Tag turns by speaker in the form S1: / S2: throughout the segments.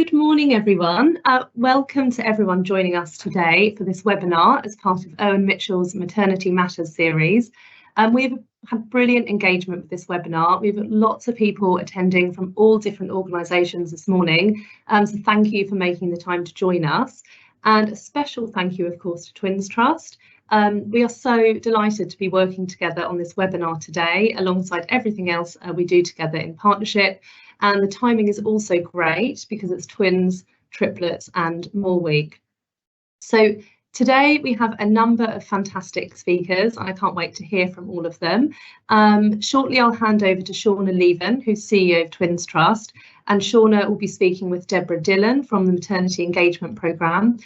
S1: Good morning, everyone. Welcome to everyone joining us today for this webinar as part of Owen Mitchell's Maternity Matters series. We've had brilliant engagement with this webinar. We've got lots of people attending from all different organisations this morning, so thank you for making the time to join us. And a special thank you, of course, to Twins Trust. We are so delighted to be working together on this webinar today, alongside everything else we do together in partnership. And the timing is also great because it's Twins, Triplets and More Week. So today we have a number of fantastic speakers. I can't wait to hear from all of them. Shortly I'll hand over to Shauna Leven, who's CEO of Twins Trust, and Shauna will be speaking with Deborah Dillion from the Maternity Engagement Programme.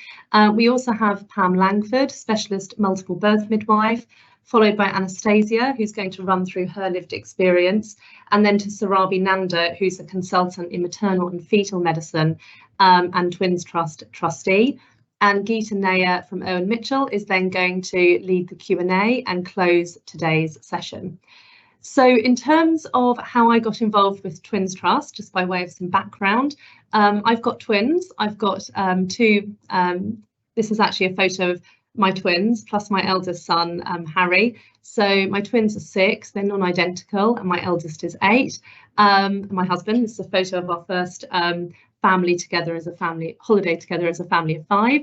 S1: We also have Pam Langford, Specialist Multiple Birth Midwife, followed by Anastasia, who's going to run through her lived experience, and then to Sarabi Nanda, who's a consultant in maternal and fetal medicine and Twins Trust trustee. And Geeta Nair from Owen Mitchell is then going to lead the Q&A and close today's session. So in terms of how I got involved with Twins Trust, just by way of some background, I've got twins. I've got two, this is actually a photo of my twins plus my eldest son, Harry. So my twins are 6, they're non-identical, and my eldest is 8. My husband, this is a photo of our first family together as a family, holiday together as a family of 5.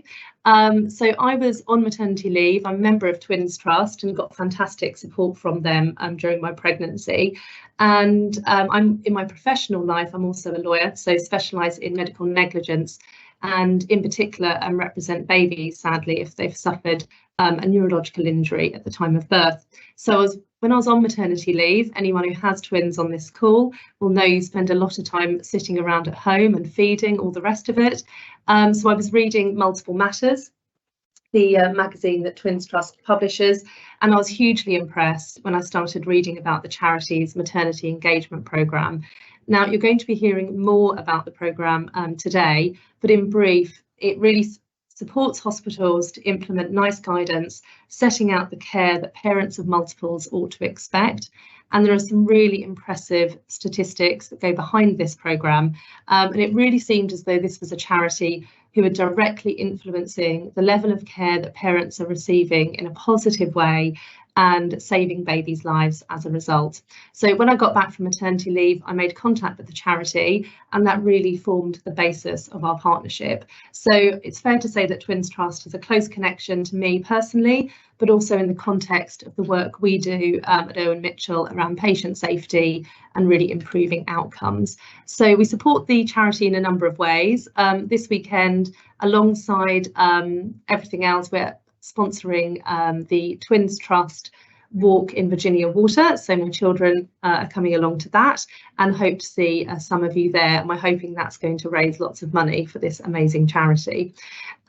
S1: So I was on maternity leave. I'm a member of Twins Trust and got fantastic support from them during my pregnancy. And I'm in my professional life, I'm also a lawyer, so specialise in medical negligence, and in particular represent babies, sadly, if they've suffered a neurological injury at the time of birth. So when I was on maternity leave, anyone who has twins on this call will know you spend a lot of time sitting around at home and feeding, all the rest of it. So I was reading Multiple Matters, the magazine that Twins Trust publishes, and I was hugely impressed when I started reading about the charity's maternity engagement programme. Now, you're going to be hearing more about the programme today, but in brief, it really supports hospitals to implement NICE guidance, setting out the care that parents of multiples ought to expect. And there are some really impressive statistics that go behind this programme. And it really seemed as though this was a charity who are directly influencing the level of care that parents are receiving in a positive way and saving babies' lives as a result. So when I got back from maternity leave, I made contact with the charity, and that really formed the basis of our partnership. So it's fair to say that Twins Trust has a close connection to me personally, but also in the context of the work we do at Owen Mitchell around patient safety and really improving outcomes. So we support the charity in a number of ways. This weekend, alongside everything else, we're sponsoring the Twins Trust walk in Virginia Water, so my children are coming along to that and hope to see some of you there, and we're hoping that's going to raise lots of money for this amazing charity.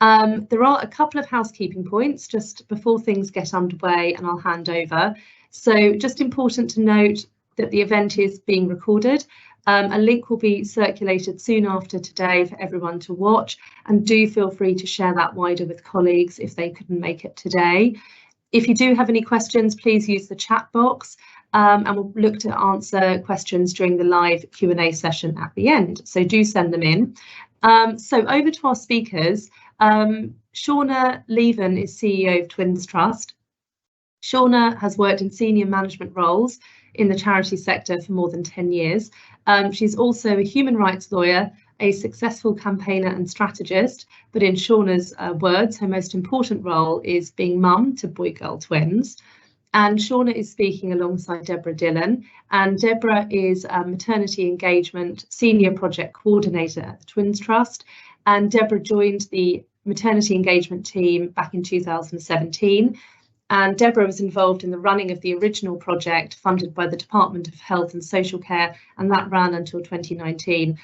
S1: There are a couple of housekeeping points just before things get underway, and I'll hand over. So just important to note that the event is being recorded. A link will be circulated soon after today for everyone to watch, and do feel free to share that wider with colleagues if they couldn't make it today. If you do have any questions, please use the chat box, and we'll look to answer questions during the live Q&A session at the end, so do send them in. So over to our speakers. Shauna Leven is CEO of Twins Trust. Shauna has worked in senior management roles in the charity sector for more than 10 years. She's also a human rights lawyer, a successful campaigner and strategist, but in Shauna's words, her most important role is being mum to boy-girl twins. And Shauna is speaking alongside Deborah Dillion, and Deborah is a maternity engagement senior project coordinator at the Twins Trust, and Deborah joined the maternity engagement team back in 2017. And Deborah was involved in the running of the original project funded by the Department of Health and Social Care, and that ran until 2019.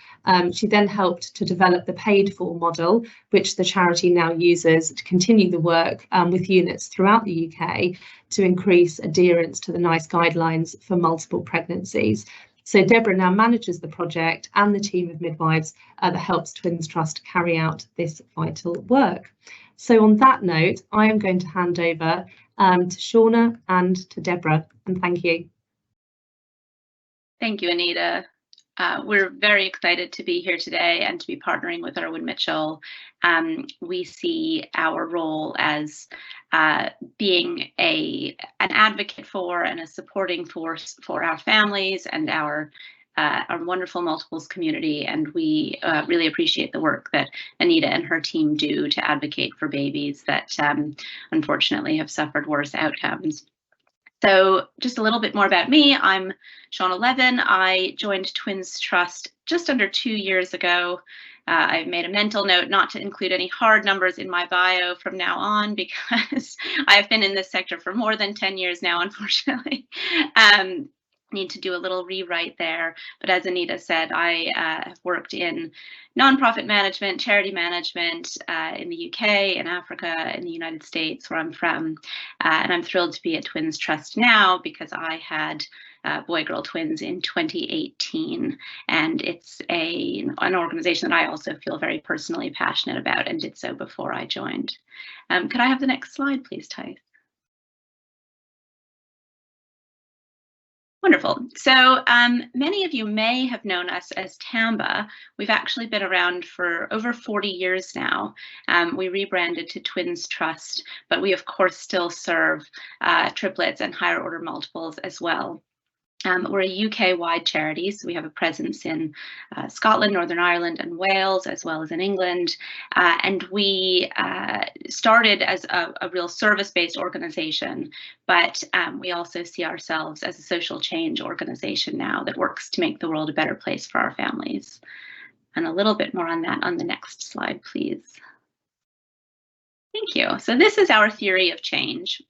S1: She then helped to develop the paid-for model, which the charity now uses to continue the work with units throughout the UK to increase adherence to the NICE guidelines for multiple pregnancies. So Deborah now manages the project and the team of midwives that helps Twins Trust carry out this vital work. So on that note, I am going to hand over to Shauna and to Deborah, and thank you.
S2: Thank you, Anita. We're very excited to be here today and to be partnering with Irwin Mitchell. We see our role as being an advocate for and a supporting force for our families and our wonderful multiples community, and we really appreciate the work that Anita and her team do to advocate for babies that unfortunately have suffered worse outcomes. So just a little bit more about me. I'm Shauna Leven. I joined Twins Trust just under 2 years ago. I've made a mental note not to include any hard numbers in my bio from now on, because I've been in this sector for more than 10 years now, unfortunately. Need to do a little rewrite there. But as Anita said, I have worked in nonprofit management, charity management in the UK, in Africa, in the United States, where I'm from. And I'm thrilled to be at Twins Trust now because I had boy-girl twins in 2018. And it's an organization that I also feel very personally passionate about and did so before I joined. Could I have the next slide, please, Ty? Wonderful. So many of you may have known us as TAMBA. We've actually been around for over 40 years now. We rebranded to Twins Trust, but we of course still serve triplets and higher order multiples as well. We're a UK-wide charity, so we have a presence in Scotland, Northern Ireland, and Wales, as well as in England. And we started as a real service-based organization, but we also see ourselves as a social change organization now that works to make the world a better place for our families. And a little bit more on that on the next slide, please. Thank you. So this is our theory of change.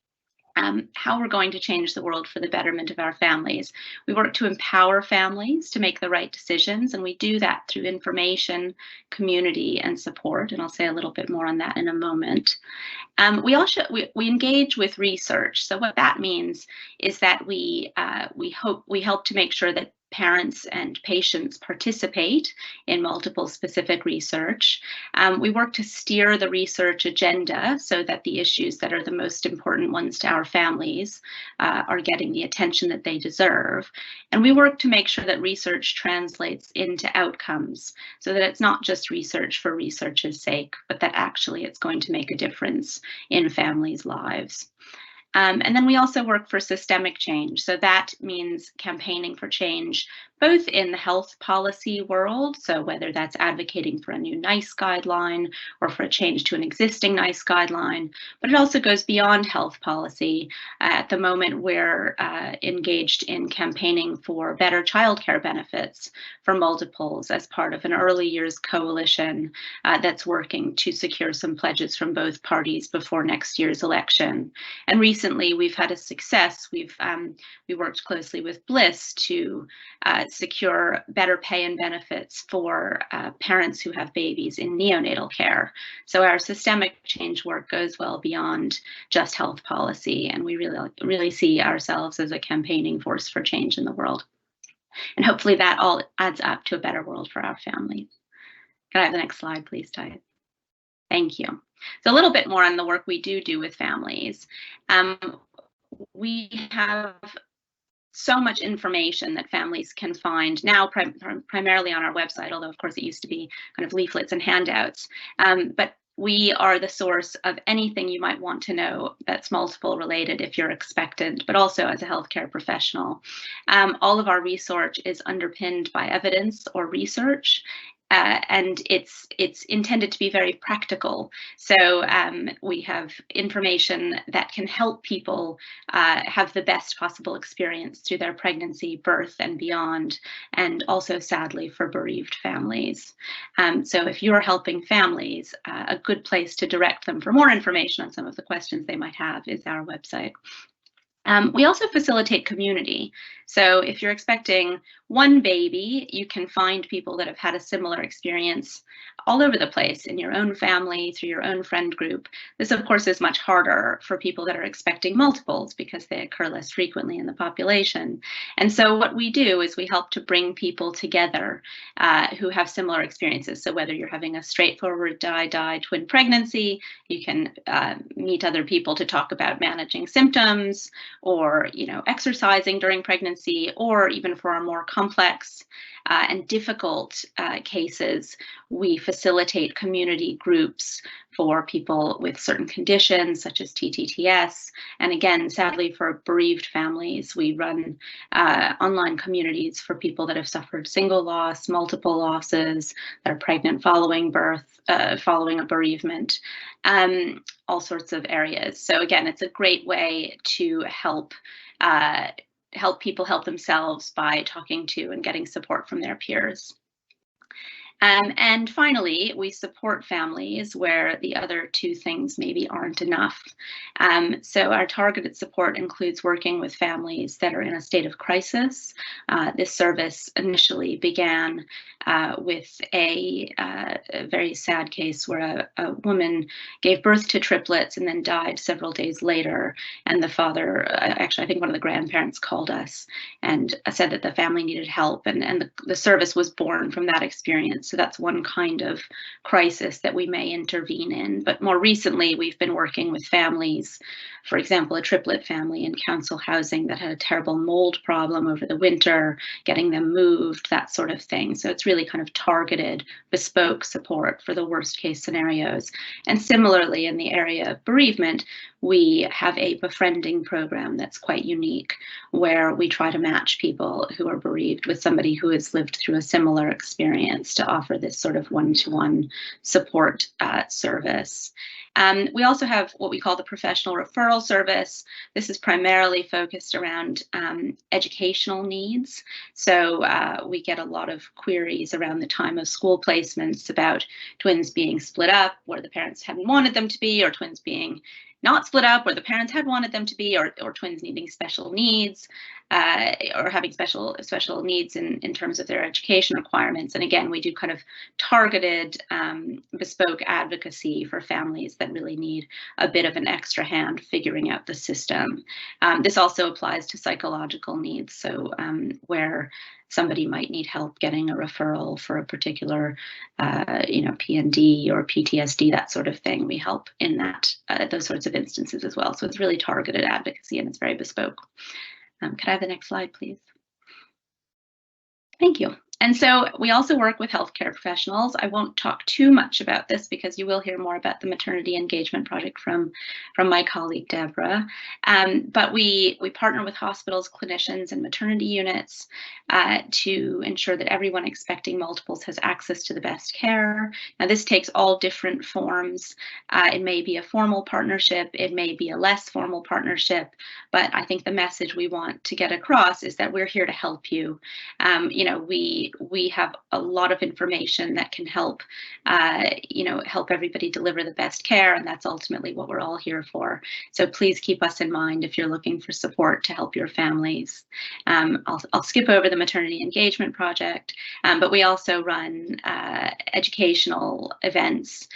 S2: How we're going to change the world for the betterment of our families. We work to empower families to make the right decisions, and we do that through information, community, and support. And I'll say a little bit more on that in a moment. We engage with research. So what that means is that we help to make sure that parents and patients participate in multiple specific research. We work to steer the research agenda so that the issues that are the most important ones to our families are getting the attention that they deserve. And we work to make sure that research translates into outcomes so that it's not just research for research's sake, but that actually it's going to make a difference in families' lives. And then we also work for systemic change. So that means campaigning for change, both in the health policy world, so whether that's advocating for a new NICE guideline or for a change to an existing NICE guideline, but it also goes beyond health policy. At the moment, we're engaged in campaigning for better childcare benefits for multiples as part of an early years coalition that's working to secure some pledges from both parties before next year's election. And recently, we've had a success. We worked closely with Bliss to secure better pay and benefits for parents who have babies in neonatal care. So our systemic change work goes well beyond just health policy, and we really see ourselves as a campaigning force for change in the world. And hopefully that all adds up to a better world for our families. Can I have the next slide, please, Ty? Thank you. So a little bit more on the work we do with families. We have so much information that families can find now, primarily on our website, although of course it used to be kind of leaflets and handouts. But we are the source of anything you might want to know that's multiple related if you're expectant, but also as a healthcare professional. All of our research is underpinned by evidence or research. And it's intended to be very practical. So we have information that can help people have the best possible experience through their pregnancy, birth, and beyond, and also sadly for bereaved families. So if you're helping families, a good place to direct them for more information on some of the questions they might have is our website. We also facilitate community. So if you're expecting one baby, you can find people that have had a similar experience all over the place in your own family, through your own friend group. This, of course, is much harder for people that are expecting multiples because they occur less frequently in the population. And so what we do is we help to bring people together who have similar experiences. So whether you're having a straightforward die-die twin pregnancy, you can meet other people to talk about managing symptoms, or exercising during pregnancy, or even for our more complex and difficult cases, we facilitate community groups for people with certain conditions such as TTTS. And again, sadly, for bereaved families, we run online communities for people that have suffered single loss, multiple losses, that are pregnant following birth, following a bereavement, all sorts of areas. So again, it's a great way to help people help themselves by talking to and getting support from their peers. And finally, we support families where the other two things maybe aren't enough. So our targeted support includes working with families that are in a state of crisis. This service initially began with a very sad case where a woman gave birth to triplets and then died several days later. And the father, actually, I think one of the grandparents called us and said that the family needed help, and the service was born from that experience. So that's one kind of crisis that we may intervene in. But more recently, we've been working with families, for example, a triplet family in council housing that had a terrible mold problem over the winter, getting them moved, that sort of thing. So it's really kind of targeted, bespoke support for the worst case scenarios. And similarly, in the area of bereavement, we have a befriending program that's quite unique, where we try to match people who are bereaved with somebody who has lived through a similar experience to offer this sort of one-to-one support service. We also have what we call the professional referral service. This is primarily focused around educational needs. So we get a lot of queries around the time of school placements about twins being split up where the parents hadn't wanted them to be, or twins being not split up where the parents had wanted them to be, or twins needing special needs, or having special needs in terms of their education requirements. And again, we do kind of targeted bespoke advocacy for families that really need a bit of an extra hand figuring out the system. This also applies to psychological needs. So where somebody might need help getting a referral for a particular, PND or PTSD, that sort of thing. We help in those sorts of instances as well. So it's really targeted advocacy, and it's very bespoke. Could I have the next slide, please? Thank you. And so we also work with healthcare professionals. I won't talk too much about this because you will hear more about the Maternity Engagement Project from my colleague, Deborah. But we partner with hospitals, clinicians, and maternity units to ensure that everyone expecting multiples has access to the best care. Now, this takes all different forms. It may be a formal partnership, it may be a less formal partnership, but I think the message we want to get across is that we're here to help you. We have a lot of information that can help, help everybody deliver the best care, and that's ultimately what we're all here for. So please keep us in mind if you're looking for support to help your families. I'll skip over the Maternity Engagement Project, but we also run educational events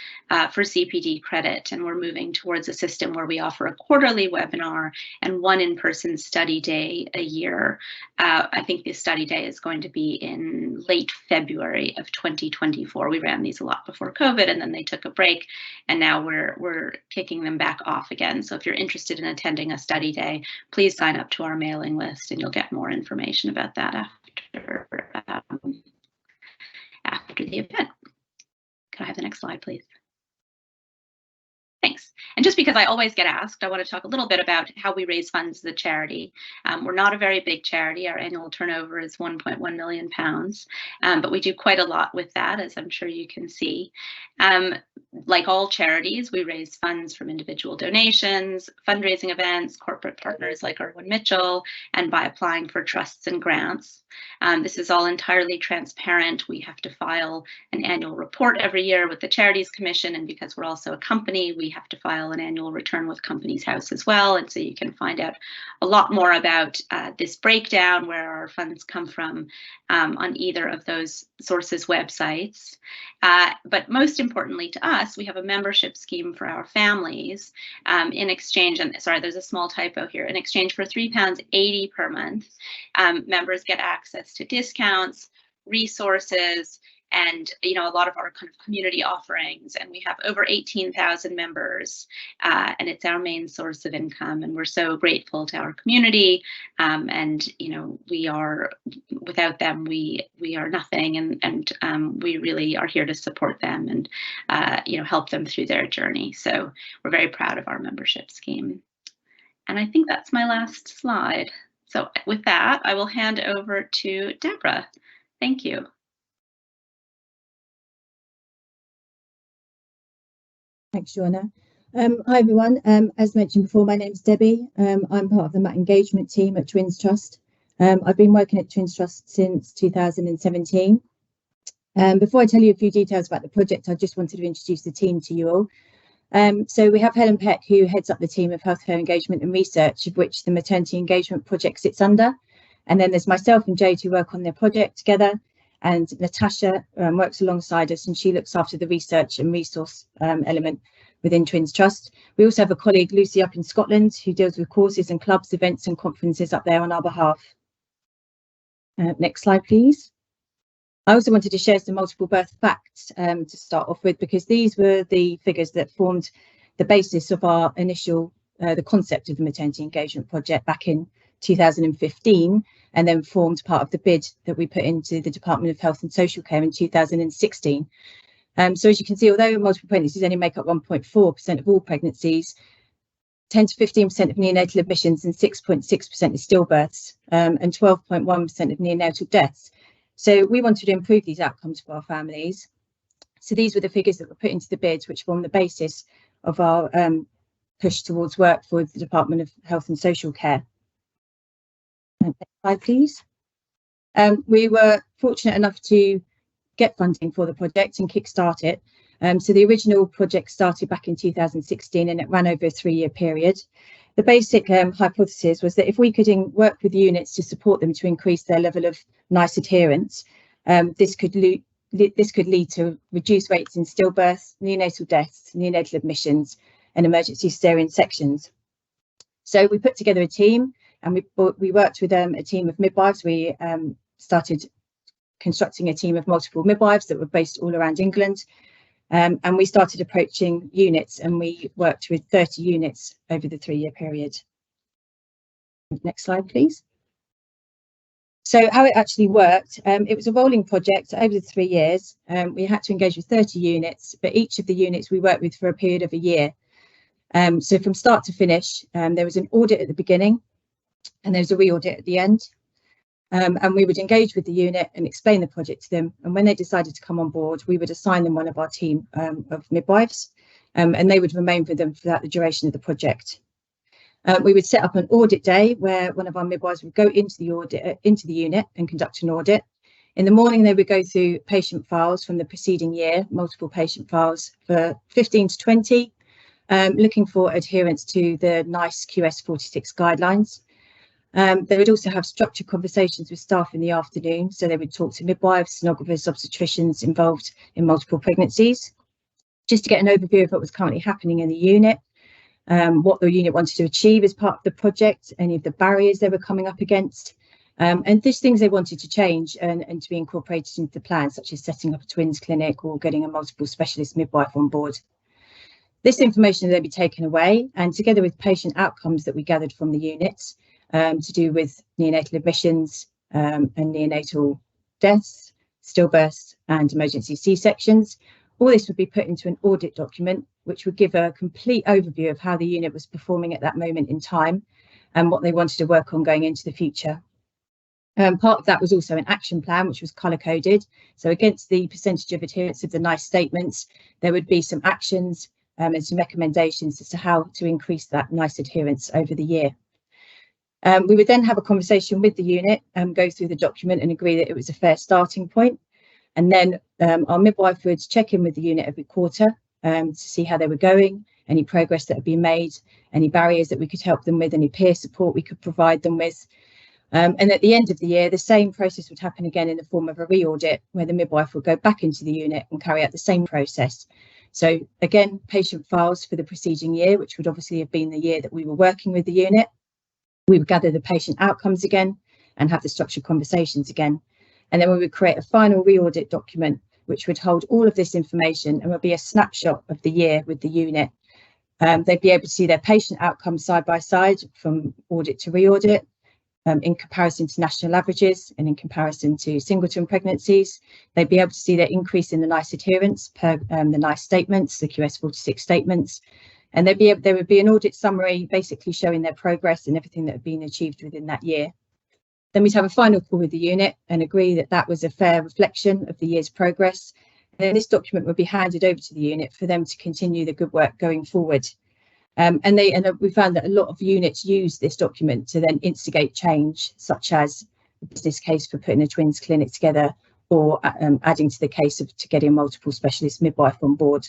S2: for CPD credit, and we're moving towards a system where we offer a quarterly webinar and one in-person study day a year. I think this study day is going to be in late February of 2024. We ran these a lot before COVID, and then they took a break, and now we're kicking them back off again. So if you're interested in attending a study day, please sign up to our mailing list, and you'll get more information about that after the event. Can I have the next slide, please? Thanks. And just because I always get asked, I want to talk a little bit about how we raise funds as a charity. We're not a very big charity. Our annual turnover is £1.1 million, but we do quite a lot with that, as I'm sure you can see. Like all charities, we raise funds from individual donations, fundraising events, corporate partners like Irwin Mitchell, and by applying for trusts and grants. This is all entirely transparent. We have to file an annual report every year with the Charities Commission, and because we're also a company, we have to file an annual return with Companies House as well. And so you can find out a lot more about this breakdown, where our funds come from, on either of those sources' websites. But most importantly to us, we have a membership scheme for our families in exchange, and sorry, there's a small typo here, in exchange for £3.80 per month. Members get access to discounts, resources, and a lot of our kind of community offerings, and we have over 18,000 members, and it's our main source of income, and we're so grateful to our community, and we are, without them we are nothing, and we really are here to support them and help them through their journey. So we're very proud of our membership scheme. And I think that's my last slide. So with that, I will hand over to Deborah. Thank you.
S3: Thanks, Shauna. Hi, everyone. As mentioned before, my name's Debbie. I'm part of the Mat engagement team at Twins Trust. I've been working at Twins Trust since 2017. Before I tell you a few details about the project, I just wanted to introduce the team to you all. So we have Helen Peck, who heads up the team of healthcare engagement and research, of which the maternity engagement project sits under. And then there's myself and Jade, who work on the project together, and Natasha works alongside us, and she looks after the research and resource element within Twins Trust. We also have a colleague, Lucy, up in Scotland, who deals with courses and clubs, events and conferences up there on our behalf. Next slide, please. I also wanted to share some multiple birth facts to start off with, because these were the figures that formed the basis of our initial, the concept of the maternity engagement project back in 2015, and then formed part of the bid that we put into the Department of Health and Social Care in 2016. So as you can see, although multiple pregnancies only make up 1.4% of all pregnancies, 10 to 15% of neonatal admissions and 6.6% of stillbirths, and 12.1% of neonatal deaths. So we wanted to improve these outcomes for our families. So these were the figures that were put into the bids, which form the basis of our push towards work for the Department of Health and Social Care. Next slide, please. We were fortunate enough to get funding for the project and kickstart it. So the original project started back in 2016, and it ran over a 3-year period. The basic hypothesis was that if we could work with units to support them to increase their level of NICE adherence, this could lead to reduced rates in stillbirths, neonatal deaths, neonatal admissions, and emergency cesarean sections. So we put together a team, and we worked with a team of midwives. We started constructing a team of multiple midwives that were based all around England. And we started approaching units, and we worked with 30 units over the 3-year period. Next slide, please. So how it actually worked, it was a rolling project over the 3 years. We had to engage with 30 units, but each of the units we worked with for a period of a year. So from start to finish, there was an audit at the beginning, and there was a re-audit at the end. And we would engage with the unit and explain the project to them. And when they decided to come on board, we would assign them one of our team of midwives, and they would remain with them throughout the duration of the project. We would set up an audit day where one of our midwives would go into the unit and conduct an audit. In the morning, they would go through patient files from the preceding year, multiple patient files for 15 to 20, looking for adherence to the NICE QS 46 guidelines. They would also have structured conversations with staff in the afternoon. So they would talk to midwives, sonographers, obstetricians involved in multiple pregnancies, just to get an overview of what was currently happening in the unit, what the unit wanted to achieve as part of the project, any of the barriers they were coming up against, and these things they wanted to change and to be incorporated into the plan, such as setting up a twins clinic or getting a multiple specialist midwife on board. This information will then be taken away, and together with patient outcomes that we gathered from the units, to do with neonatal admissions and neonatal deaths, stillbirths and emergency C-sections. All this would be put into an audit document, which would give a complete overview of how the unit was performing at that moment in time and what they wanted to work on going into the future. Part of that was also an action plan, which was colour-coded. So against the percentage of adherence of the NICE statements, there would be some actions and some recommendations as to how to increase that NICE adherence over the year. We would then have a conversation with the unit and go through the document and agree that it was a fair starting point. And then our midwife would check in with the unit every quarter to see how they were going, any progress that had been made, any barriers that we could help them with, any peer support we could provide them with. And at the end of the year, the same process would happen again in the form of a re-audit, where the midwife would go back into the unit and carry out the same process. So again, patient files for the preceding year, which would obviously have been the year that we were working with the unit. We would gather the patient outcomes again and have the structured conversations again. And then we would create a final re-audit document, which would hold all of this information and would be a snapshot of the year with the unit. They'd be able to see their patient outcomes side by side from audit to re-audit, in comparison to national averages and in comparison to singleton pregnancies. They'd be able to see their increase in the NICE adherence per the NICE statements, the QS46 statements, and there would be an audit summary basically showing their progress and everything that had been achieved within that year. Then we'd have a final call with the unit and agree that that was a fair reflection of the year's progress. And then this document would be handed over to the unit for them to continue the good work going forward. And we found that a lot of units use this document to then instigate change, such as the business case for putting a twins clinic together, or adding to the case to getting multiple specialist midwife on board.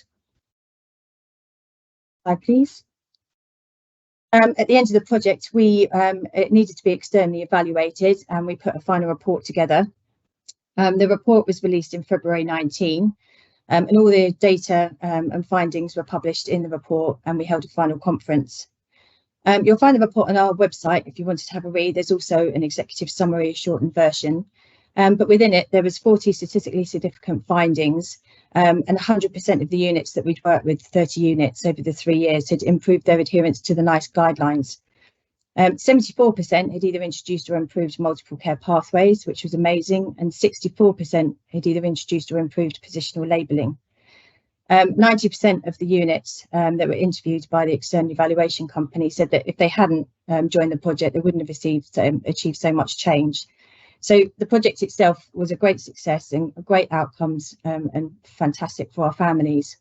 S3: Slide, please. At the end of the project, it needed to be externally evaluated, and we put a final report together. The report was released in February 19. And all the data and findings were published in the report, and we held a final conference. You'll find the report on our website if you wanted to have a read. There's also an executive summary, a shortened version. But within it, there was 40 statistically significant findings, and 100% of the units that we'd worked with, 30 units over the 3 years, had improved their adherence to the NICE guidelines. 74% had either introduced or improved multiple care pathways, which was amazing, and 64% had either introduced or improved positional labelling. 90% of the units that were interviewed by the external evaluation company said that if they hadn't joined the project, they wouldn't have achieved so much change. So the project itself was a great success and great outcomes, and fantastic for our families.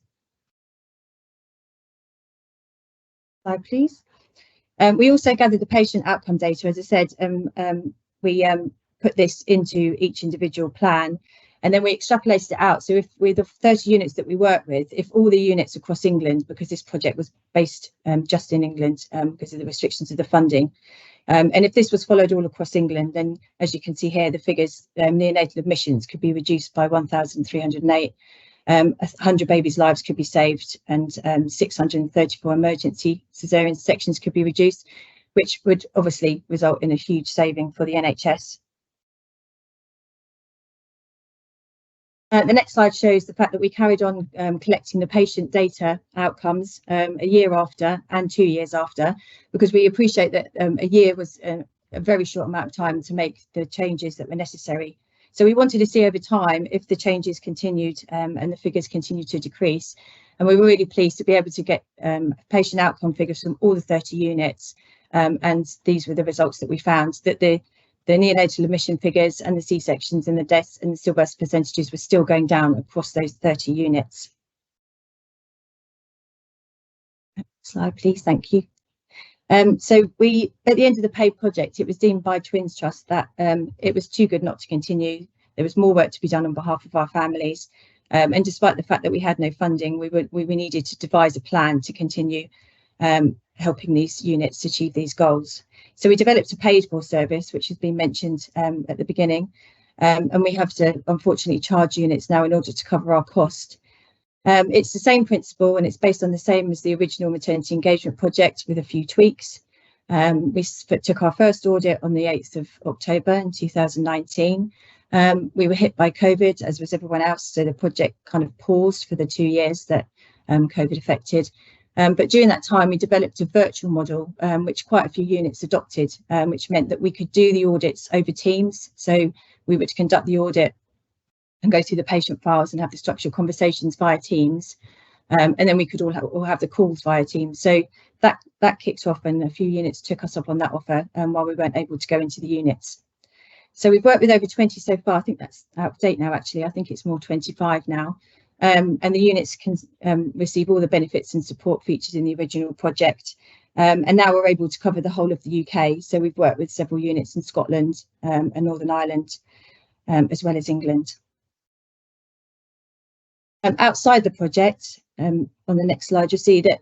S3: Slide, please. We also gathered the patient outcome data. As I said, we put this into each individual plan, and then we extrapolated it out. So if with the 30 units that we work with, if all the units across England, because this project was based just in England because of the restrictions of the funding, and if this was followed all across England, then as you can see here, the figures, neonatal admissions could be reduced by 1,308. 100 babies' lives could be saved, and 634 emergency caesarean sections could be reduced, which would obviously result in a huge saving for the NHS. The next slide shows the fact that we carried on collecting the patient data outcomes a year after and 2 years after, because we appreciate that a year was a very short amount of time to make the changes that were necessary. So we wanted to see over time if the changes continued and the figures continued to decrease. And we were really pleased to be able to get patient outcome figures from all the 30 units. And these were the results that we found, that the neonatal admission figures and the C-sections and the deaths and the stillbirth percentages were still going down across those 30 units. Slide, please. Thank you. So at the end of the paid project, it was deemed by Twins Trust that it was too good not to continue. There was more work to be done on behalf of our families. And despite the fact that we had no funding, we needed to devise a plan to continue helping these units achieve these goals. So we developed a paid for service, which has been mentioned at the beginning. And we have to, unfortunately, charge units now in order to cover our cost. It's the same principle, and it's based on the same as the original maternity engagement project with a few tweaks. We took our first audit on the 8th of October in 2019. We were hit by COVID, as was everyone else, so the project kind of paused for the 2 years that COVID affected. But during that time, we developed a virtual model, which quite a few units adopted, which meant that we could do the audits over Teams. So we would conduct the audit and go through the patient files and have the structured conversations via Teams. And then we could all have the calls via Teams. So that kicked off, and a few units took us up on that offer while we weren't able to go into the units. So we've worked with over 20 so far. I think that's out of date now, actually. I think it's more 25 now. And the units can receive all the benefits and support featured in the original project. And now we're able to cover the whole of the UK. So we've worked with several units in Scotland and Northern Ireland, as well as England. Outside the project, on the next slide, you'll see that,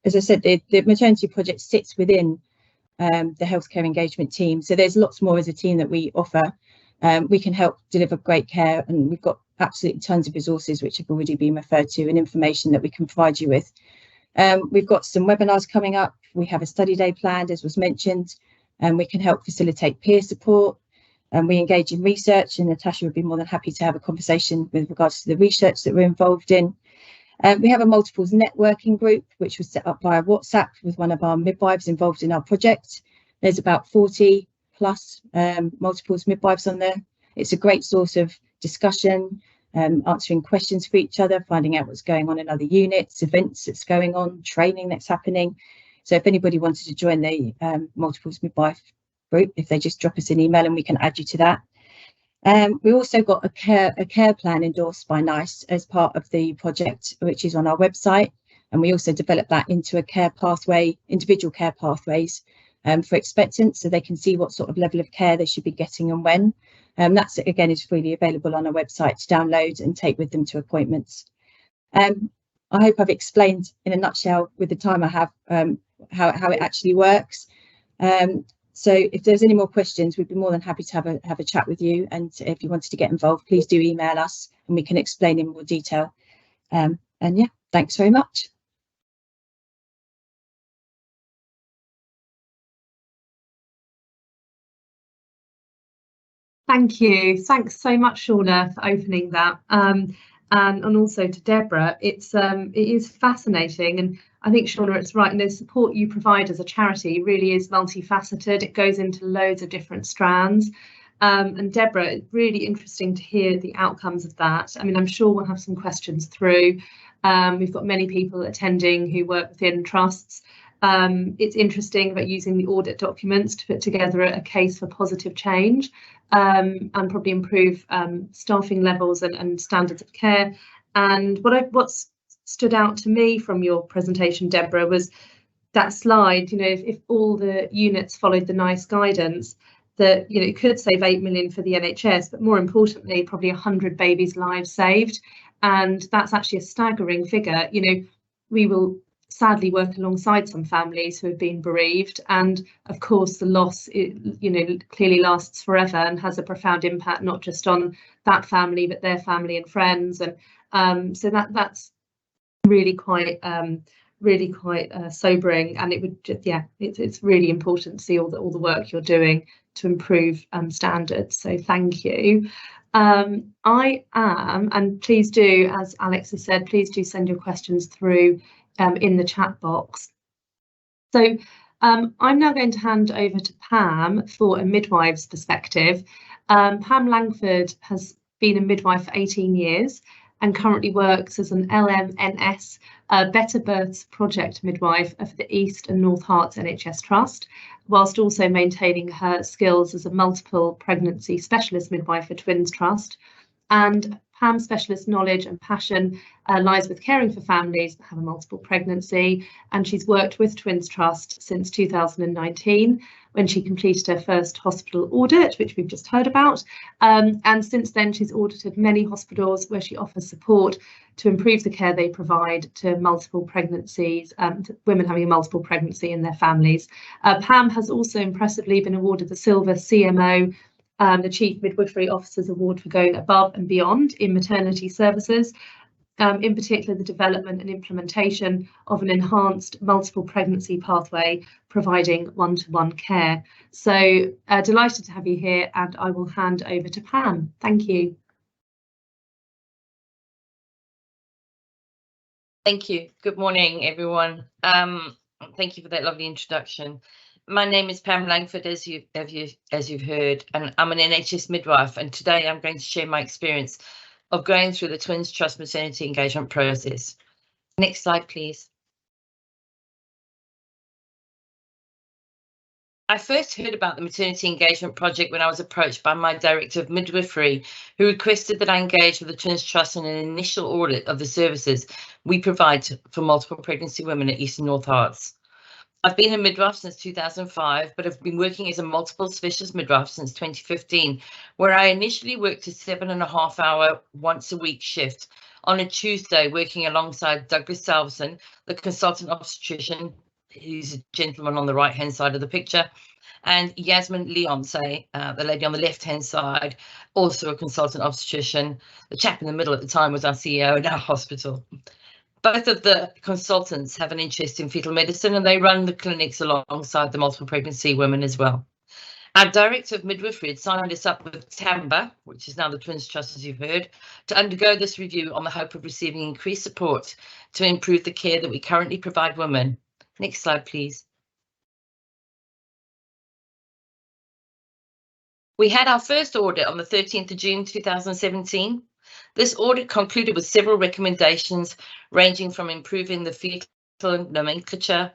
S3: as I said, the maternity project sits within the healthcare engagement team. So there's lots more as a team that we offer. We can help deliver great care, and we've got absolutely tons of resources which have already been referred to, and information that we can provide you with. We've got some webinars coming up. We have a study day planned, as was mentioned, and we can help facilitate peer support. We engage in research, and Natasha would be more than happy to have a conversation with regards to the research that we're involved in. We have a multiples networking group, which was set up via WhatsApp with one of our midwives involved in our project. There's about 40 plus multiples midwives on there. It's a great source of discussion, answering questions for each other, finding out what's going on in other units, events that's going on, training that's happening. So if anybody wanted to join the multiples midwife group, if they just drop us an email and we can add you to that. We also got a care plan endorsed by NICE as part of the project, which is on our website, and we also developed that into a care pathway, individual care pathways for expectants, so they can see what sort of level of care they should be getting and when. That's again is freely available on our website to download and take with them to appointments. I hope I've explained in a nutshell with the time I have how it actually works. So if there's any more questions, we'd be more than happy to have a chat with you. And if you wanted to get involved, please do email us and we can explain in more detail. And yeah, thanks very much.
S1: Thank you. Thanks so much, Shauna, for opening that. And also to Deborah, it is fascinating, and I think, Shauna, it's right, the support you provide as a charity really is multifaceted. It goes into loads of different strands. And Deborah, it's really interesting to hear the outcomes of that. I mean, I'm sure we'll have some questions through. We've got many people attending who work within trusts. It's interesting about using the audit documents to put together a case for positive change, and probably improve staffing levels and standards of care. And what's stood out to me from your presentation, Deborah, was that slide. If all the units followed the NICE guidance, that it could save 8 million for the NHS, but more importantly, probably 100 babies' lives saved. And that's actually a staggering figure. We will sadly work alongside some families who have been bereaved, and of course the loss clearly lasts forever and has a profound impact not just on that family but their family and friends. And so that's really quite sobering, and it would just, it's really important to see all the work you're doing to improve standards. So thank you. I am, and please do, as Alex has said, please do send your questions through in the chat box. So I'm now going to hand over to Pam for a midwife's perspective. Pam Langford has been a midwife for 18 years and currently works as an LMNS Better Births Project midwife for the East and North Herts NHS Trust, whilst also maintaining her skills as a multiple pregnancy specialist midwife for Twins Trust. And Pam's specialist knowledge and passion lies with caring for families that have a multiple pregnancy, and she's worked with Twins Trust since 2019 when she completed her first hospital audit, which we've just heard about. And since then, she's audited many hospitals where she offers support to improve the care they provide to multiple pregnancies, to women having a multiple pregnancy and their families. Pam has also impressively been awarded the Silver CMO, the Chief Midwifery Officer's Award for going above and beyond in maternity services, in particular the development and implementation of an enhanced multiple pregnancy pathway providing one-to-one care. So delighted to have you here, and I will hand over to Pam. Thank you.
S4: Thank you. Good morning, everyone. Thank you for that lovely introduction. My name is Pam Langford, as you've heard, and I'm an NHS midwife. And today I'm going to share my experience of going through the Twins Trust maternity engagement process. Next slide, please. I first heard about the maternity engagement project when I was approached by my director of midwifery, who requested that I engage with the Twins Trust in an initial audit of the services we provide for multiple pregnancy women at East and North Herts. I've been a midwife since 2005, but I've been working as a multiple specialist midwife since 2015, where I initially worked a 7.5-hour once-a-week shift on a Tuesday, working alongside Douglas Salveson, the consultant obstetrician, who's a gentleman on the right-hand side of the picture, and Yasmin Leonce, the lady on the left-hand side, also a consultant obstetrician. The chap in the middle at the time was our CEO in our hospital. Both of the consultants have an interest in fetal medicine, and they run the clinics alongside the multiple pregnancy women as well. Our Director of Midwifery had signed us up with TAMBA, which is now the Twins Trust, as you've heard, to undergo this review on the hope of receiving increased support to improve the care that we currently provide women. Next slide, please. We had our first audit on the 13th of June 2017. This audit concluded with several recommendations ranging from improving the fetal nomenclature,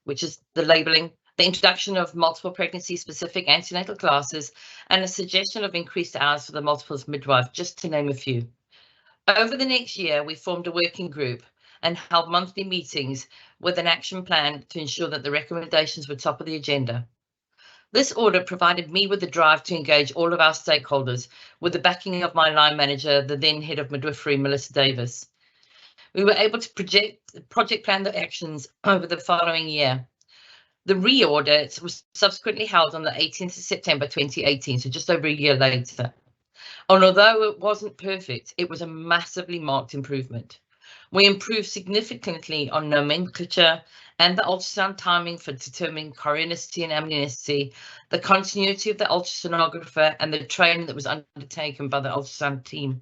S4: which is the labelling, the introduction of multiple pregnancy-specific antenatal classes, and a suggestion of increased hours for the multiple midwife, just to name a few. Over the next year, we formed a working group and held monthly meetings with an action plan to ensure that the recommendations were top of the agenda. This audit provided me with the drive to engage all of our stakeholders with the backing of my line manager, the then head of midwifery, Melissa Davis. We were able to project plan the actions over the following year. The re-audit was subsequently held on the 18th of September 2018, so just over a year later. And although it wasn't perfect, it was a massively marked improvement. We improved significantly on nomenclature and the ultrasound timing for determining chorionicity and amnionicity, the continuity of the ultrasonographer, and the training that was undertaken by the ultrasound team.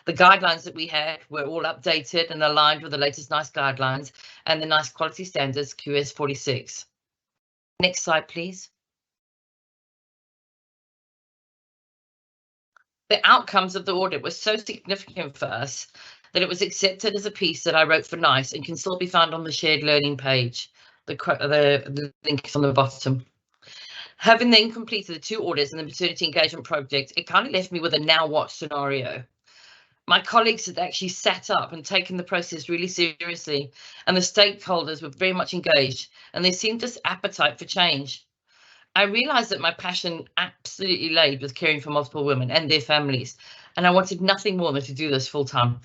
S4: The guidelines that we had were all updated and aligned with the latest NICE guidelines and the NICE quality standards QS 46. Next slide, please. The outcomes of the audit were so significant for us that it was accepted as a piece that I wrote for NICE and can still be found on the shared learning page. The link is on the bottom. Having then completed the 2 audits in the maternity engagement project, it kind of left me with a now what scenario. My colleagues had actually sat up and taken the process really seriously, and the stakeholders were very much engaged, and there seemed this appetite for change. I realised that my passion absolutely lay with caring for multiple women and their families, and I wanted nothing more than to do this full time.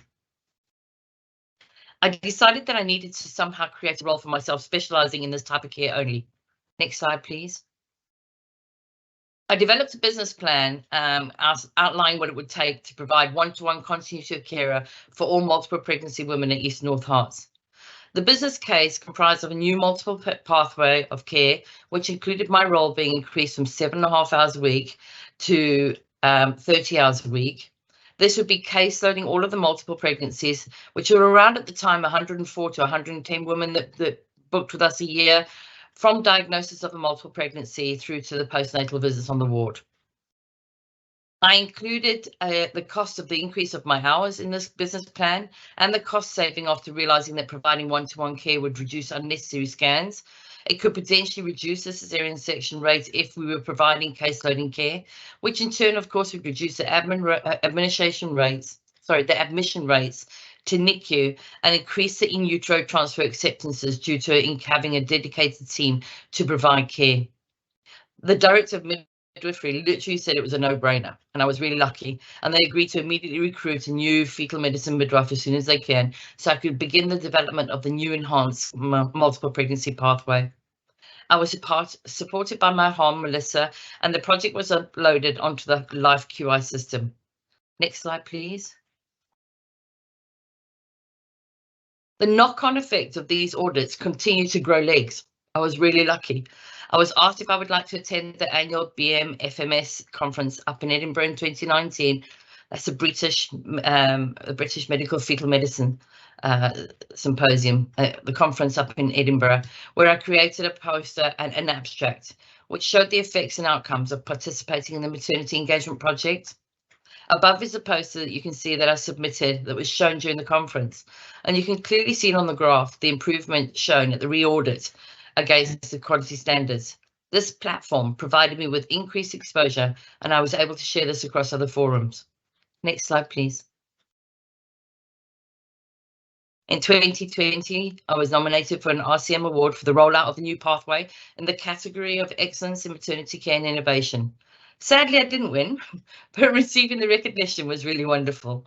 S4: I decided that I needed to somehow create a role for myself, specialising in this type of care only. Next slide, please. I developed a business plan outlining what it would take to provide one-to-one continuity of carer for all multiple pregnancy women at East North Herts. The business case comprised of a new multiple pathway of care, which included my role being increased from 7.5 hours a week to 30 hours a week. This would be case loading all of the multiple pregnancies, which were around at the time 104 to 110 women that booked with us a year, from diagnosis of a multiple pregnancy through to the postnatal visits on the ward. I included the cost of the increase of my hours in this business plan and the cost saving after realising that providing one-to-one care would reduce unnecessary scans. It could potentially reduce the cesarean section rates if we were providing case loading care, which in turn, of course, would reduce the admission rates to NICU and increase the in utero transfer acceptances due to having a dedicated team to provide care. The Director of Midwifery literally said it was a no-brainer, and I was really lucky, and they agreed to immediately recruit a new fetal medicine midwife as soon as they can, so I could begin the development of the new enhanced multiple pregnancy pathway. I was supported by my HOM, Melissa, and the project was uploaded onto the Life QI system. Next slide, please. The knock-on effect of these audits continue to grow legs. I was really lucky. I was asked if I would like to attend the annual BMFMS conference up in Edinburgh in 2019. That's a British Medical Fetal Medicine Symposium, the conference up in Edinburgh, where I created a poster and an abstract, which showed the effects and outcomes of participating in the maternity engagement project. Above is a poster that you can see that I submitted that was shown during the conference, and you can clearly see on the graph the improvement shown at the re-audit against the quality standards. This platform provided me with increased exposure, and I was able to share this across other forums. Next slide, please. In 2020, I was nominated for an RCM award for the rollout of the new pathway in the category of Excellence in Maternity Care and Innovation. Sadly, I didn't win, but receiving the recognition was really wonderful.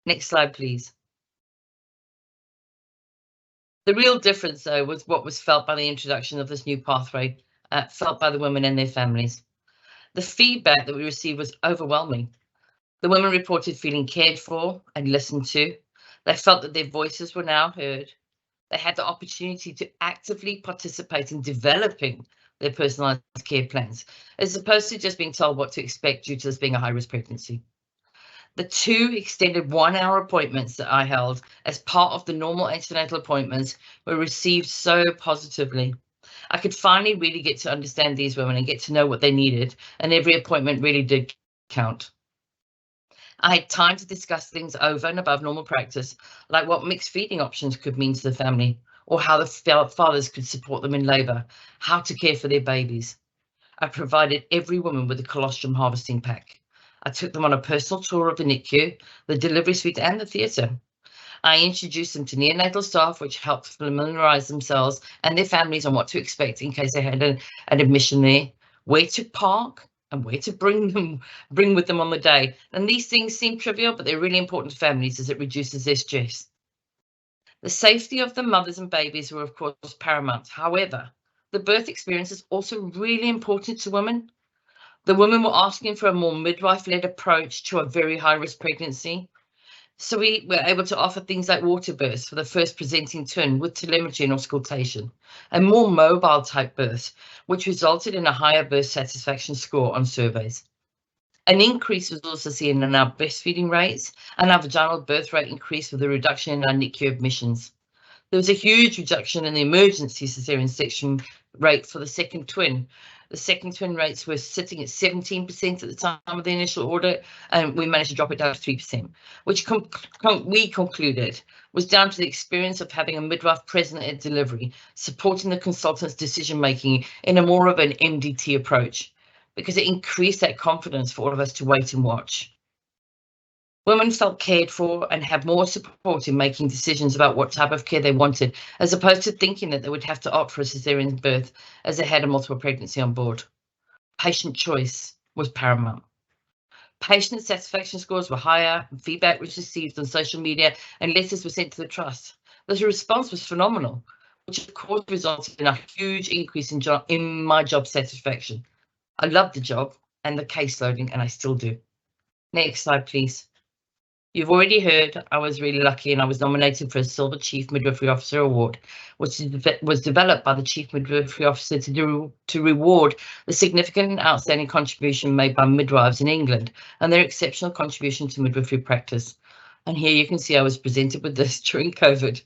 S4: Next slide, please. The real difference, though, was what was felt by the introduction of this new pathway, felt by the women and their families. The feedback that we received was overwhelming. The women reported feeling cared for and listened to. They felt that their voices were now heard. They had the opportunity to actively participate in developing their personalised care plans, as opposed to just being told what to expect due to this being a high-risk pregnancy. The 2 extended 1-hour appointments that I held as part of the normal antenatal appointments were received so positively. I could finally really get to understand these women and get to know what they needed, and every appointment really did count. I had time to discuss things over and above normal practice, like what mixed feeding options could mean to the family, or how the fathers could support them in labour, how to care for their babies. I provided every woman with a colostrum harvesting pack. I took them on a personal tour of the NICU, the delivery suite and the theatre. I introduced them to neonatal staff, which helped familiarise themselves and their families on what to expect in case they had an admission there, where to park and where to bring with them on the day. And these things seem trivial, but they're really important to families as it reduces their stress. The safety of the mothers and babies were, of course, paramount. However, the birth experience is also really important to women. The women were asking for a more midwife-led approach to a very high-risk pregnancy. So we were able to offer things like water births for the first presenting twin with telemetry and auscultation, and more mobile type births, which resulted in a higher birth satisfaction score on surveys. An increase was also seen in our breastfeeding rates, and our vaginal birth rate increased with a reduction in our NICU admissions. There was a huge reduction in the emergency cesarean section rate for the second twin. The second twin rates were sitting at 17% at the time of the initial audit, and we managed to drop it down to 3%, which we concluded was down to the experience of having a midwife present at delivery, supporting the consultant's decision-making in a more of an MDT approach, because it increased that confidence for all of us to wait and watch. Women felt cared for and had more support in making decisions about what type of care they wanted, as opposed to thinking that they would have to opt for a cesarean birth as they had a multiple pregnancy on board. Patient choice was paramount. Patient satisfaction scores were higher, feedback was received on social media, and letters were sent to the trust. The response was phenomenal, which of course resulted in a huge increase in my job satisfaction. I loved the job and the caseloading, and I still do. Next slide, please. You've already heard I was really lucky and I was nominated for a Silver Chief Midwifery Officer Award, which was developed by the Chief Midwifery Officer to reward the significant and outstanding contribution made by midwives in England and their exceptional contribution to midwifery practice. And here you can see I was presented with this during COVID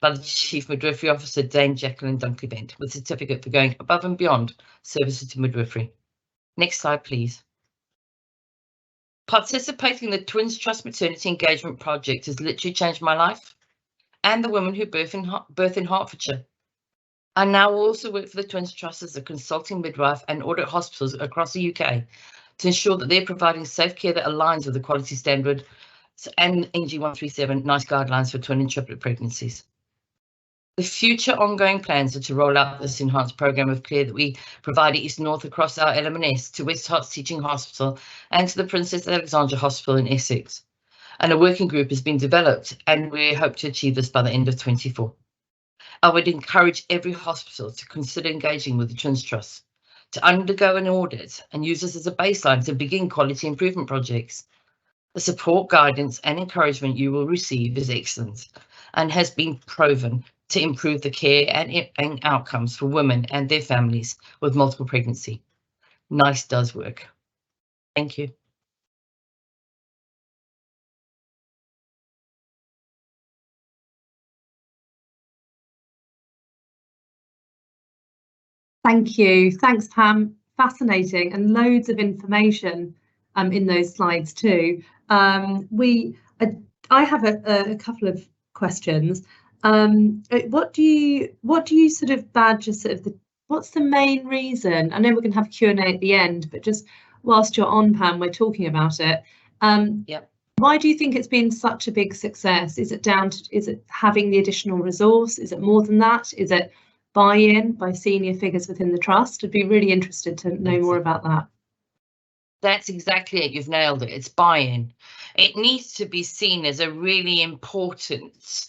S4: by the Chief Midwifery Officer, Dame Jacqueline Dunkley-Bent, with a certificate for going above and beyond services to midwifery. Next slide, please. Participating in the Twins Trust Maternity Engagement Project has literally changed my life and the women who birth in Hertfordshire. I now also work for the Twins Trust as a consulting midwife and audit hospitals across the UK to ensure that they're providing safe care that aligns with the quality standard and NG 137 NICE guidelines for twin and triplet pregnancies. The future ongoing plans are to roll out this enhanced programme of care that we provide at East North across our LM&S to West Herts Teaching Hospital and to the Princess Alexandra Hospital in Essex. And a working group has been developed and we hope to achieve this by the end of 2024. I would encourage every hospital to consider engaging with the Twins Trust, to undergo an audit and use this as a baseline to begin quality improvement projects. The support, guidance and encouragement you will receive is excellent and has been proven to improve the care and outcomes for women and their families with multiple pregnancy. NICE does work. Thank you.
S1: Thank you. Thanks, Pam. Fascinating and loads of information in those slides too. I have a couple of questions. What do you sort of badge as sort of what's the main reason? I know we're going to have a Q&A at the end, but just whilst you're on, Pam, we're talking about it.
S4: Yep.
S1: Why do you think it's been such a big success? Is it having the additional resource? Is it more than that? Is it buy-in by senior figures within the trust? I'd be really interested to know more about that.
S4: That's exactly it. You've nailed it. It's buy-in. It needs to be seen as a really important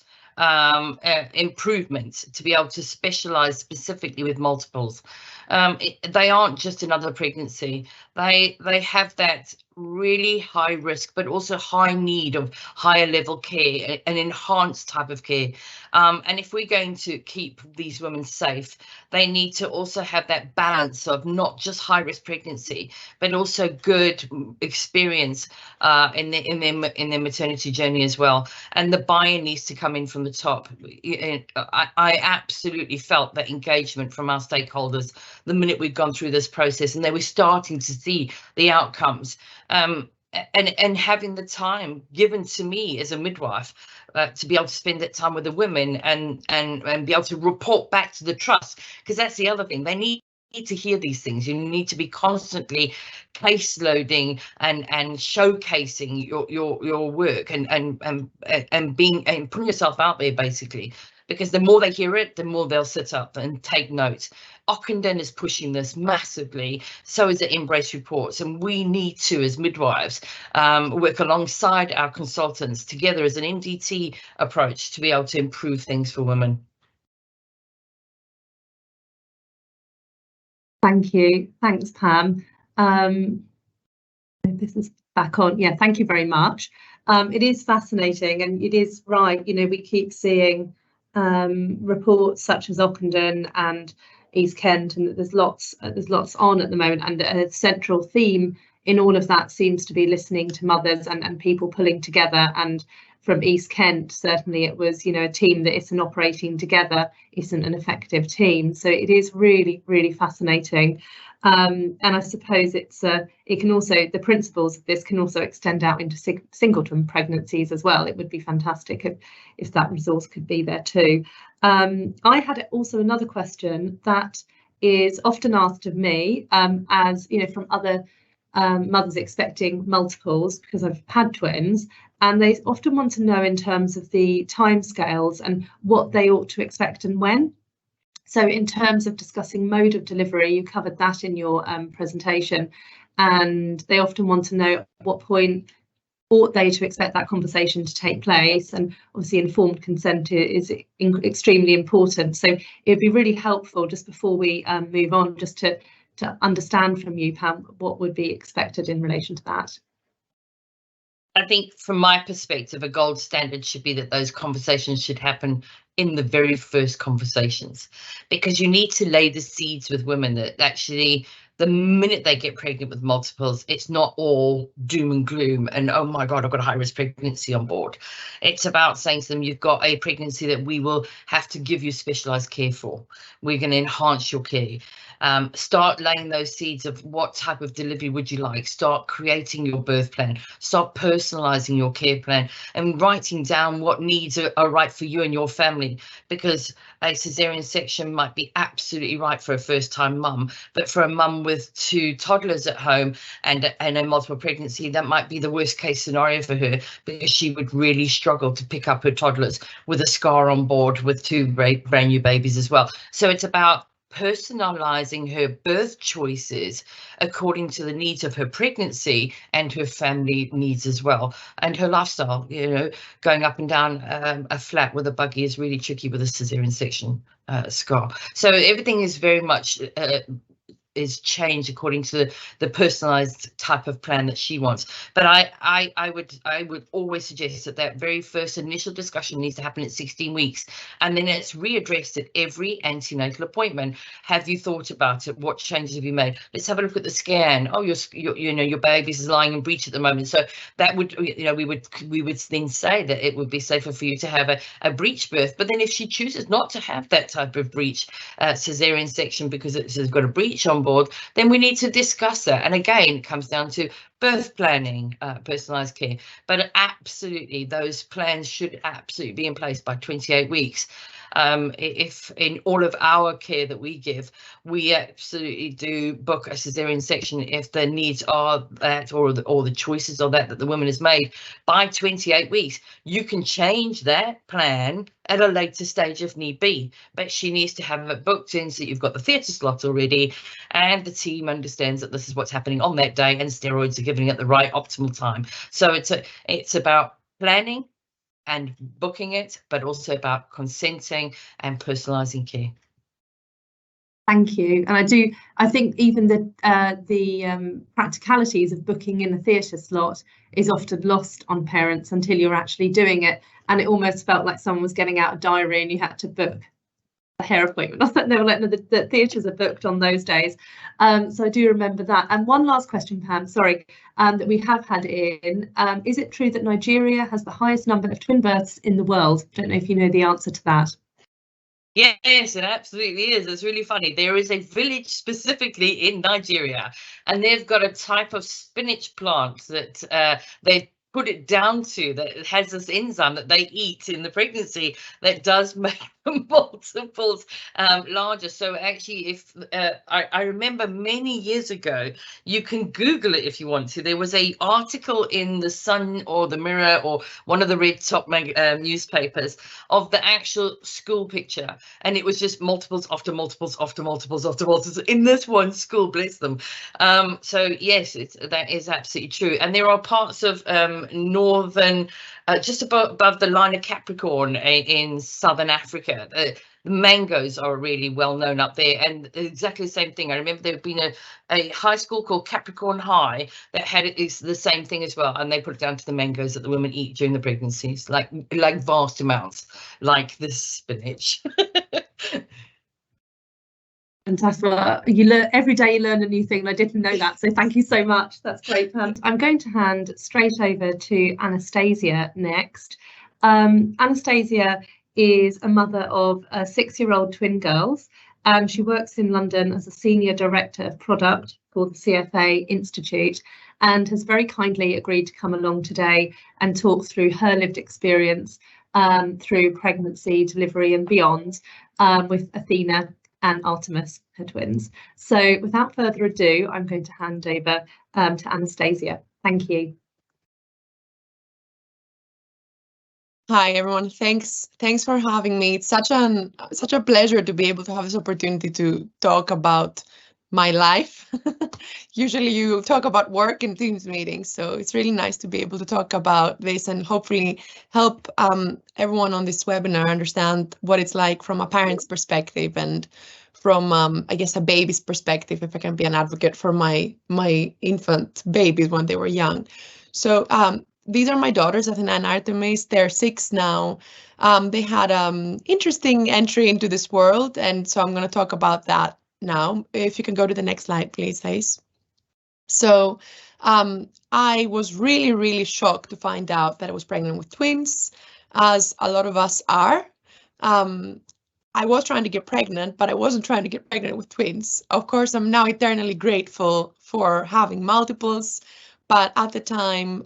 S4: improvement to be able to specialise specifically with multiples. They aren't just another pregnancy. they have that really high risk but also high need of higher level care, an enhanced type of care, and if we're going to keep these women safe, they need to also have that balance of not just high risk pregnancy but also good experience in their maternity journey as well, and the buy-in needs to come in from the top. I absolutely felt that engagement from our stakeholders the minute we'd gone through this process, and they were starting to see the outcomes, and having the time given to me as a midwife to be able to spend that time with the women and be able to report back to the trust, because that's the other thing, they need to hear these things. You need to be constantly case loading and showcasing your work and being and putting yourself out there, basically, because the more they hear it, the more they'll sit up and take notes. Ockenden is pushing this massively, so is the Embrace reports, and we need to, as midwives, work alongside our consultants together as an MDT approach to be able to improve things for women.
S1: Thank you. Thanks, Pam. This is back on. Yeah, thank you very much. It is fascinating, and it is right. You know, we keep seeing reports such as Ockenden and East Kent, and there's lots on at the moment, and a central theme in all of that seems to be listening to mothers and people pulling together. And from East Kent, certainly it was, you know, a team that isn't operating together isn't an effective team. So it is really, really fascinating. And I suppose it can also, the principles of this can also extend out into singleton pregnancies as well. It would be fantastic if that resource could be there too. I had also another question that is often asked of me, as you know, from other mothers expecting multiples, because I've had twins, and they often want to know in terms of the timescales and what they ought to expect and when. So in terms of discussing mode of delivery, you covered that in your presentation, and they often want to know at what point ought they to expect that conversation to take place, and obviously informed consent is extremely important. So it'd be really helpful, just before we move on, just to understand from you, Pam, what would be expected in relation to that.
S4: I think from my perspective, a gold standard should be that those conversations should happen in the very first conversations, because you need to lay the seeds with women that actually the minute they get pregnant with multiples, it's not all doom and gloom and, oh my God, I've got a high risk pregnancy on board. It's about saying to them, you've got a pregnancy that we will have to give you specialised care for. We're going to enhance your care. Start laying those seeds of what type of delivery would you like. Start creating your birth plan. Start personalising your care plan and writing down what needs are right for you and your family, because a caesarean section might be absolutely right for a first-time mum, but for a mum with 2 toddlers at home and a multiple pregnancy, that might be the worst case scenario for her, because she would really struggle to pick up her toddlers with a scar on board with 2 brand new babies as well. So it's about personalizing her birth choices according to the needs of her pregnancy and her family needs as well, and her lifestyle. You know, going up and down a flat with a buggy is really tricky with a caesarean section scar. So everything is very much is changed according to the personalized type of plan that she wants. But I would always suggest that very first initial discussion needs to happen at 16 weeks, and then it's readdressed at every antenatal appointment. Have you thought about it? What changes have you made? Let's have a look at the scan. Oh, your baby's lying in breech at the moment, so that would, you know, we would then say that it would be safer for you to have a breech birth. But then if she chooses not to have that type of breech caesarean section because it's got a breech on board, then we need to discuss that. And again, it comes down to birth planning, personalised care. But absolutely, those plans should absolutely be in place by 28 weeks. If in all of our care that we give, we absolutely do book a caesarean section if the needs are that, or the choices are that the woman has made by 28 weeks. You can change that plan at a later stage if need be, but she needs to have it booked in so you've got the theatre slot already and the team understands that this is what's happening on that day and steroids are given at the right optimal time. So it's about planning and booking it, but also about consenting and personalising care.
S1: Thank you. And I think even the practicalities of booking in a theatre slot is often lost on parents until you're actually doing it. And it almost felt like someone was getting out a diary and you had to book a hair appointment. I thought they were like, no, the theatres are booked on those days. So I do remember that. And one last question, Pam, sorry, that we have had in. Is it true that Nigeria has the highest number of twin births in the world? I don't know if you know the answer to that.
S4: Yes, it absolutely is. It's really funny. There is a village specifically in Nigeria, and they've got a type of spinach plant that they put it down to, that it has this enzyme that they eat in the pregnancy that does make the multiples larger. So actually, if I remember many years ago, you can Google it if you want to. There was a article in the Sun or the Mirror or one of the red top newspapers of the actual school picture, and it was just multiples after multiples after multiples after multiples in this one school, bless them. So yes, that is absolutely true. And there are parts of northern, just above the line of Capricorn in southern Africa. The mangoes are really well known up there, and exactly the same thing. I remember there had been a high school called Capricorn High that had the same thing as well, and they put it down to the mangoes that the women eat during the pregnancies, like vast amounts, like this spinach.
S1: Fantastic. Well, you learn every day, you learn a new thing, and I didn't know that, so thank you so much. That's great. I'm going to hand straight over to Anastasia next. Anastasia is a mother of 6-year-old twin girls. She works in London as a senior director of product for the CFA Institute, and has very kindly agreed to come along today and talk through her lived experience through pregnancy, delivery and beyond with Athena and Artemis, her twins. So without further ado, I'm going to hand over to Anastasia. Thank you.
S5: Hi everyone, thanks for having me. It's such a pleasure to be able to have this opportunity to talk about my life. Usually you talk about work in Teams meetings, so it's really nice to be able to talk about this and hopefully help everyone on this webinar understand what it's like from a parent's perspective and from I guess a baby's perspective, if I can be an advocate for my infant babies when they were young. So these are my daughters, Athena and Artemis. They're 6 now. They had interesting entry into this world, and so I'm going to talk about that now. If you can go to the next slide, please, Hayes. So I was really shocked to find out that I was pregnant with twins, as a lot of us are. I was trying to get pregnant, but I wasn't trying to get pregnant with twins. Of course, I'm now eternally grateful for having multiples, but at the time,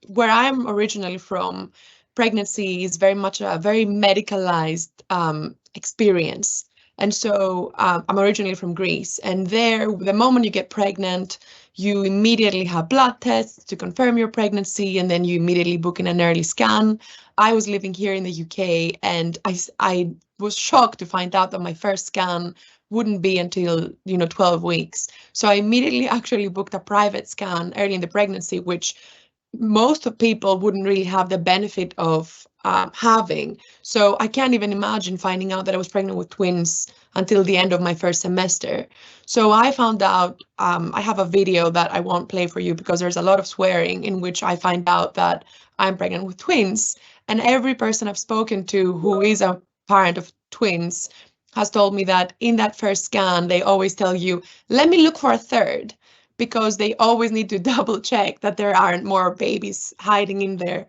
S5: where I'm originally from, pregnancy is very much a very medicalized experience. And so I'm originally from Greece, and there, the moment you get pregnant, you immediately have blood tests to confirm your pregnancy, and then you immediately book in an early scan. I was living here in the UK, and I was shocked to find out that my first scan wouldn't be until 12 weeks. So I immediately actually booked a private scan early in the pregnancy, which most of people wouldn't really have the benefit of having. So I can't even imagine finding out that I was pregnant with twins until the end of my first semester. So I found out, I have a video that I won't play for you because there's a lot of swearing, in which I find out that I'm pregnant with twins. And every person I've spoken to who is a parent of twins has told me that in that first scan, they always tell you, let me look for a third, because they always need to double check that there aren't more babies hiding in there.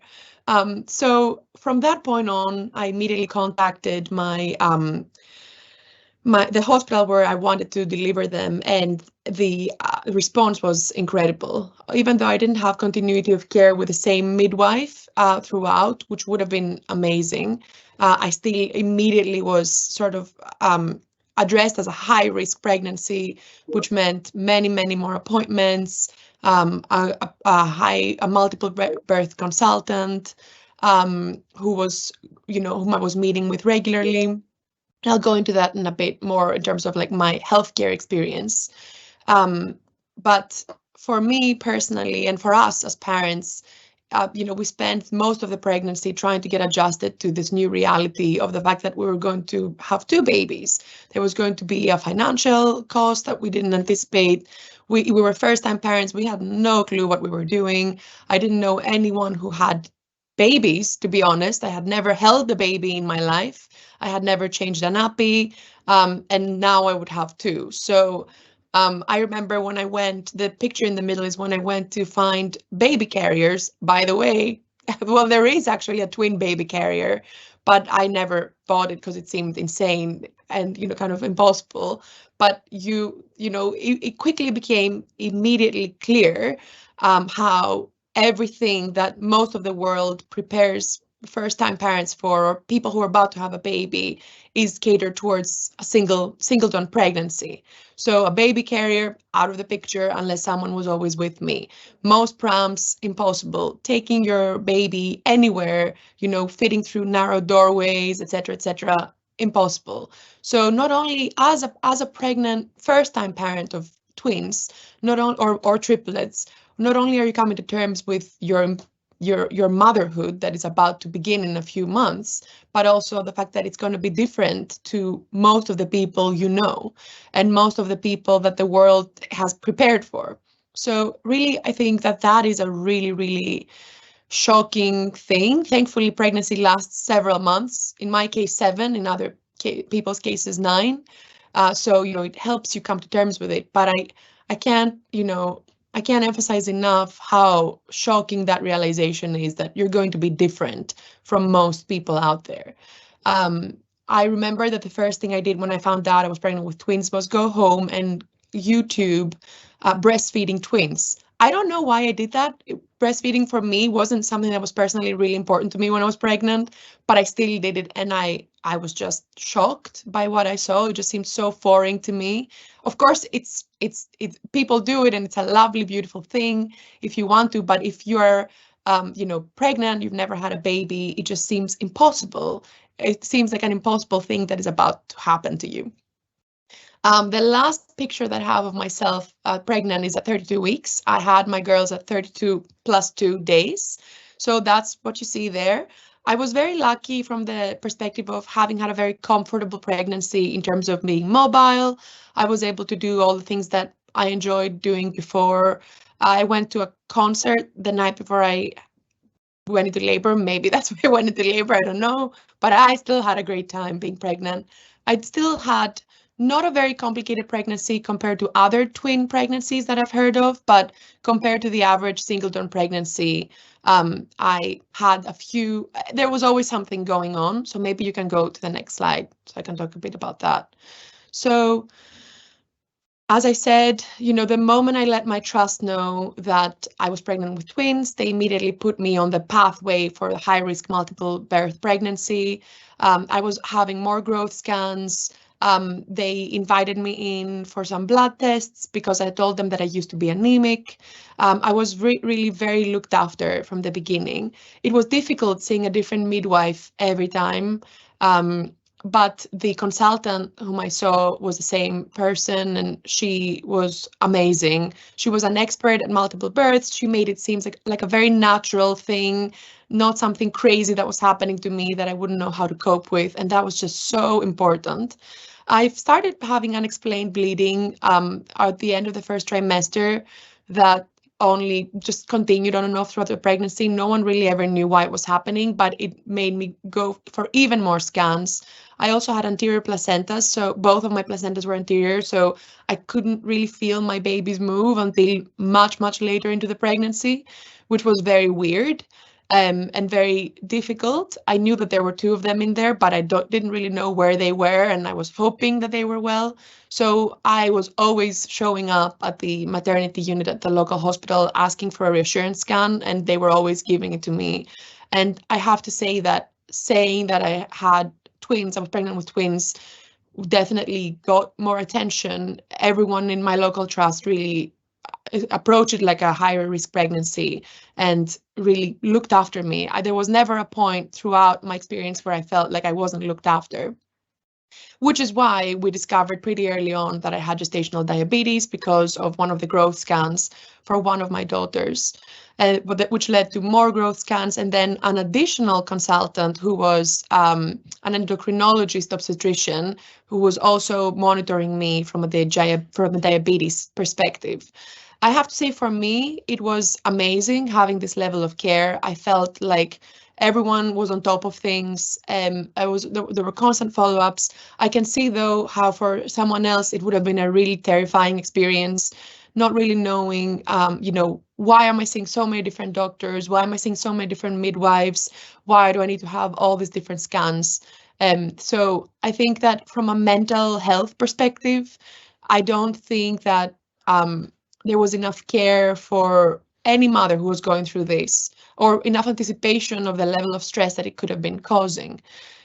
S5: So from that point on, I immediately contacted the hospital where I wanted to deliver them, and the response was incredible. Even though I didn't have continuity of care with the same midwife throughout, which would have been amazing, I still immediately was sort of addressed as a high-risk pregnancy, which meant many more appointments, a multiple birth consultant, whom I was meeting with regularly. I'll go into that in a bit more in terms of like my healthcare experience. But for me personally, and for us as parents, we spent most of the pregnancy trying to get adjusted to this new reality of the fact that we were going to have 2 babies. There was going to be a financial cost that we didn't anticipate. We were first-time parents. We had no clue what we were doing. I didn't know anyone who had babies, to be honest. I had never held a baby in my life. I had never changed a nappy, and now I would have 2. So I remember when I went, the picture in the middle is when I went to find baby carriers. By the way, well, there is actually a twin baby carrier, but I never bought it because it seemed insane and, kind of impossible. But it quickly became immediately clear how everything that most of the world prepares first-time parents for, or people who are about to have a baby, is catered towards a singleton pregnancy. So a baby carrier, out of the picture unless someone was always with me. Most prams, impossible. Taking your baby anywhere, fitting through narrow doorways, etc., impossible. So not only as a pregnant first-time parent of twins, not on or triplets, not only are you coming to terms with your motherhood that is about to begin in a few months, but also the fact that it's going to be different to most of the people and most of the people that the world has prepared for. So really, I think that is a really, really shocking thing. Thankfully, pregnancy lasts several months. In my case, 7. In other people's cases, 9. So it helps you come to terms with it. But I can't emphasize enough how shocking that realization is, that you're going to be different from most people out there. I remember that the first thing I did when I found out I was pregnant with twins was go home and YouTube breastfeeding twins. I don't know why I did that. Breastfeeding for me wasn't something that was personally really important to me when I was pregnant, but I still did it, and I was just shocked by what I saw. It just seemed so foreign to me. Of course, it's people do it, and it's a lovely, beautiful thing if you want to. But if you're, pregnant, you've never had a baby, it just seems impossible. It seems like an impossible thing that is about to happen to you. The last picture that I have of myself pregnant is at 32 weeks. I had my girls at 32 plus 2 days. So that's what you see there. I was very lucky from the perspective of having had a very comfortable pregnancy in terms of being mobile. I was able to do all the things that I enjoyed doing before. I went to a concert the night before I went into labor. Maybe that's why I went into labor, I don't know. But I still had a great time being pregnant. I still had not a very complicated pregnancy compared to other twin pregnancies that I've heard of, but compared to the average singleton pregnancy, I had a few, there was always something going on. So maybe you can go to the next slide so I can talk a bit about that. So as I said, the moment I let my trust know that I was pregnant with twins, they immediately put me on the pathway for a high-risk multiple birth pregnancy. I was having more growth scans. They invited me in for some blood tests because I told them that I used to be anemic. I was really very looked after from the beginning. It was difficult seeing a different midwife every time. But the consultant whom I saw was the same person, and she was amazing. She was an expert at multiple births. She made it seem like a very natural thing, not something crazy that was happening to me that I wouldn't know how to cope with. And that was just so important. I've started having unexplained bleeding at the end of the first trimester that only just continued on and off throughout the pregnancy. No one really ever knew why it was happening, but it made me go for even more scans. I also had anterior placentas, so both of my placentas were anterior, so I couldn't really feel my babies move until much later into the pregnancy, which was very weird and very difficult. I knew that there were 2 of them in there, but I didn't really know where they were, and I was hoping that they were well. So I was always showing up at the maternity unit at the local hospital asking for a reassurance scan, and they were always giving it to me. And I have to say that saying that I had twins, I was pregnant with twins, definitely got more attention. Everyone in my local trust really approached it like a higher risk pregnancy and really looked after me. There was never a point throughout my experience where I felt like I wasn't looked after. which is why we discovered pretty early on that I had gestational diabetes because of one of the growth scans for one of my daughters, which led to more growth scans, and then an additional consultant who was an endocrinologist obstetrician who was also monitoring me from a diabetes perspective. I have to say, for me, it was amazing having this level of care. I felt like everyone was on top of things. There were constant follow-ups. I can see, though, how for someone else it would have been a really terrifying experience, not really knowing, why am I seeing so many different doctors? Why am I seeing so many different midwives? Why do I need to have all these different scans? So I think that from a mental health perspective, I don't think that there was enough care for any mother who was going through this, or enough anticipation of the level of stress that it could have been causing.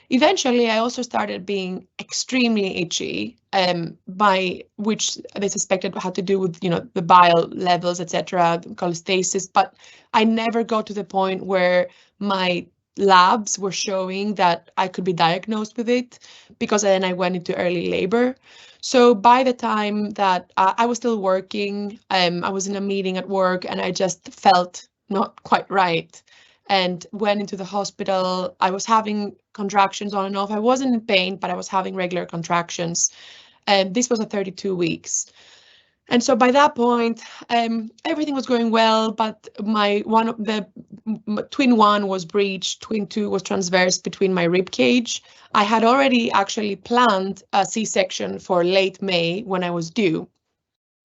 S5: Eventually, I also started being extremely itchy, by which they suspected had to do with, the bile levels, etc., cholestasis. But I never got to the point where my labs were showing that I could be diagnosed with it, because then I went into early labor. So by the time that I was still working, I was in a meeting at work and I just felt not quite right and went into the hospital. I was having contractions on and off. I wasn't in pain, but I was having regular contractions. And this was at 32 weeks. And so by that point, everything was going well, but twin 1 was breached, twin 2 was transversed between my rib cage. I had already actually planned a C-section for late May when I was due,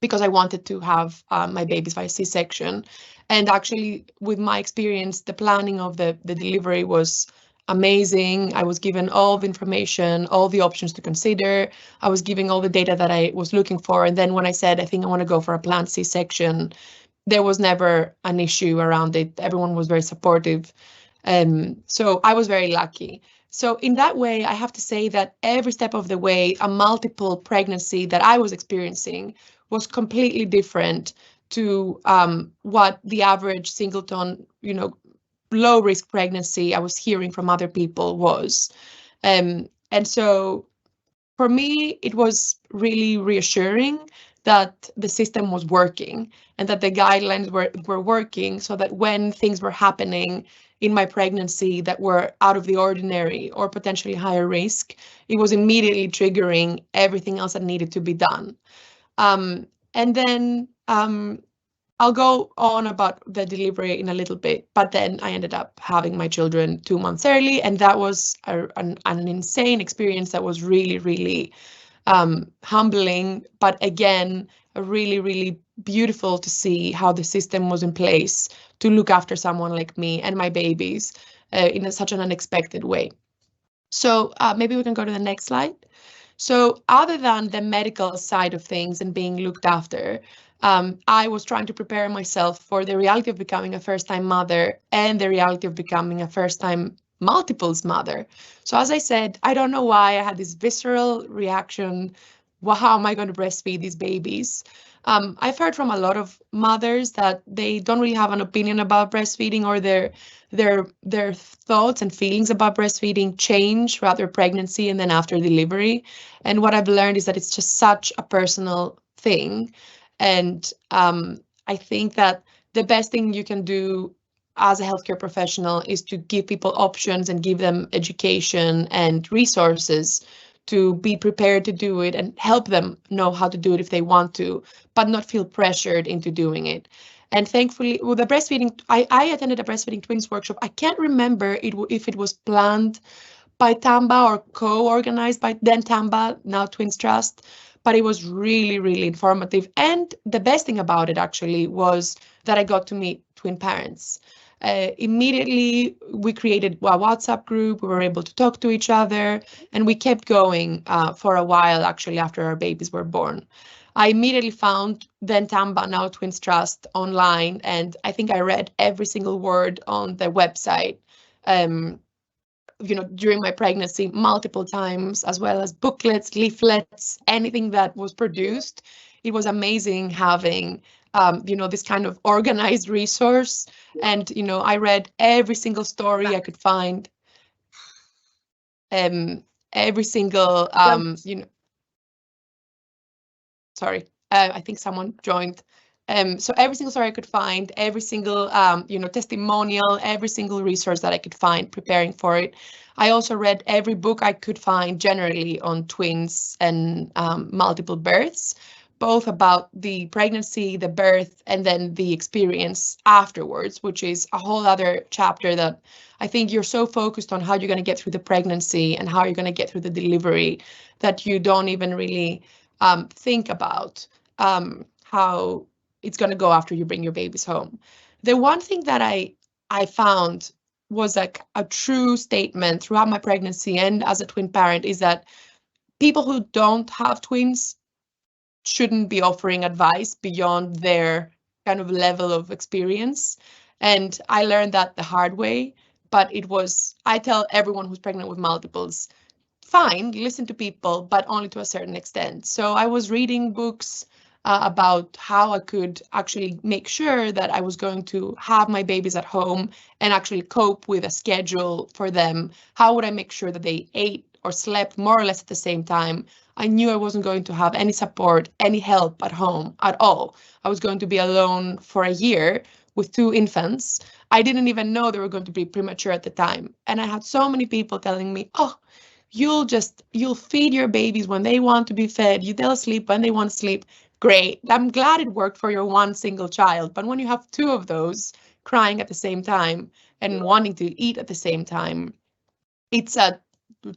S5: because I wanted to have my babies by C-section. And actually, with my experience, the planning of the delivery was amazing. I was given all the information, all the options to consider. I was giving all the data that I was looking for. And then when I said, I think I want to go for a planned C-section, there was never an issue around it. Everyone was very supportive. So I was very lucky. So in that way, I have to say that every step of the way, a multiple pregnancy that I was experiencing was completely different to what the average singleton, low-risk pregnancy I was hearing from other people was. And so for me, it was really reassuring that the system was working and that the guidelines were working, so that when things were happening in my pregnancy that were out of the ordinary or potentially higher risk, it was immediately triggering everything else that needed to be done. And then I'll go on about the delivery in a little bit, but then I ended up having my children 2 months early, and that was an insane experience that was really, really humbling, but again, really, really beautiful to see how the system was in place to look after someone like me and my babies in such an unexpected way. So maybe we can go to the next slide. So other than the medical side of things and being looked after, I was trying to prepare myself for the reality of becoming a first-time mother and the reality of becoming a first-time multiples mother. So as I said, I don't know why I had this visceral reaction. Well, how am I going to breastfeed these babies? I've heard from a lot of mothers that they don't really have an opinion about breastfeeding, or their thoughts and feelings about breastfeeding change throughout their pregnancy and then after delivery. And what I've learned is that it's just such a personal thing. And I think that the best thing you can do as a healthcare professional is to give people options and give them education and resources to be prepared to do it and help them know how to do it if they want to, but not feel pressured into doing it. And thankfully, with the breastfeeding, I attended a breastfeeding twins workshop. I can't remember if it was planned by TAMBA or co-organized by then TAMBA, now Twins Trust, but it was really, really informative. And the best thing about it actually was that I got to meet twin parents. Immediately, we created a WhatsApp group. We were able to talk to each other, and we kept going for a while, actually, after our babies were born. I immediately found then TAMBA, now Twins Trust, online, and I think I read every single word on the website, during my pregnancy multiple times, as well as booklets, leaflets, anything that was produced. It was amazing having this kind of organized resource. And, I read every single story I could find. every single, sorry, I think someone joined. So every single story I could find, every single, testimonial, every single resource that I could find preparing for it. I also read every book I could find generally on twins and multiple births, both about the pregnancy, the birth, and then the experience afterwards, which is a whole other chapter that I think you're so focused on how you're going to get through the pregnancy and how you're going to get through the delivery that you don't even really think about how it's going to go after you bring your babies home. The one thing that I found was like a true statement throughout my pregnancy and as a twin parent is that people who don't have twins shouldn't be offering advice beyond their kind of level of experience. And I learned that the hard way, but I tell everyone who's pregnant with multiples, fine, listen to people, but only to a certain extent. So I was reading books about how I could actually make sure that I was going to have my babies at home and actually cope with a schedule for them. How would I make sure that they ate or slept more or less at the same time? I knew I wasn't going to have any support, any help at home at all. I was going to be alone for a year with 2 infants. I didn't even know they were going to be premature at the time. And I had so many people telling me, oh, you'll feed your babies when they want to be fed. They'll sleep when they want to sleep. Great. I'm glad it worked for your one single child. But when you have 2 of those crying at the same time and wanting to eat at the same time, it's a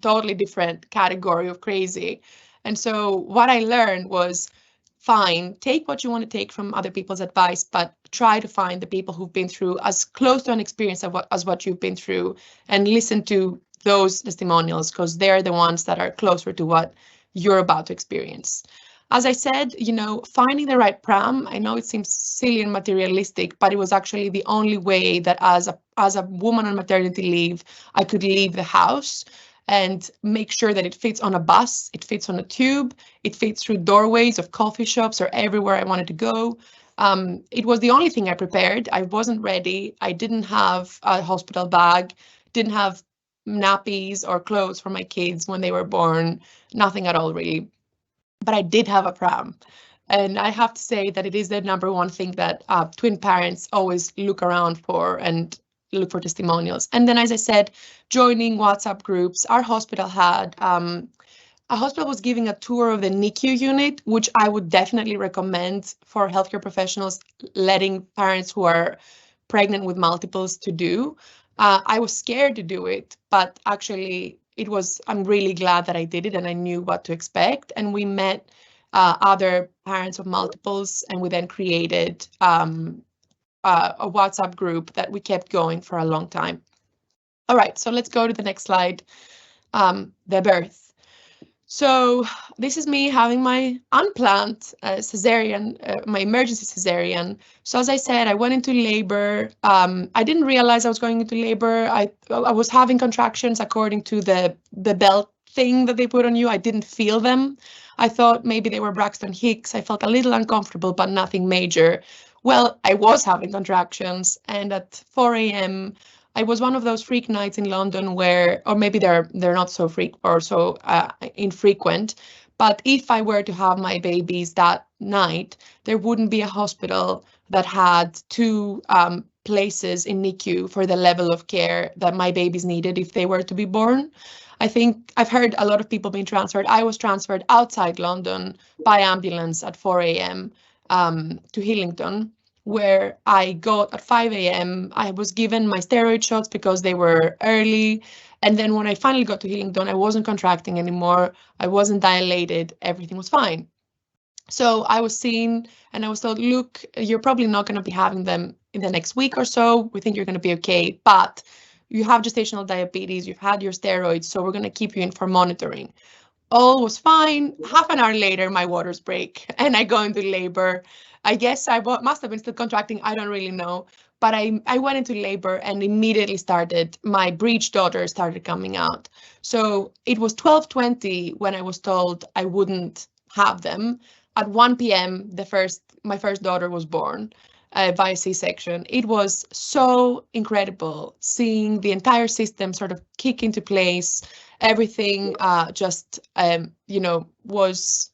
S5: totally different category of crazy. And so what I learned was, fine, take what you want to take from other people's advice, but try to find the people who've been through as close to an experience as what you've been through and listen to those testimonials because they're the ones that are closer to what you're about to experience. As I said, finding the right pram, I know it seems silly and materialistic, but it was actually the only way that as a woman on maternity leave, I could leave the house and make sure that it fits on a bus, it fits on a tube, it fits through doorways of coffee shops or everywhere I wanted to go. It was the only thing I prepared. I wasn't ready. I didn't have a hospital bag, didn't have nappies or clothes for my kids when they were born, nothing at all really. But I did have a pram. And I have to say that it is the number one thing that twin parents always look around for and look for testimonials. And then, as I said, joining WhatsApp groups. Our hospital had, a hospital was giving a tour of the NICU unit, which I would definitely recommend for healthcare professionals letting parents who are pregnant with multiples to do. I was scared to do it, but actually I'm really glad that I did it and I knew what to expect. And we met other parents of multiples and we then created a WhatsApp group that we kept going for a long time. All right, so let's go to the next slide, the birth. So this is me having my unplanned cesarean, my emergency cesarean. So as I said, I went into labor. I didn't realize I was going into labor. I was having contractions according to the belt thing that they put on you. I didn't feel them. I thought maybe they were Braxton Hicks. I felt a little uncomfortable, but nothing major. Well, I was having contractions, and at 4 a.m. I was one of those freak nights in London where, or maybe they're not so freak or so infrequent, but if I were to have my babies that night, there wouldn't be a hospital that had 2 places in NICU for the level of care that my babies needed if they were to be born. I think I've heard a lot of people being transferred. I was transferred outside London by ambulance at 4 a.m. To Hillingdon, where I got at 5 a.m. I was given my steroid shots because they were early. And then when I finally got to Hillingdon, I wasn't contracting anymore. I wasn't dilated. Everything was fine. So I was seen and I was told, look, you're probably not going to be having them in the next week or so. We think you're going to be okay, but you have gestational diabetes. You've had your steroids, so we're going to keep you in for monitoring. All was fine. Half an hour later, my waters break and I go into labor. I guess I must have been still contracting. I don't really know. But I went into labor and immediately my breech daughter started coming out. So it was 12:20 when I was told I wouldn't have them. At 1 p.m., my first daughter was born via C-section. It was so incredible seeing the entire system sort of kick into place Everything just, you know, was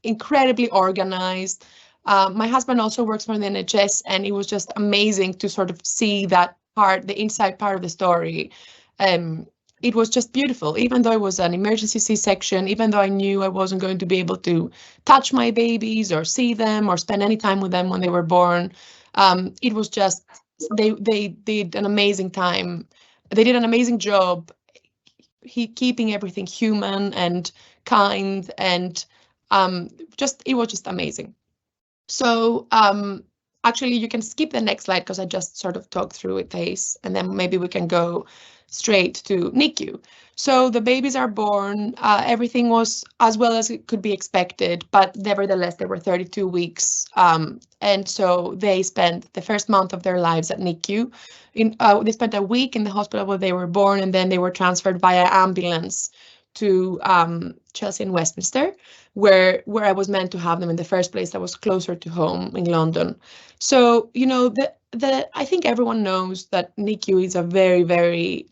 S5: incredibly organized. My husband also works for the NHS, and it was just amazing to sort of see that part, the inside part of the story. It was just beautiful, even though it was an emergency C-section, even though I knew I wasn't going to be able to touch my babies or see them or spend any time with them when they were born. It was just, they did an amazing time. They did an amazing job keeping everything human and kind, and it was just amazing. So actually, you can skip the next slide because I just sort of talked through it, Thais, and then maybe we can go straight to NICU. So the babies are born. Everything was as well as it could be expected, but nevertheless, they were 32 weeks. And so they spent the first month of their lives at NICU. They spent a week in the hospital where they were born, and then they were transferred via ambulance to Chelsea and Westminster, where I was meant to have them in the first place. That was closer to home in London. So, you know, I think everyone knows that NICU is a very, very,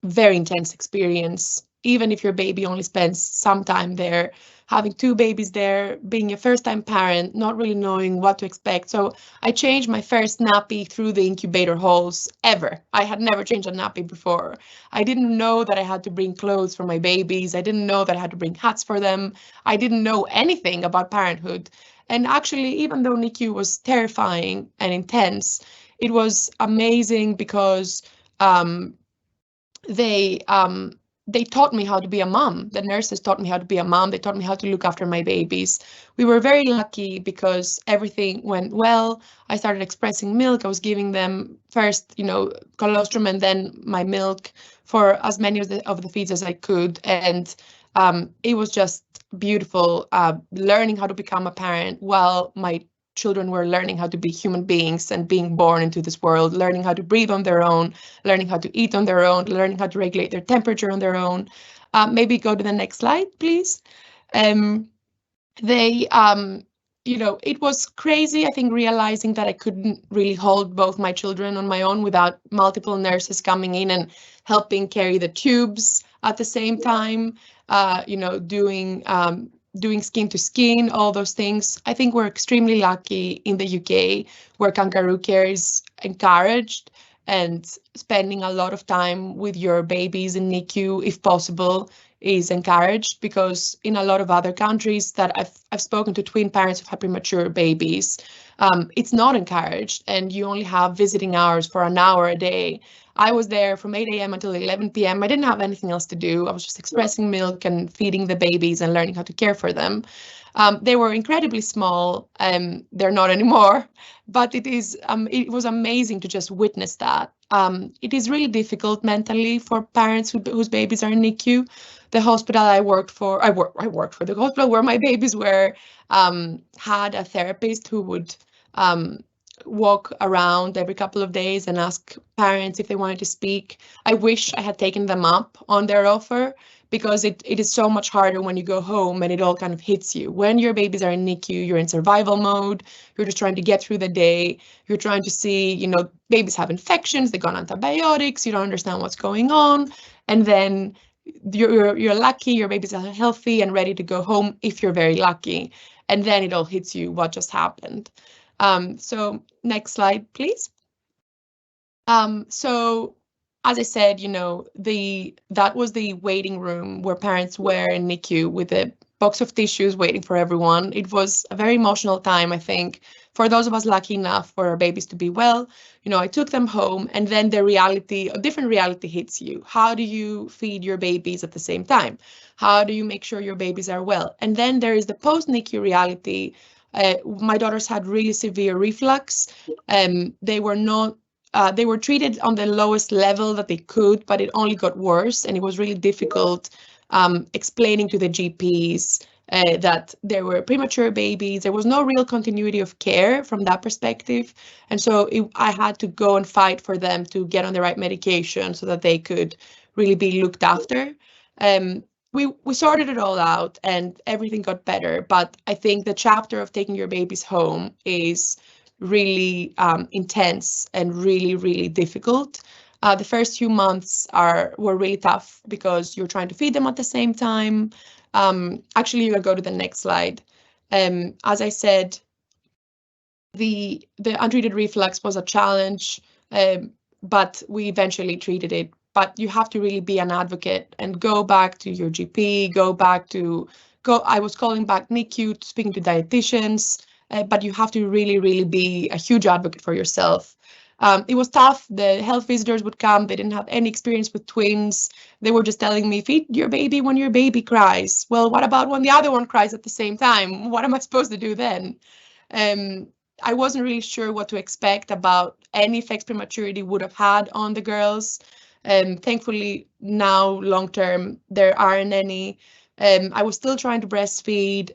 S5: very intense experience. Even if your baby only spends some time there, having two babies there, being a first-time parent, not really knowing what to expect. So I changed my first nappy through the incubator halls ever. I had never changed a nappy before. I didn't know that I had to bring clothes for my babies. I didn't know that I had to bring hats for them. I didn't know anything about parenthood. And actually, even though NICU was terrifying and intense, it was amazing because they taught me how to be a mom. The nurses taught me how to be a mom. They taught me how to look after my babies. We were very lucky because everything went well. I started expressing milk. I was giving them first, you know, colostrum and then my milk for as many of the feeds as I could. And it was just beautiful learning how to become a parent while my children were learning how to be human beings and being born into this world, learning how to breathe on their own, learning how to eat on their own, learning how to regulate their temperature on their own. Maybe go to the next slide, please. You know, it was crazy, I think, realizing that I couldn't really hold both my children on my own without multiple nurses coming in and helping carry the tubes at the same time, you know, doing skin to skin, all those things. I think we're extremely lucky in the UK where kangaroo care is encouraged, and spending a lot of time with your babies in NICU, if possible, is encouraged, because in a lot of other countries that I've spoken to twin parents who have premature babies, it's not encouraged, and you only have visiting hours for an hour a day. I was there from 8 a.m. until 11 p.m. I didn't have anything else to do. I was just expressing milk and feeding the babies and learning how to care for them. They were incredibly small. They're not anymore, but it was amazing to just witness that. It is really difficult mentally for parents whose babies are in NICU. The hospital I worked for the hospital where my babies were, had a therapist who would walk around every couple of days and ask parents if they wanted to speak. I wish I had taken them up on their offer, because it is so much harder when you go home and it all kind of hits you. When your babies are in NICU, you're in survival mode. You're just trying to get through the day. You're trying to see, you know, babies have infections, they go on antibiotics, you don't understand what's going on. And then you're lucky, your babies are healthy and ready to go home if you're very lucky. And then it all hits you what just happened. So next slide, please. So as I said, you know, that was the waiting room where parents were in NICU with a box of tissues waiting for everyone. It was a very emotional time, I think, for those of us lucky enough for our babies to be well. You know, I took them home, and then a different reality hits you. How do you feed your babies at the same time? How do you make sure your babies are well? And then there is the post-NICU reality. My daughters had really severe reflux. They were treated on the lowest level that they could, but it only got worse, and it was really difficult explaining to the GPs that there were premature babies. There was no real continuity of care from that perspective, and so I had to go and fight for them to get on the right medication so that they could really be looked after. We sorted it all out and everything got better, but I think the chapter of taking your babies home is really intense and really, really difficult. The first few months were really tough because you're trying to feed them at the same time. Actually, you can go to the next slide. As I said, the untreated reflux was a challenge, but we eventually treated it. But you have to really be an advocate and go back to your GP, I was calling back NICU, speaking to dietitians, but you have to really, really be a huge advocate for yourself. It was tough. The health visitors would come. They didn't have any experience with twins. They were just telling me, feed your baby when your baby cries. Well, what about when the other one cries at the same time? What am I supposed to do then? I wasn't really sure what to expect about any effects prematurity would have had on the girls. Thankfully, now long-term, there aren't any. I was still trying to breastfeed,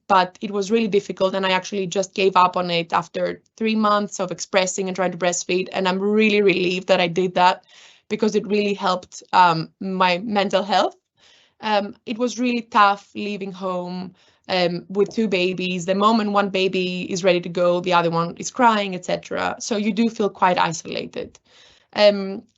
S5: but it was really difficult, and I actually just gave up on it after 3 months of expressing and trying to breastfeed, and I'm really relieved that I did that because it really helped my mental health. It was really tough leaving home with 2 babies. The moment one baby is ready to go, the other one is crying, etc. So you do feel quite isolated.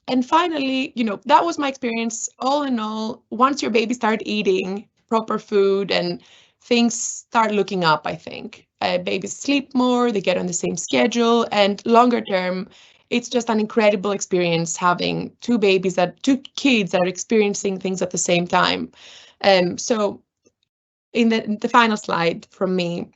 S5: And finally, that was my experience. All in all, once your baby started eating proper food and things start looking up, I think. Babies sleep more, they get on the same schedule, and longer term, it's just an incredible experience having 2 kids that are experiencing things at the same time. So in the final slide from me,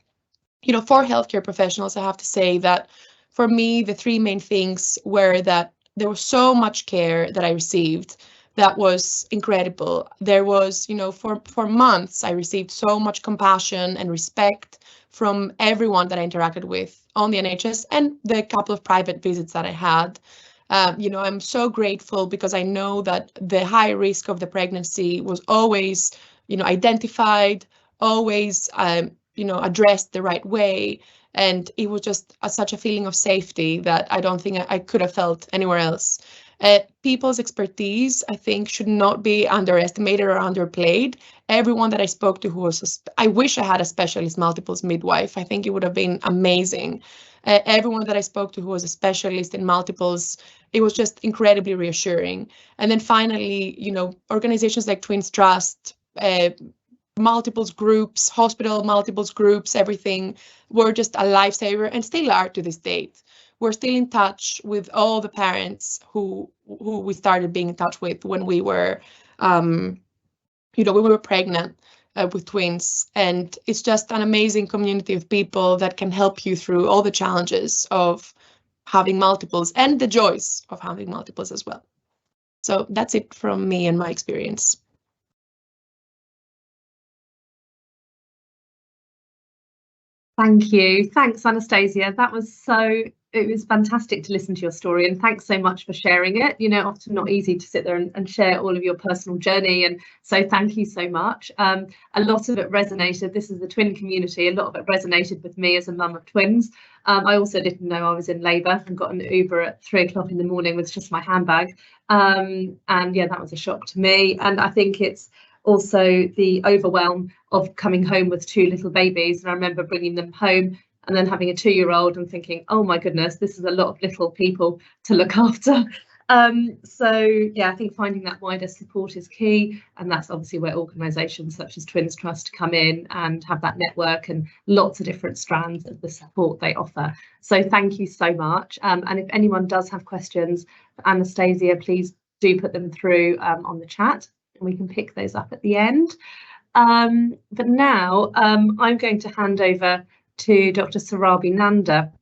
S5: for healthcare professionals, I have to say that for me, the 3 main things were that there was so much care that I received that was incredible. There was, for months, I received so much compassion and respect from everyone that I interacted with on the NHS and the couple of private visits that I had. I'm so grateful because I know that the high risk of the pregnancy was always, identified, always, addressed the right way. And it was just such a feeling of safety that I don't think I could have felt anywhere else. People's expertise, I think, should not be underestimated or underplayed. Everyone that I spoke to I wish I had a specialist multiples midwife. I think it would have been amazing. Everyone that I spoke to who was a specialist in multiples, it was just incredibly reassuring. And then finally, organizations like Twins Trust, multiples groups, hospital multiples groups, everything were just a lifesaver and still are to this date. We're still in touch with all the parents who we started being in touch with when we were, when we were pregnant with twins. And it's just an amazing community of people that can help you through all the challenges of having multiples and the joys of having multiples as well. So that's it from me and my experience.
S1: Thank you. Thanks, Anastasia. It was fantastic to listen to your story, and thanks so much for sharing it. Often not easy to sit there and share all of your personal journey, and so thank you so much. A lot of it resonated. This is the twin community. A lot of it resonated with me as a mum of twins. I also didn't know I was in labour and got an Uber at 3 o'clock in the morning with just my handbag. And yeah, that was a shock to me. And I think it's also the overwhelm of coming home with 2 little babies. And I remember bringing them home and then having a 2-year-old and thinking, oh my goodness, this is a lot of little people to look after. So yeah, I think finding that wider support is key. And that's obviously where organisations such as Twins Trust come in and have that network and lots of different strands of the support they offer. So thank you so much. And if anyone does have questions for Anastasia, please do put them through on the chat. And we can pick those up at the end. But now I'm going to hand over to Dr. Sarabi Nanda.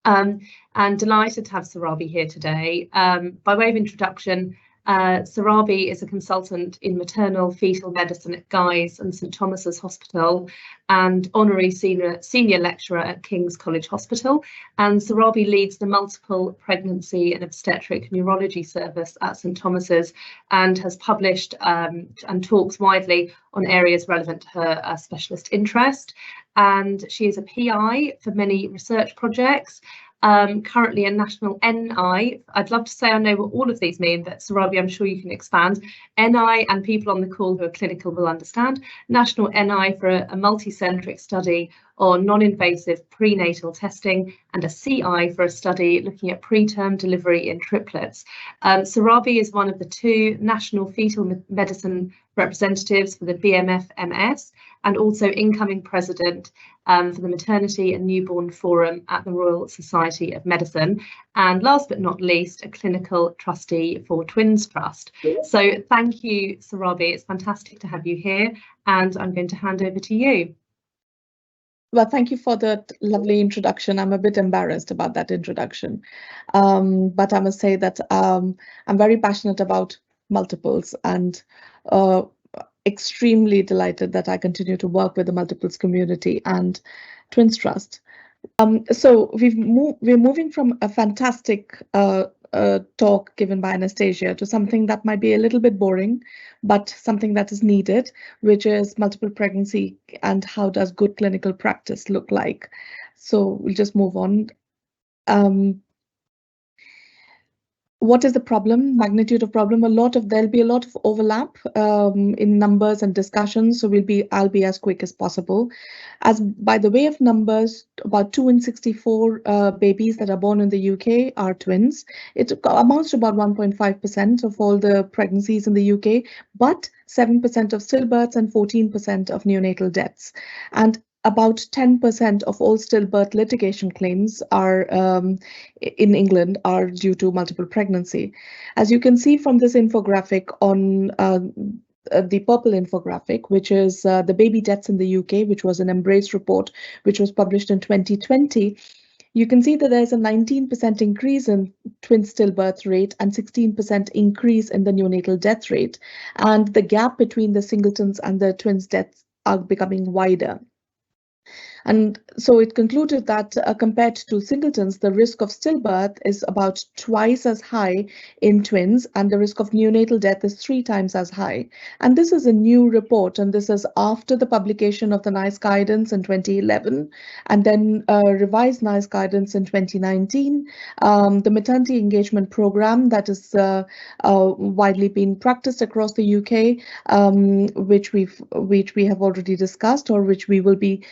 S1: And delighted to have Sarabi here today. By way of introduction, Sarabi is a consultant in maternal fetal medicine at Guy's and St Thomas's Hospital and honorary senior lecturer at King's College Hospital. And Sarabi leads the multiple pregnancy and obstetric neurology service at St Thomas's and has published and talks widely on areas relevant to her specialist interest. And she is a PI for many research projects. currently a national NI. I'd love to say I know what all of these mean, but Sarabi, I'm sure you can expand. NI, and people on the call who are clinical will understand. National NI for a multi-centric study on non-invasive prenatal testing, and a CI for a study looking at preterm delivery in triplets. Sarabi is one of the 2 national fetal medicine representatives for the BMF-MS, and also incoming president for the Maternity and Newborn Forum at the Royal Society of Medicine, and last but not least, a clinical trustee for Twins Trust. So thank you, Sarabi. It's fantastic to have you here, and I'm going to hand over to you.
S6: Well, thank you for that lovely introduction. I'm a bit embarrassed about that introduction, but I must say that I'm very passionate about multiples, and extremely delighted that I continue to work with the multiples community and Twins Trust. So we're moving from a fantastic talk given by Anastasia to something that might be a little bit boring, but something that is needed, which is multiple pregnancy and how does good clinical practice look like. So we'll just move on. What is the problem? Magnitude of problem? There'll be a lot of overlap in numbers and discussions. So I'll be as quick as possible. As by the way of numbers, about 2 in 64 babies that are born in the UK are twins. It amounts to about 1.5% of all the pregnancies in the UK, but 7% of stillbirths and 14% of neonatal deaths. And about 10% of all stillbirth litigation claims are in England are due to multiple pregnancy. As you can see from this infographic on the purple infographic, which is the baby deaths in the UK, which was an Embrace report, which was published in 2020, you can see that there's a 19% increase in twin stillbirth rate and 16% increase in the neonatal death rate. And the gap between the singletons and the twins deaths are becoming wider. And so it concluded that compared to singletons, the risk of stillbirth is about twice as high in twins, and the risk of neonatal death is 3 times as high. And this is a new report, and this is after the publication of the NICE guidance in 2011, and then revised NICE guidance in 2019. The maternity engagement program that is widely being practiced across the UK, which we have already discussed, or which we will be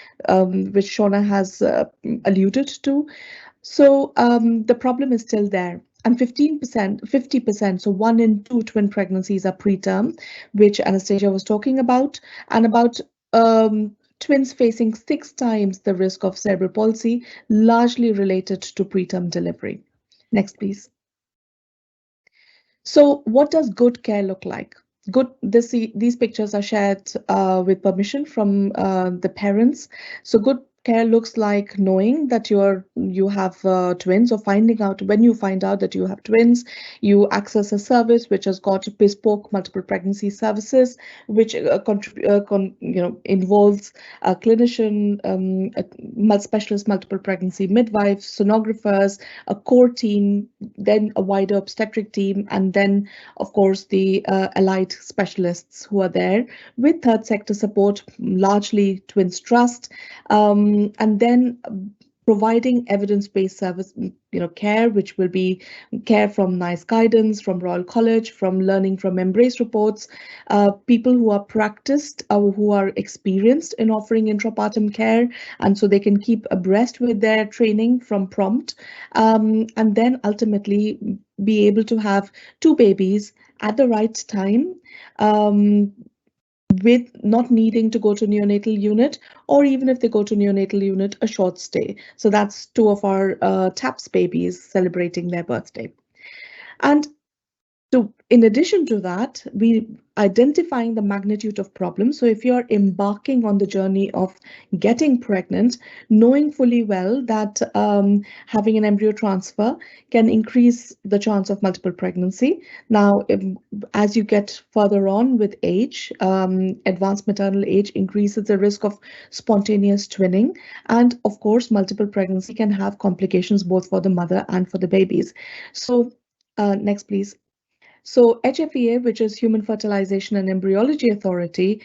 S6: which Shauna has alluded to. So the problem is still there. And 50%, so 1 in 2 twin pregnancies are preterm, which Anastasia was talking about, and about twins facing 6 times the risk of cerebral palsy, largely related to preterm delivery. Next, please. So what does good care look like? These pictures are shared with permission from the parents. So good care looks like knowing that you have twins, or finding out when you find out that you have twins, you access a service which has got bespoke multiple pregnancy services, which involves a clinician, a specialist multiple pregnancy midwife, sonographers, a core team, then a wider obstetric team, and then of course the allied specialists who are there with third sector support, largely Twins Trust. And then providing evidence-based service, care, which will be care from NICE guidance, from Royal College, from learning from Embrace reports, people who are practiced, who are experienced in offering intrapartum care, and so they can keep abreast with their training from prompt, and then ultimately be able to have 2 babies at the right time, with not needing to go to neonatal unit, or even if they go to neonatal unit, a short stay. So that's 2 of our TAPS babies celebrating their birthday. And in addition to that, we identifying the magnitude of problems. So if you're embarking on the journey of getting pregnant, knowing fully well that having an embryo transfer can increase the chance of multiple pregnancy. Now, as you get further on with age, advanced maternal age increases the risk of spontaneous twinning. And of course, multiple pregnancy can have complications both for the mother and for the babies. So next, please. So HFEA, which is Human Fertilization and Embryology Authority,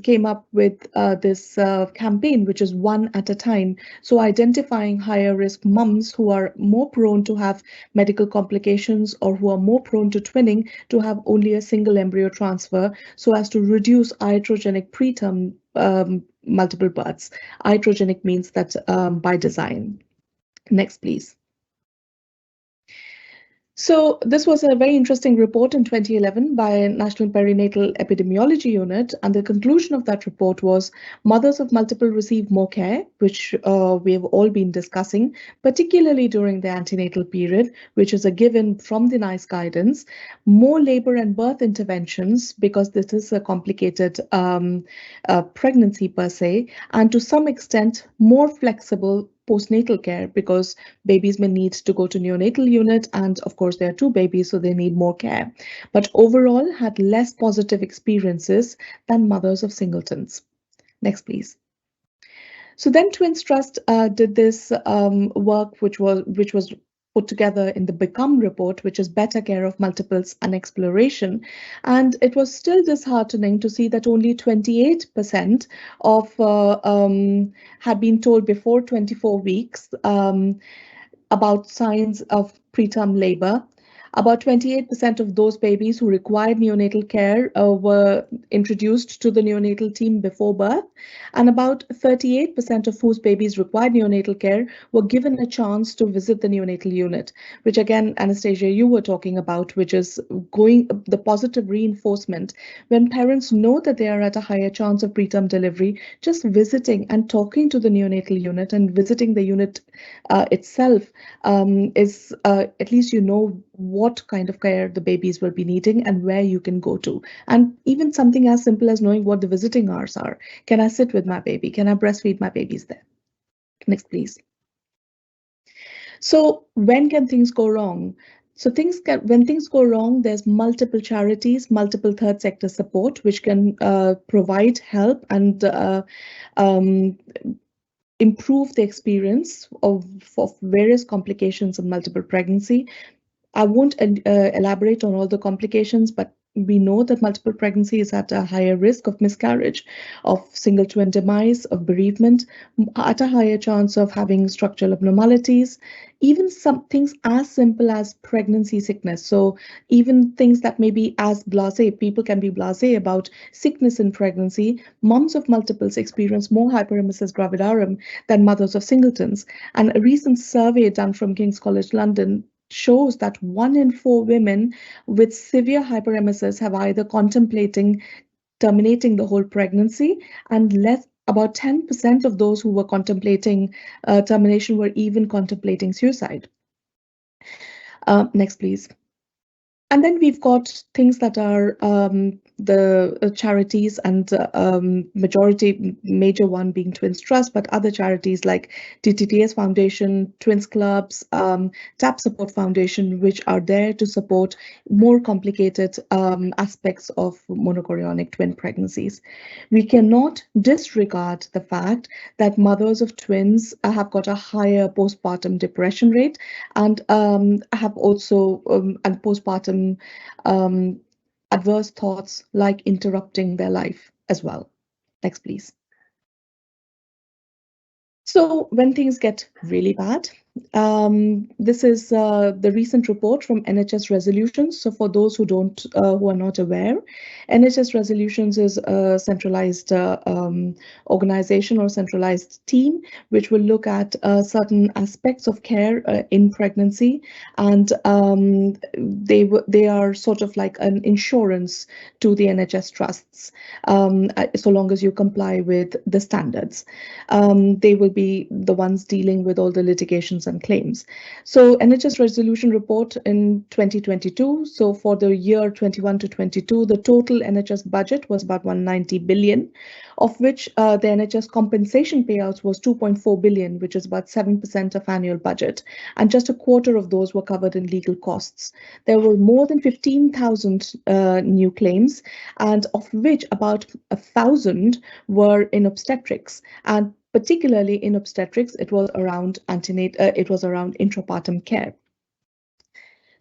S6: came up with this campaign, which is one at a time. So identifying higher risk mums who are more prone to have medical complications or who are more prone to twinning to have only a single embryo transfer, so as to reduce iatrogenic preterm multiple births. Iatrogenic means that by design. Next, please. So this was a very interesting report in 2011 by National Perinatal Epidemiology Unit, and the conclusion of that report was mothers of multiple receive more care, which we have all been discussing, particularly during the antenatal period, which is a given from the NICE guidance, more labor and birth interventions, because this is a complicated pregnancy per se, and to some extent more flexible postnatal care, because babies may need to go to neonatal unit, and of course there are two babies, so they need more care, but overall had less positive experiences than mothers of singletons. Next, please. So then Twins Trust did this work, which was put together in the Become report, which is Better Care of Multiples and Exploration. And it was still disheartening to see that only 28% of had been told before 24 weeks about signs of preterm labor. About 28% of those babies who required neonatal care were introduced to the neonatal team before birth, and about 38% of whose babies required neonatal care were given a chance to visit the neonatal unit, which again, Anastasia, you were talking about, which is the positive reinforcement. When parents know that they are at a higher chance of preterm delivery, just visiting and talking to the neonatal unit and visiting the unit itself is at least you know what kind of care the babies will be needing and where you can go to. And even something as simple as knowing what the visiting hours are. Can I sit with my baby? Can I breastfeed my babies there? Next, please. So when can things go wrong? So when things go wrong, there's multiple charities, multiple third sector support, which can provide help and improve the experience of various complications of multiple pregnancy. I won't elaborate on all the complications, but we know that multiple pregnancy is at a higher risk of miscarriage, of single twin demise, of bereavement, at a higher chance of having structural abnormalities, even some things as simple as pregnancy sickness. So even things that may be as blasé, people can be blasé about sickness in pregnancy. Moms of multiples experience more hyperemesis gravidarum than mothers of singletons. And a recent survey done from King's College London shows that 1 in 4 women with severe hyperemesis have either contemplating terminating the whole pregnancy, and about 10% of those who were contemplating termination were even contemplating suicide. Next, please. And then we've got things that are the charities, and major one being Twins Trust, but other charities like TTTS Foundation, Twins Clubs, TAP Support Foundation, which are there to support more complicated aspects of monochorionic twin pregnancies. We cannot disregard the fact that mothers of twins have got a higher postpartum depression rate, and have also and postpartum adverse thoughts like interrupting their life as well. Next, please. So when things get really bad, this is the recent report from NHS Resolutions. So for those who are not aware, NHS Resolutions is a centralized organization or centralized team which will look at certain aspects of care in pregnancy, and they are sort of like an insurance to the NHS trusts, so long as you comply with the standards. They will be the ones dealing with all the litigations and claims. So NHS Resolution Report in 2022. So for the year 21 to 22, the total NHS budget was about 190 billion, of which the NHS compensation payouts was 2.4 billion, which is about 7% of annual budget. And just a quarter of those were covered in legal costs. There were more than 15,000 new claims, and of which about 1,000 were in obstetrics. And particularly in obstetrics, it was around intrapartum care.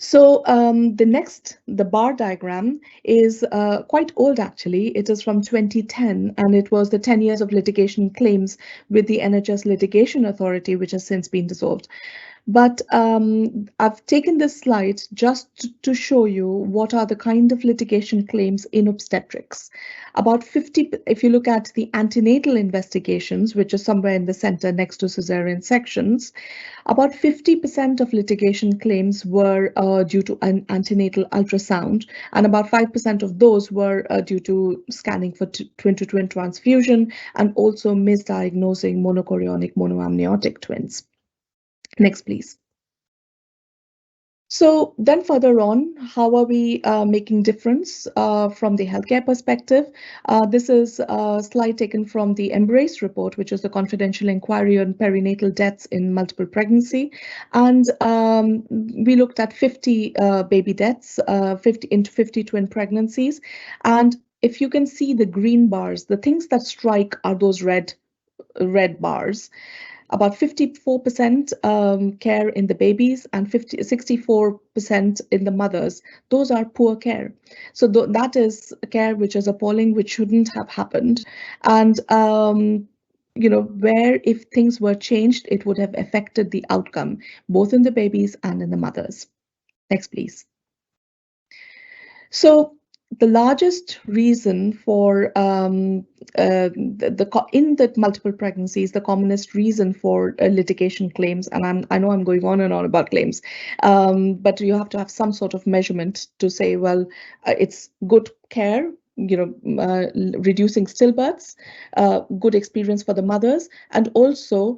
S6: So the bar diagram is quite old actually. It is from 2010 and it was the 10 years of litigation claims with the NHS Litigation Authority, which has since been dissolved. But I've taken this slide just to show you what are the kind of litigation claims in obstetrics. About 50, if you look at the antenatal investigations, which is somewhere in the center next to cesarean sections, about 50% of litigation claims were due to an antenatal ultrasound, and about 5% of those were due to scanning for twin-to-twin transfusion and also misdiagnosing monochorionic monoamniotic twins. Next, please. So then further on, how are we making difference from the healthcare perspective? This is a slide taken from the Embrace report, which is the confidential inquiry on perinatal deaths in multiple pregnancy. And we looked at 50 baby deaths, 50 twin pregnancies. And if you can see the green bars, the things that strike are those red bars. About 54% care in the babies and 64% in the mothers. Those are poor care. So that is care which is appalling, which shouldn't have happened. And where if things were changed, it would have affected the outcome, both in the babies and in the mothers. Next, please. So the largest reason for in the multiple pregnancies, the commonest reason for litigation claims, and I know I'm going on and on about claims, but you have to have some sort of measurement to say, well, it's good care, reducing stillbirths, good experience for the mothers, and also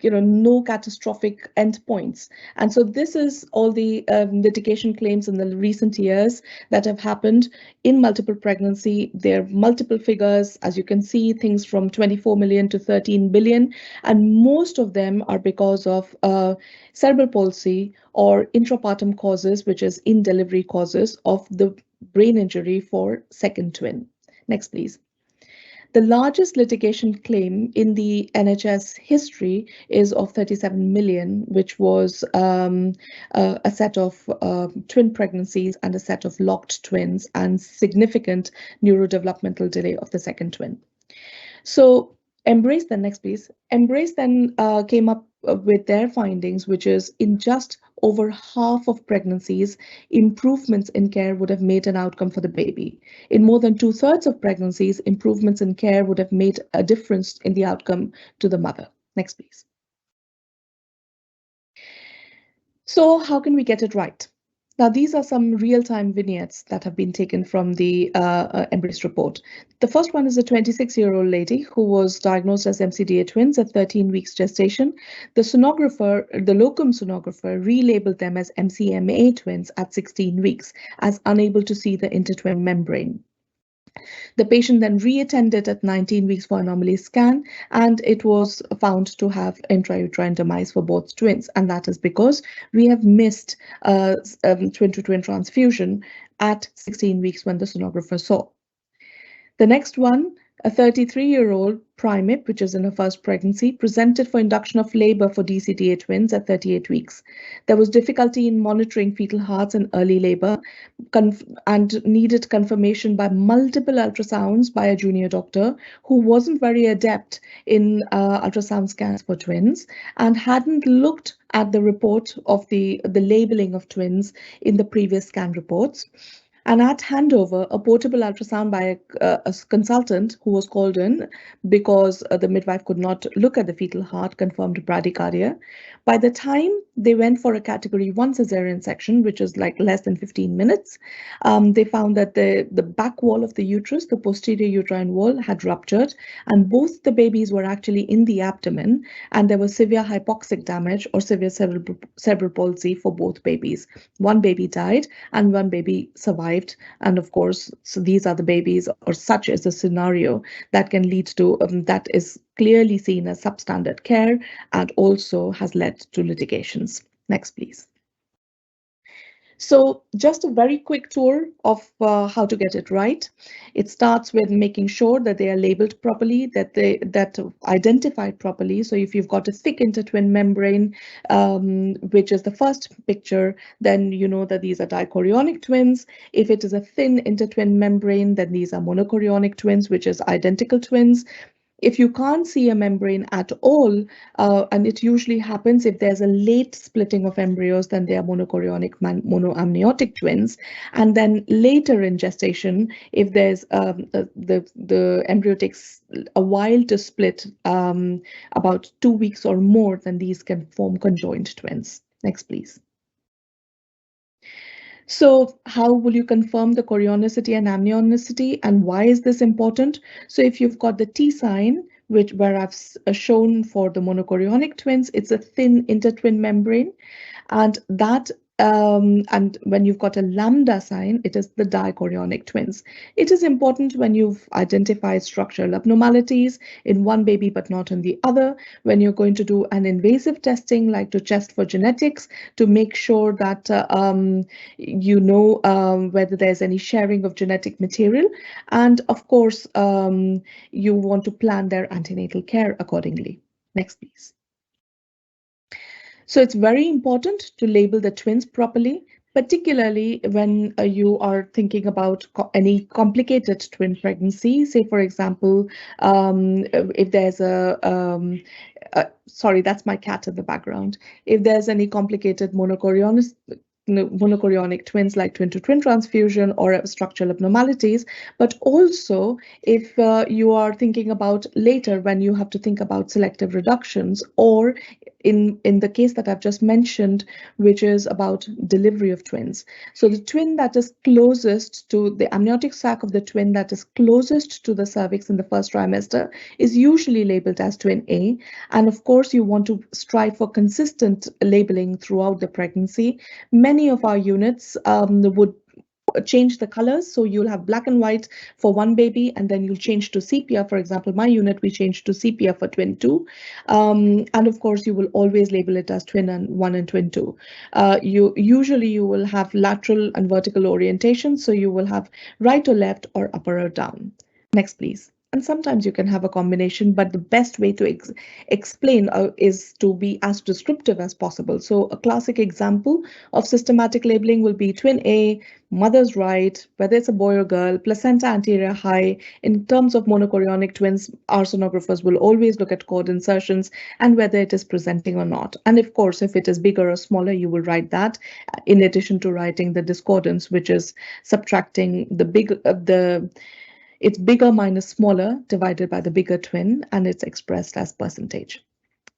S6: no catastrophic endpoints. And so this is all the litigation claims in the recent years that have happened in multiple pregnancy. There are multiple figures, as you can see, things from 24 million to 13 billion, and most of them are because of cerebral palsy or intrapartum causes, which is in delivery causes of the brain injury for second twin. Next, please. The largest litigation claim in the NHS history is of 37 million, which was a set of twin pregnancies and a set of locked twins and significant neurodevelopmental delay of the second twin. So Embrace then, next please. Embrace then came up with their findings, which is in just over half of pregnancies, improvements in care would have made an outcome for the baby. In more than 2/3 of pregnancies, improvements in care would have made a difference in the outcome to the mother. Next, please. So how can we get it right? Now, these are some real-time vignettes that have been taken from the Embrace report. The first one is a 26-year-old lady who was diagnosed as MCDA twins at 13 weeks gestation. The sonographer, the locum sonographer, relabeled them as MCMA twins at 16 weeks as unable to see the intertwin membrane. The patient then reattended at 19 weeks for anomaly scan, and it was found to have intrauterine demise for both twins. And that is because we have missed twin-to-twin transfusion at 16 weeks when the sonographer saw. The next one, a 33-year-old primate, which is in her first pregnancy, presented for induction of labor for DCTA twins at 38 weeks. There was difficulty in monitoring fetal hearts in early labor and needed confirmation by multiple ultrasounds by a junior doctor who wasn't very adept in ultrasound scans for twins and hadn't looked at the report of the labeling of twins in the previous scan reports. And at handover, a portable ultrasound by a consultant who was called in because the midwife could not look at the fetal heart confirmed bradycardia. By the time they went for a category 1 cesarean section, which is like less than 15 minutes, they found that the back wall of the uterus, the posterior uterine wall, had ruptured, and both the babies were actually in the abdomen, and there was severe hypoxic damage or severe cerebral palsy for both babies. One baby died and one baby survived. And of course, so these are the babies, or such is the scenario that can lead to, that is clearly seen as substandard care and also has led to litigations. Next, please. So just a very quick tour of how to get it right. It starts with making sure that they are labeled properly, that identified properly. So if you've got a thick intertwin membrane, which is the first picture, then you know that these are dichorionic twins. If it is a thin intertwin membrane, then these are monochorionic twins, which is identical twins. If you can't see a membrane at all, and it usually happens if there's a late splitting of embryos, then they are monochorionic monoamniotic twins. And then later in gestation, if there's the embryo takes a while to split, about 2 weeks or more, then these can form conjoined twins. Next, please. So how will you confirm the chorionicity and amnionicity, and why is this important? So if you've got the T sign, where I've shown for the monochorionic twins, it's a thin intertwin membrane, and that and when you've got a lambda sign, it is the dichorionic twins. It is important when you've identified structural abnormalities in one baby but not in the other, when you're going to do an invasive testing like to test for genetics to make sure that you know whether there's any sharing of genetic material, and of course you want to plan their antenatal care accordingly. Next, please. So it's very important to label the twins properly, particularly when you are thinking about any complicated twin pregnancy. Say, for example, if there's sorry, that's my cat in the background. If there's any complicated monochorionic twins like twin-to-twin transfusion or structural abnormalities, but also if you are thinking about later when you have to think about selective reductions, or in the case that I've just mentioned, which is about delivery of twins. So the twin that is closest to the amniotic sac of the twin that is closest to the cervix in the first trimester is usually labeled as twin A. And of course, you want to strive for consistent labeling throughout the pregnancy. Many of our units would change the colors, so you'll have black and white for one baby and then you'll change to sepia. For example, my unit, we changed to sepia for twin 2, and of course you will always label it as twin 1 and twin 2. You will have lateral and vertical orientation, so you will have right or left or upper or down. Next, please. And sometimes you can have a combination, but the best way to explain is to be as descriptive as possible. So a classic example of systematic labeling will be twin A, mother's right, whether it's a boy or girl, placenta anterior high. In terms of monochorionic twins, our sonographers will always look at cord insertions and whether it is presenting or not. And of course, if it is bigger or smaller, you will write that in addition to writing the discordance, which is subtracting it's bigger minus smaller divided by the bigger twin, and it's expressed as percentage.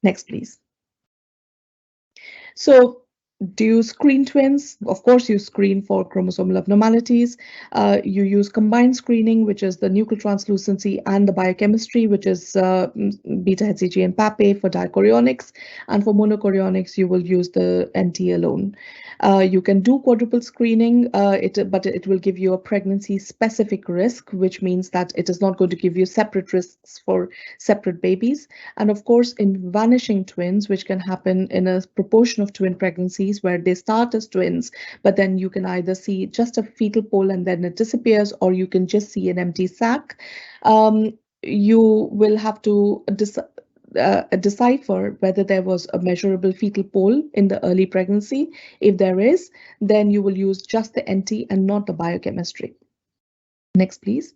S6: Next, please. So, do you screen twins? Of course, you screen for chromosomal abnormalities. You use combined screening, which is the nucleotranslucency and the biochemistry, which is beta-HCG and PAPE for dichorionics. And for monochorionics, you will use the NT alone. You can do quadruple screening, but it will give you a pregnancy-specific risk, which means that it is not going to give you separate risks for separate babies. And of course, in vanishing twins, which can happen in a proportion of twin pregnancies, where they start as twins, but then you can either see just a fetal pole and then it disappears, or you can just see an empty sac. You will have to decipher whether there was a measurable fetal pole in the early pregnancy. If there is, then you will use just the NT and not the biochemistry. Next, please.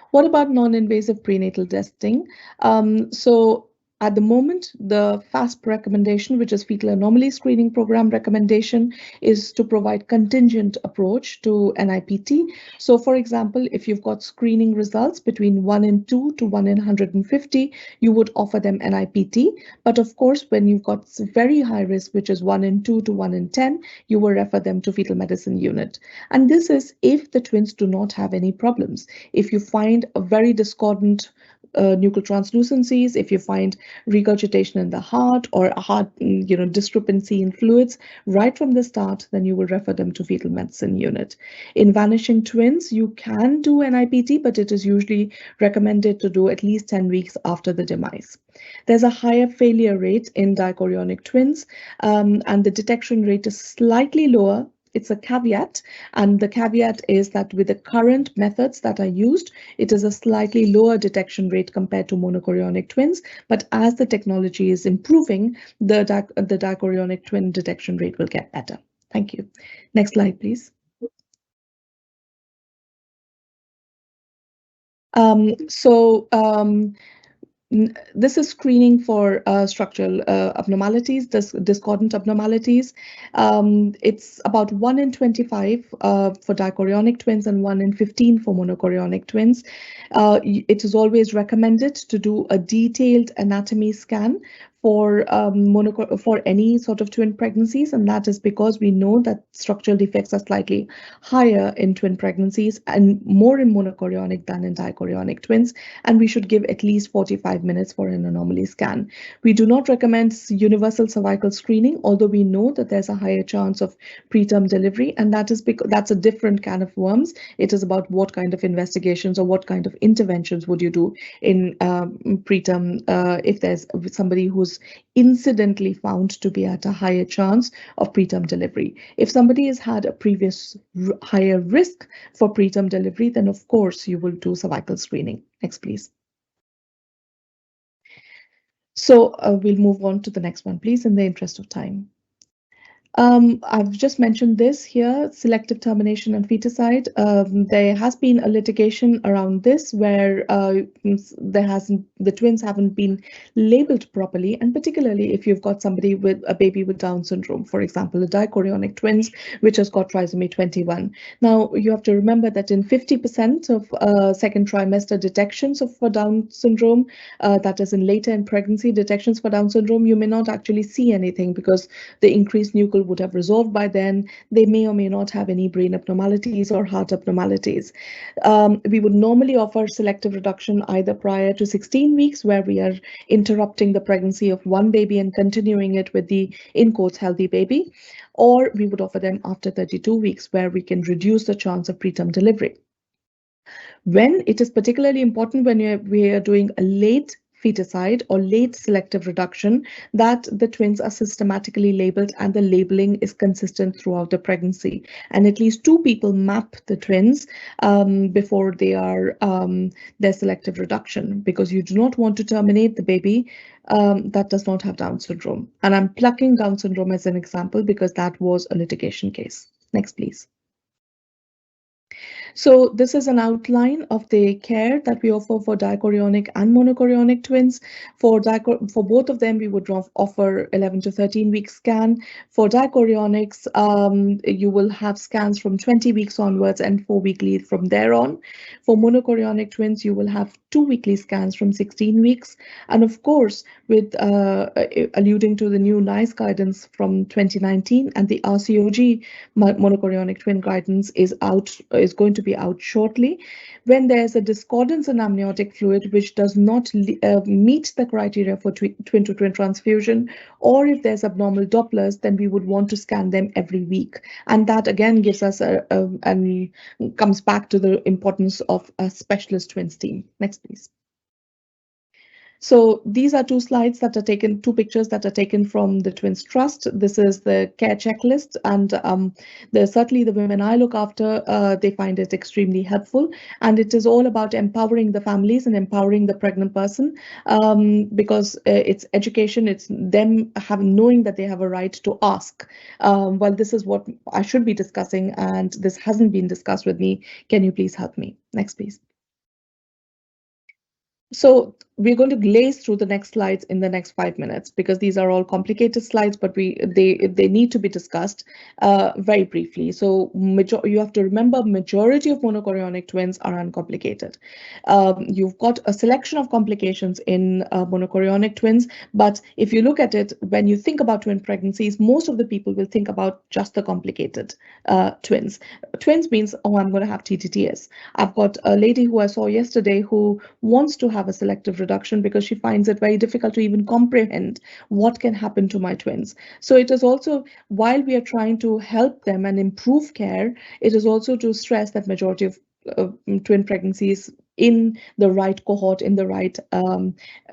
S6: What about non-invasive prenatal testing? So at the moment, the FASP recommendation, which is Fetal Anomaly Screening Program recommendation, is to provide contingent approach to NIPT. So for example, if you've got screening results between 1 in 2 to 1 in 150, you would offer them NIPT. But of course, when you've got very high risk, which is 1 in 2 to 1 in 10, you will refer them to fetal medicine unit. And this is if the twins do not have any problems. If you find a very discordant nuchal translucencies, if you find regurgitation in the heart or a heart, discrepancy in fluids right from the start, then you will refer them to fetal medicine unit. In vanishing twins, you can do an IPT, but it is usually recommended to do at least 10 weeks after the demise. There's a higher failure rate in dichorionic twins, and the detection rate is slightly lower. It's a caveat, and the caveat is that with the current methods that are used, it is a slightly lower detection rate compared to monochorionic twins. But as the technology is improving, the dichorionic twin detection rate will get better. Thank you. Next slide, please. This is screening for structural abnormalities, discordant abnormalities. It's about 1 in 25 for dichorionic twins and 1 in 15 for monochorionic twins. It is always recommended to do a detailed anatomy scan for any sort of twin pregnancies, and that is because we know that structural defects are slightly higher in twin pregnancies and more in monochorionic than in dichorionic twins, and we should give at least 45 minutes for an anomaly scan. We do not recommend universal cervical screening, although we know that there's a higher chance of preterm delivery, and that is because that's a different can of worms. It is about what kind of investigations or what kind of interventions would you do in preterm if there's somebody who's incidentally found to be at a higher chance of preterm delivery. If somebody has had a previous higher risk for preterm delivery, then of course you will do cervical screening. Next, please. So we'll move on to the next one, please, in the interest of time. I've just mentioned this here, selective termination and feticide. There has been a litigation around this where the twins haven't been labeled properly, and particularly if you've got somebody with a baby with Down syndrome, for example, the dichorionic twins, which has got trisomy 21. Now, you have to remember that in 50% of second trimester detections for Down syndrome, that is in later in pregnancy detections for Down syndrome, you may not actually see anything because the increased nuchal would have resolved by then. They may or may not have any brain abnormalities or heart abnormalities. We would normally offer selective reduction either prior to 16 weeks, where we are interrupting the pregnancy of one baby and continuing it with the, in quotes, healthy baby, or we would offer them after 32 weeks, where we can reduce the chance of preterm delivery. When it is particularly important when we are doing a late feticide or late selective reduction, that the twins are systematically labeled and the labeling is consistent throughout the pregnancy, and at least 2 people map the twins before they are their selective reduction, because you do not want to terminate the baby that does not have Down syndrome. And I'm plucking Down syndrome as an example because that was a litigation case. Next, please. So this is an outline of the care that we offer for dichorionic and monochorionic twins. For both of them, we would offer 11 to 13 week scan. For dichorionics, you will have scans from 20 weeks onwards and 4 weekly from there on. For monochorionic twins, you will have 2 weekly scans from 16 weeks. And of course, with alluding to the new NICE guidance from 2019 and the RCOG monochorionic twin guidance is going to be out shortly. When there's a discordance in amniotic fluid which does not meet the criteria for twin-to-twin transfusion, or if there's abnormal Dopplers, then we would want to scan them every week. And that again gives us and comes back to the importance of a specialist twins team. Next, please. So these are 2 slides that are taken, 2 pictures that are taken from the Twins Trust. This is the care checklist, and certainly the women I look after, they find it extremely helpful, and it is all about empowering the families and empowering the pregnant person, because it's education, it's them knowing that they have a right to ask. Well, this is what I should be discussing, and this hasn't been discussed with me. Can you please help me? Next, please. So we're going to glaze through the next slides in the next 5 minutes because these are all complicated slides, but they need to be discussed very briefly. So you have to remember, majority of monochorionic twins are uncomplicated. You've got a selection of complications in monochorionic twins, but if you look at it, when you think about twin pregnancies, most of the people will think about just the complicated twins. Twins means, oh, I'm going to have TTTS. I've got a lady who I saw yesterday who wants to have a selective reduction because she finds it very difficult to even comprehend what can happen to my twins. So it is also, while we are trying to help them and improve care, it is also to stress that majority of twin pregnancies in the right cohort, in the right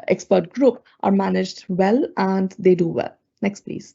S6: expert group, are managed well and they do well. Next, please.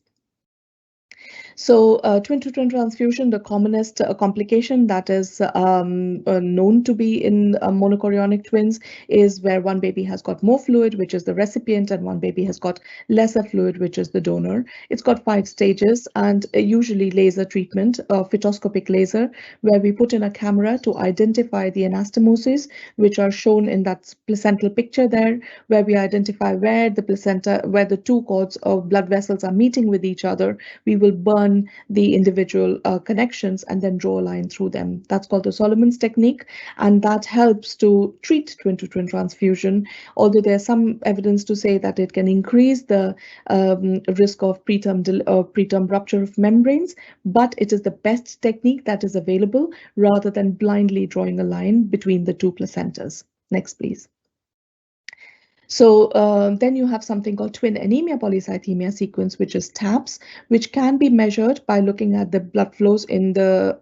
S6: So twin-to-twin transfusion, the commonest complication that is known to be in monochorionic twins is where one baby has got more fluid, which is the recipient, and one baby has got lesser fluid, which is the donor. It's got 5 stages and usually laser treatment, fetoscopic laser, where we put in a camera to identify the anastomoses, which are shown in that placental picture there, where we identify where the placenta, where the 2 cords of blood vessels are meeting with each other. We will burn the individual connections and then draw a line through them. That's called the Solomon's technique, and that helps to treat twin-to-twin transfusion, although there's some evidence to say that it can increase the risk of preterm rupture of membranes, but it is the best technique that is available rather than blindly drawing a line between the 2 placentas. Next, please. So then you have something called twin anemia polycythemia sequence, which is TAPS, which can be measured by looking at the blood flows in the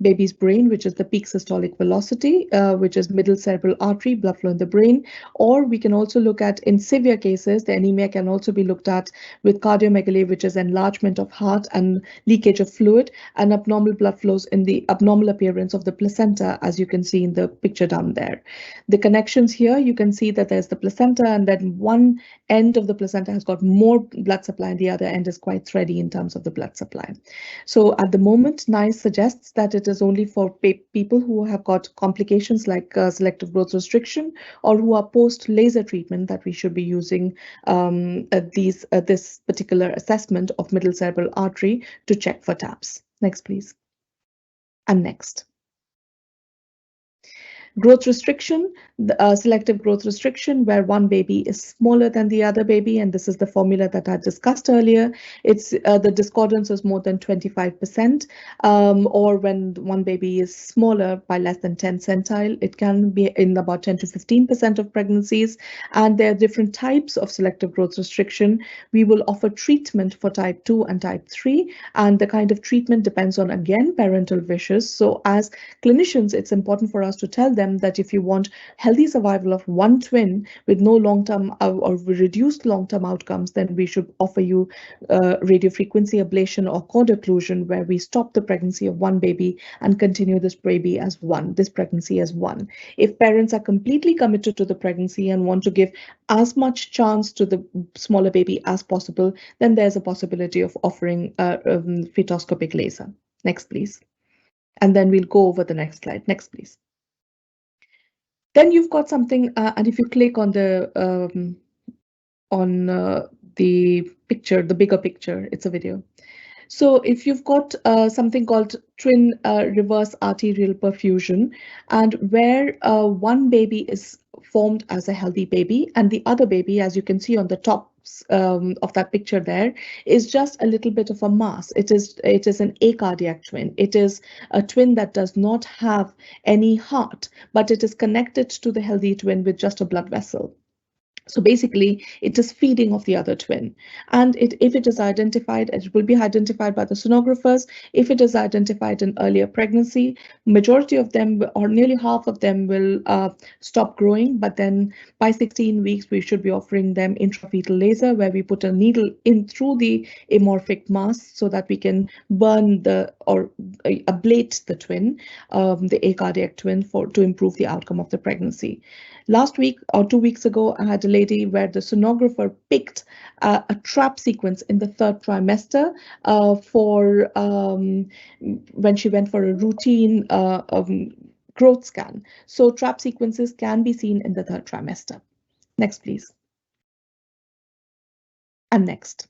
S6: baby's brain, which is the peak systolic velocity, which is middle cerebral artery, blood flow in the brain. Or we can also look at, in severe cases, the anemia can also be looked at with cardiomegaly, which is enlargement of heart and leakage of fluid, and abnormal blood flows in the abnormal appearance of the placenta, as you can see in the picture down there. The connections here, you can see that there's the placenta, and then one end of the placenta has got more blood supply and the other end is quite thready in terms of the blood supply. So at the moment, NICE suggests that it is only for people who have got complications like selective growth restriction or who are post laser treatment that we should be using this particular assessment of middle cerebral artery to check for TAPS. Next, please. And next. Growth restriction, selective growth restriction, where one baby is smaller than the other baby, and this is the formula that I discussed earlier. It's the discordance is more than 25%, or when one baby is smaller by less than 10 centile, it can be in about 10 to 15% of pregnancies. And there are different types of selective growth restriction. We will offer treatment for type 2 and type 3, and the kind of treatment depends on, again, parental wishes. So as clinicians, it's important for us to tell them that if you want healthy survival of one twin with no long-term or reduced long-term outcomes, then we should offer you radiofrequency ablation or cord occlusion, where we stop the pregnancy of one baby and continue this pregnancy as one. If parents are completely committed to the pregnancy and want to give as much chance to the smaller baby as possible, then there's a possibility of offering fetoscopic laser. Next, please. And then we'll go over the next slide. Next, please. Then you've got something, and if you click on the picture, the bigger picture, it's a video. So if you've got something called twin reverse arterial perfusion, and where one baby is formed as a healthy baby and the other baby, as you can see on the top of that picture there, is just a little bit of a mass. It is an acardiac twin. It is a twin that does not have any heart, but it is connected to the healthy twin with just a blood vessel. So basically, it is feeding of the other twin. And if it is identified, it will be identified by the sonographers. If it is identified in earlier pregnancy, majority of them, or nearly half of them, will stop growing. But then by 16 weeks, we should be offering them intrafetal laser, where we put a needle in through the amorphic mass so that we can burn or ablate the twin, the acardiac twin, to improve the outcome of the pregnancy. Last week or 2 weeks ago, I had a lady where the sonographer picked a trap sequence in the 3rd trimester for when she went for a routine growth scan. So trap sequences can be seen in the 3rd trimester. Next, please. And next.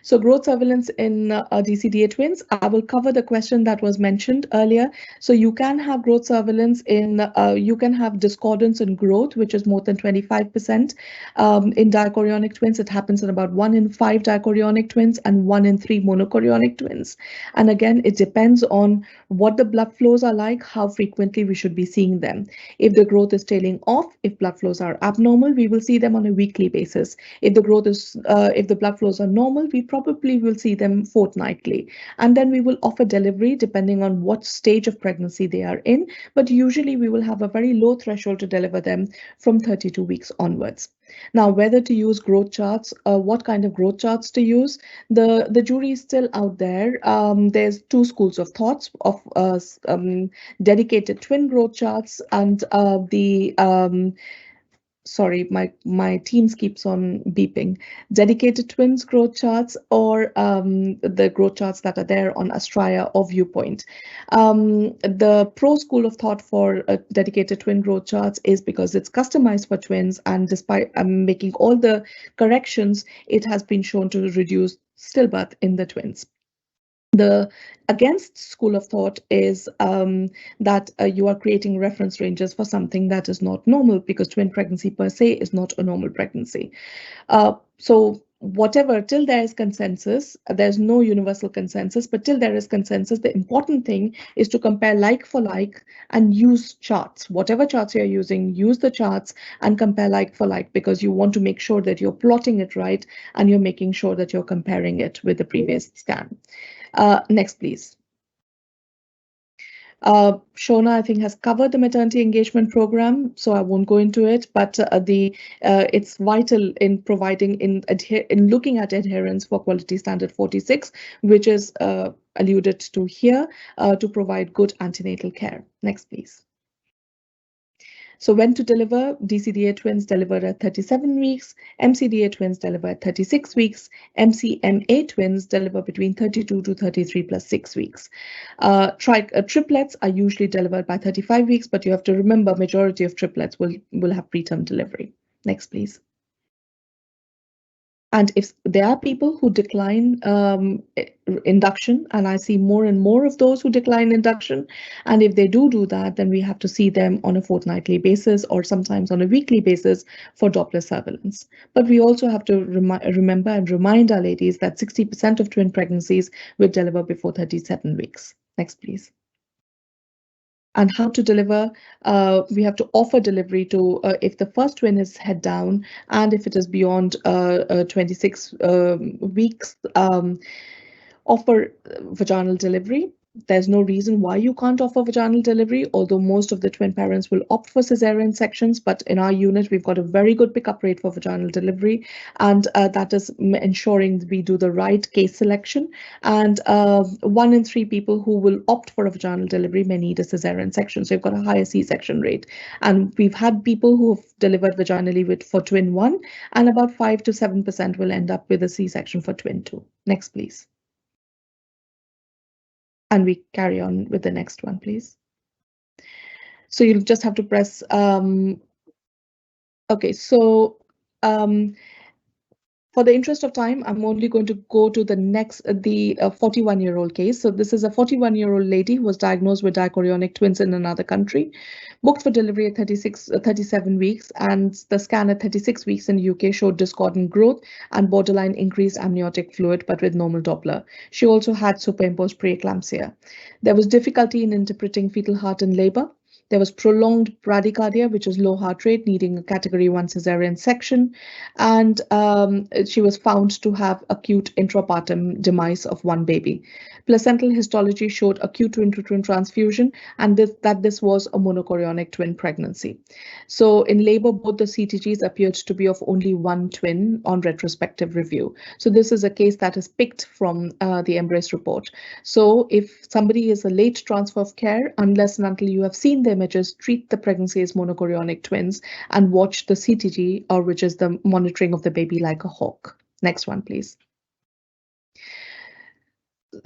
S6: So growth surveillance in DCDA twins, I will cover the question that was mentioned earlier. So you can have growth surveillance in, you can have discordance in growth, which is more than 25%. In dichorionic twins, it happens in about 1 in 5 dichorionic twins and 1 in 3 monochorionic twins. And again, it depends on what the blood flows are like, how frequently we should be seeing them. If the growth is tailing off, if blood flows are abnormal, we will see them on a weekly basis. If the growth is, if the blood flows are normal, we probably will see them fortnightly. And then we will offer delivery depending on what stage of pregnancy they are in. But usually we will have a very low threshold to deliver them from 32 weeks onwards. Now, whether to use growth charts, what kind of growth charts to use, the jury is still out there. There's 2 schools of thoughts of dedicated twin growth charts and sorry, my Teams keeps on beeping. Dedicated twins growth charts or the growth charts that are there on Astraya or Viewpoint. The pro school of thought for dedicated twin growth charts is because it's customized for twins, and despite making all the corrections, it has been shown to reduce stillbirth in the twins. The against school of thought is that you are creating reference ranges for something that is not normal, because twin pregnancy per se is not a normal pregnancy. So whatever, till there is consensus, there's no universal consensus, but till there is consensus, the important thing is to compare like for like and use charts. Whatever charts you're using, use the charts and compare like for like, because you want to make sure that you're plotting it right and you're making sure that you're comparing it with the previous scan. Next, please. Shauna, I think, has covered the maternity engagement program, so I won't go into it, but it's vital in providing, in looking at adherence for quality standard 46, which is alluded to here, to provide good antenatal care. Next, please. So when to deliver, DCDA twins deliver at 37 weeks, MCDA twins deliver at 36 weeks, MCMA twins deliver between 32 to 33 plus 6 weeks. Triplets are usually delivered by 35 weeks, but you have to remember majority of triplets will have preterm delivery. Next, please. And if there are people who decline induction, and I see more and more of those who decline induction, and if they do that, then we have to see them on a fortnightly basis or sometimes on a weekly basis for Doppler surveillance. But we also have to remember and remind our ladies that 60% of twin pregnancies will deliver before 37 weeks. Next, please. And how to deliver, we have to offer delivery to, if the first twin is head down and if it is beyond 26 weeks, offer vaginal delivery. There's no reason why you can't offer vaginal delivery, although most of the twin parents will opt for cesarean sections. But in our unit, we've got a very good pickup rate for vaginal delivery, and that is ensuring we do the right case selection. And 1 in 3 people who will opt for a vaginal delivery may need a cesarean section. So you've got a higher C-section rate. And we've had people who have delivered vaginally for twin 1, and about 5 to 7% will end up with a C-section for twin 2. Next, please. And we carry on with the next one, please. So you'll just have to press. Okay, so for the interest of time, I'm only going to go to the next, the 41-year-old case. So this is a 41-year-old lady who was diagnosed with dichorionic twins in another country, booked for delivery at 37 weeks, and the scan at 36 weeks in the UK showed discordant growth and borderline increased amniotic fluid, but with normal Doppler. She also had superimposed preeclampsia. There was difficulty in interpreting fetal heart in labor. There was prolonged bradycardia, which is low heart rate, needing a category 1 cesarean section. And she was found to have acute intrapartum demise of 1 baby. Placental histology showed acute twin-to-twin transfusion, and this was a monochorionic twin pregnancy. So in labor, both the CTGs appeared to be of only 1 twin on retrospective review. So this is a case that is picked from the Embrace report. So if somebody is a late transfer of care, unless and until you have seen the images, treat the pregnancy as monochorionic twins and watch the CTG, or which is the monitoring of the baby like a hawk. Next one, please.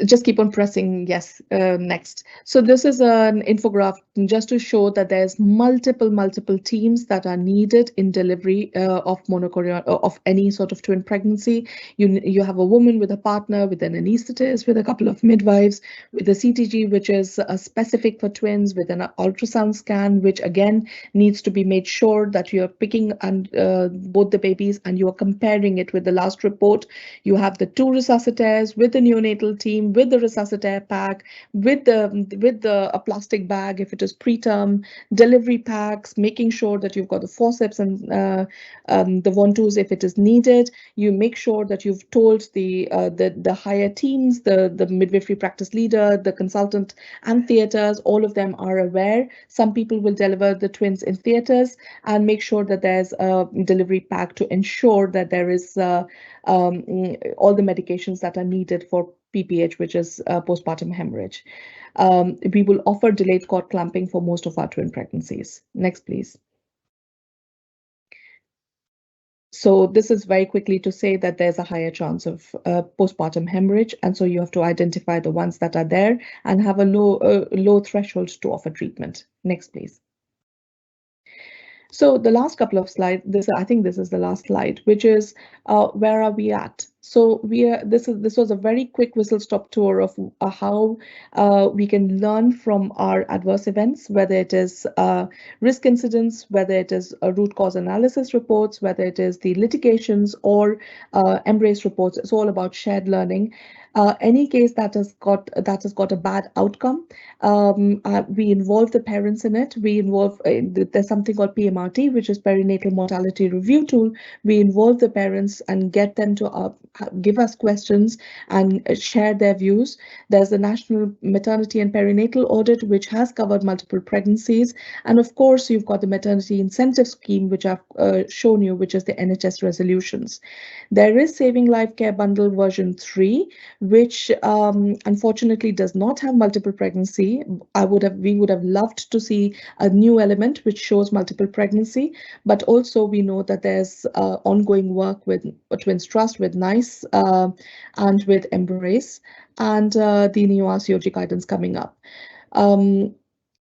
S6: just keep on pressing yes, next. So this is an infographic just to show that there's multiple teams that are needed in delivery of monochorion of any sort of twin pregnancy. You have a woman with a partner, with an anesthetist, with a couple of midwives, with a CTG which is specific for twins, with an ultrasound scan which again needs to be made sure that you're picking and both the babies and you are comparing it with the last report. You have the 2 resuscitators with the neonatal team, with the resuscitator pack, with a plastic bag if it is preterm, delivery packs, making sure that you've got the forceps and the one-twos if it is needed. You make sure that you've told the higher teams, the midwifery practice leader, the consultant, and theaters. All of them are aware. Some people will deliver the twins in theaters and make sure that there's a delivery pack to ensure that there is all the medications that are needed for PPH, which is postpartum hemorrhage. We will offer delayed cord clamping for most of our twin pregnancies. Next, please. So this is very quickly to say that there's a higher chance of postpartum hemorrhage, and so you have to identify the ones that are there and have a low threshold to offer treatment. Next, please. So the last couple of slides, I think this is the last slide, which is where are we at? So this was a very quick whistle-stop tour of how we can learn from our adverse events, whether it is risk incidents, whether it is root cause analysis reports, whether it is the litigations or embrace reports. It's all about shared learning. Any case that has got a bad outcome, we involve the parents in it. We involve there's something called PMRT, which is perinatal mortality review tool. We involve the parents and get them to give us questions and share their views. There's the National Maternity and Perinatal Audit, which has covered multiple pregnancies, and of course you've got the Maternity Incentive Scheme, which I've shown you, which is the NHS resolutions. There is Saving Life Care Bundle version 3, which unfortunately does not have multiple pregnancy. We would have loved to see a new element which shows multiple pregnancy, but also we know that there's ongoing work with Twins Trust, with NICE, and with Embrace, and the new RCOG guidance coming up.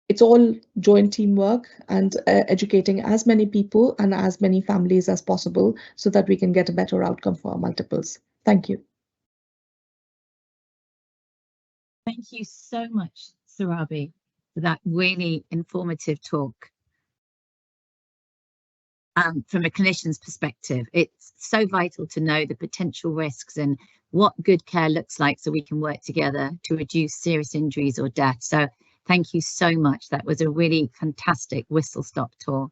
S6: It's all joint teamwork and educating as many people and as many families as possible so that we can get a better outcome for our multiples. Thank you.
S7: Thank you so much, Surabhi, for that really informative talk. From a clinician's perspective, it's so vital to know the potential risks and what good care looks like so we can work together to reduce serious injuries or death. So thank you so much. That was a really fantastic whistle-stop tour.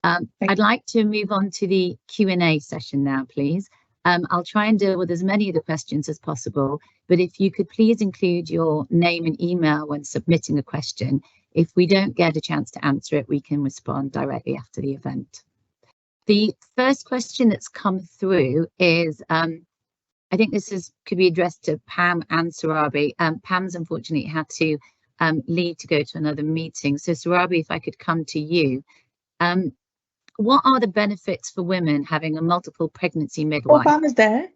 S7: I'd like to move on to the Q&A session now, please. I'll try and deal with as many of the questions as possible, but if you could please include your name and email when submitting a question. If we don't get a chance to answer it, we can respond directly after the event. The first question that's come through is, I think this could be addressed to Pam and Surabhi. Pam's unfortunately had to leave to go to another meeting. So Surabhi, if I could come to you. What are the benefits for women having a multiple pregnancy midwife?
S6: Oh, Pam is there.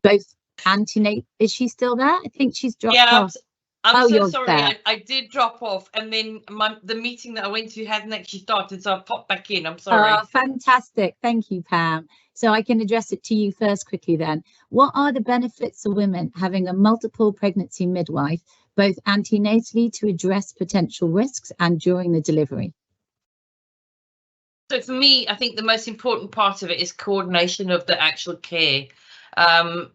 S7: Both antenatal, is she still there? I think she's dropped off.
S4: I'm so sorry. I did drop off, and then the meeting that I went to hadn't actually started, so I popped back in. I'm sorry.
S7: Oh, fantastic. Thank you, Pam. So I can address it to you first quickly then. What are the benefits for women having a multiple pregnancy midwife, both antenatally to address potential risks and during the delivery?
S4: So for me, I think the most important part of it is coordination of the actual care,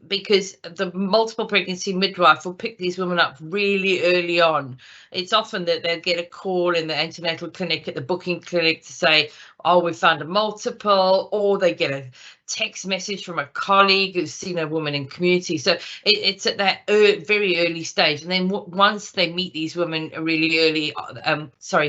S4: because the multiple pregnancy midwife will pick these women up really early on. It's often that they'll get a call in the antenatal clinic at the booking clinic to say, oh, we found a multiple, or they get a text message from a colleague who's seen a woman in community. So it's at that very early stage, and then once they meet these women really early,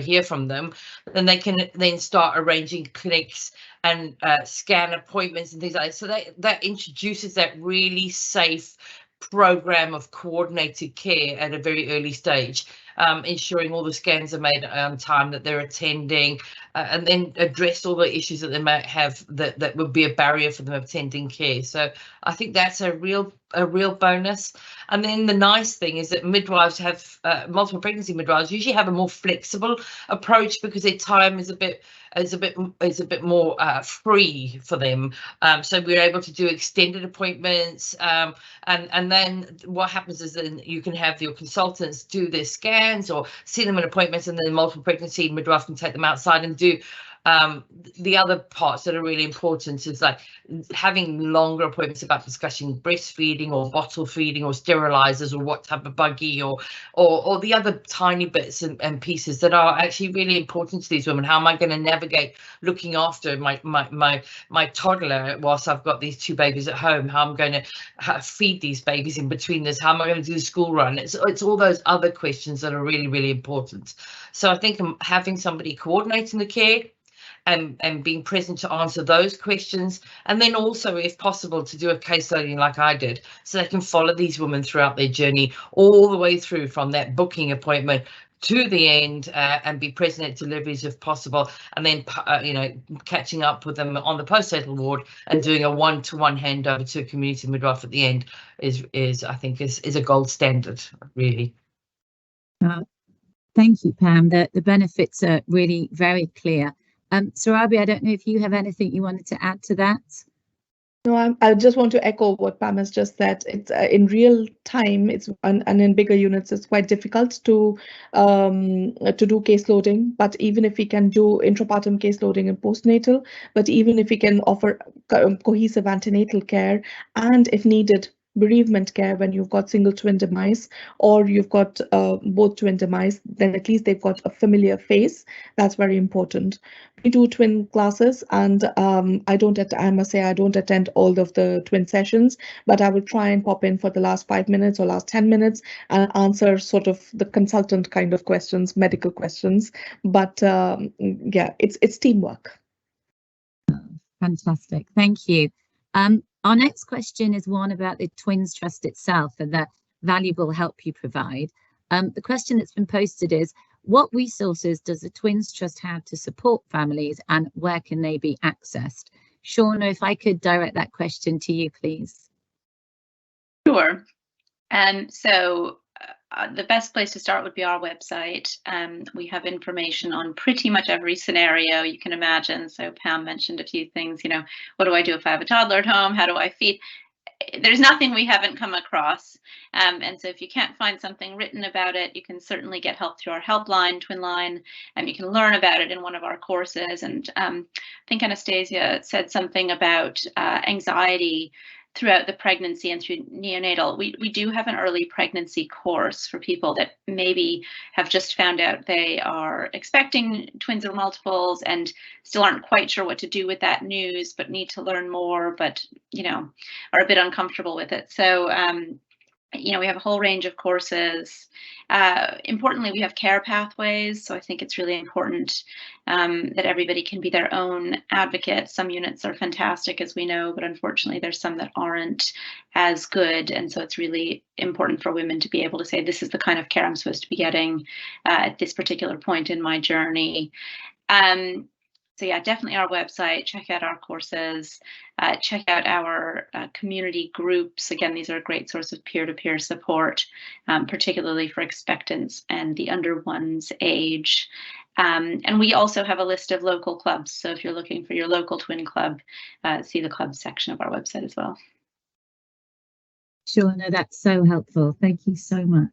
S4: hear from them, then they can then start arranging clinics and scan appointments and things like that. So that introduces that really safe program of coordinated care at a very early stage. ensuring all the scans are made on time, that they're attending, and then address all the issues that they might have that would be a barrier for them attending care. So I think that's a real bonus. And then the nice thing is that midwives have multiple pregnancy midwives usually have a more flexible approach because their time is a bit more free for them. So we're able to do extended appointments, and then what happens is then you can have your consultants do their scans or see them in appointments, and then the multiple pregnancy midwife can take them outside and do the other parts that are really important, is like having longer appointments about discussing breastfeeding or bottle feeding or sterilizers or what type of buggy or the other tiny bits and pieces that are actually really important to these women. How am I going to navigate looking after my toddler whilst I've got these 2 babies at home? How I'm going to feed these babies in between this? How am I going to do the school run? It's all those other questions that are really, really important. So I think having somebody coordinating the care and being present to answer those questions, and then also, if possible, to do a case study like I did, so they can follow these women throughout their journey all the way through from that booking appointment to the end, and be present at deliveries if possible, and then catching up with them on the postnatal ward and doing a one-to-one handover to a community midwife at the end is I think is a gold standard, really.
S7: Thank you, Pam. The benefits are really very clear. Sarabi, I don't know if you have anything you wanted to add to that.
S6: No, I just want to echo what Pam has just said. It's in real time. It's and in bigger units, it's quite difficult to do case loading. But even if we can do intrapartum case loading and postnatal, but even if we can offer cohesive antenatal care, and if needed, bereavement care when you've got single twin demise or you've got both twin demise, then at least they've got a familiar face. That's very important. We do twin classes, and I must say I don't attend all of the twin sessions, but I will try and pop in for the last 5 minutes or last 10 minutes and answer sort of the consultant kind of questions, medical questions. But yeah, it's teamwork.
S7: Fantastic, thank you. Our next question is one about the Twins Trust itself and the valuable help you provide. The question that's been posted is, what resources does the Twins Trust have to support families, and where can they be accessed? Shauna, if I could direct that question to you, please.
S2: Sure. So the best place to start would be our website. We have information on pretty much every scenario you can imagine. So Pam mentioned a few things, what do I do if I have a toddler at home? How do I feed? There's nothing we haven't come across. And so if you can't find something written about it, you can certainly get help through our helpline, Twin Line, and you can learn about it in one of our courses. And I think Anastasia said something about anxiety throughout the pregnancy and through neonatal. We do have an early pregnancy course for people that maybe have just found out they are expecting twins or multiples and still aren't quite sure what to do with that news, but need to learn more, but are a bit uncomfortable with it. So we have a whole range of courses. Importantly, we have care pathways. So I think it's really important that everybody can be their own advocate. Some units are fantastic, as we know, but unfortunately there's some that aren't as good. And so it's really important for women to be able to say, this is the kind of care I'm supposed to be getting at this particular point in my journey. So yeah, definitely our website, check out our courses, check out our community groups. Again, these are a great source of peer-to-peer support, particularly for expectants and the under one's age. And we also have a list of local clubs. So if you're looking for your local twin club, see the club section of our website as well.
S7: Sure, no, that's so helpful. Thank you so much.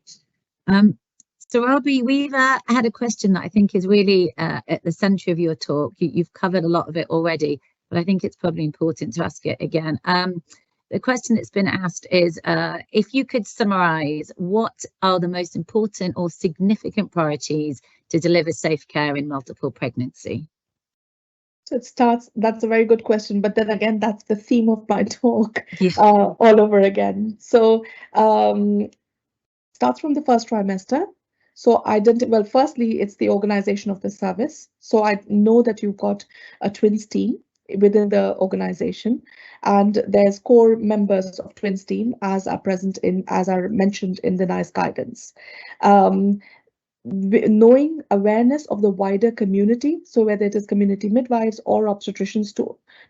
S7: So Robbie, we've had a question that I think is really at the centre of your talk. You've covered a lot of it already, but I think it's probably important to ask it again. The question that's been asked is, if you could summarise, what are the most important or significant priorities to deliver safe care in multiple pregnancy?
S6: So that's a very good question, but then again, that's the theme of my talk,
S7: yes.
S6: All over again. So starts from the first trimester. So firstly, it's the organization of the service. So I know that you've got a twins team within the organization, and there's core members of twins team as are mentioned in the NICE guidance. knowing awareness of the wider community, so whether it is community midwives or obstetricians,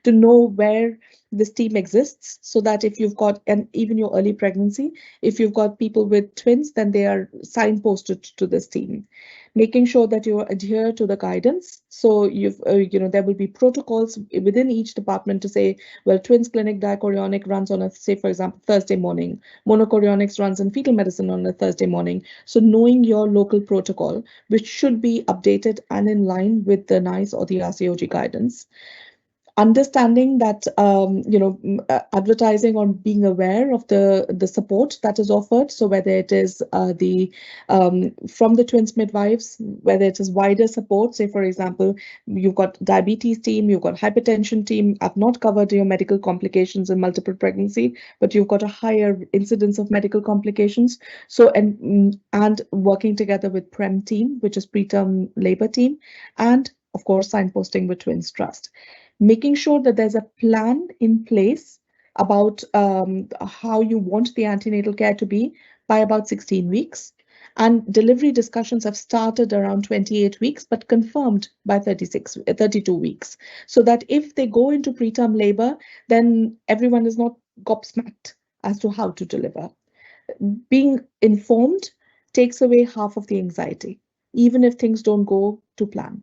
S6: to know where this team exists, so that if you've got, and even your early pregnancy, if you've got people with twins, then they are signposted to this team. Making sure that you adhere to the guidance. So you've, there will be protocols within each department to say, well, twins clinic dichorionic runs on a, say, for example, Thursday morning. Monochorionics runs in fetal medicine on a Thursday morning. So knowing your local protocol, which should be updated and in line with the NICE or the RCOG guidance. Understanding that advertising or being aware of the support that is offered. So whether it is from the twins midwives, whether it is wider support, say for example, you've got diabetes team, you've got hypertension team. I've not covered your medical complications in multiple pregnancy, but you've got a higher incidence of medical complications. So and working together with PREM team, which is preterm labor team, and of course signposting with Twins Trust. Making sure that there's a plan in place about how you want the antenatal care to be by about 16 weeks. And delivery discussions have started around 28 weeks, but confirmed by 32 weeks. So that if they go into preterm labor, then everyone is not gobsmacked as to how to deliver. Being informed takes away half of the anxiety, even if things don't go to plan.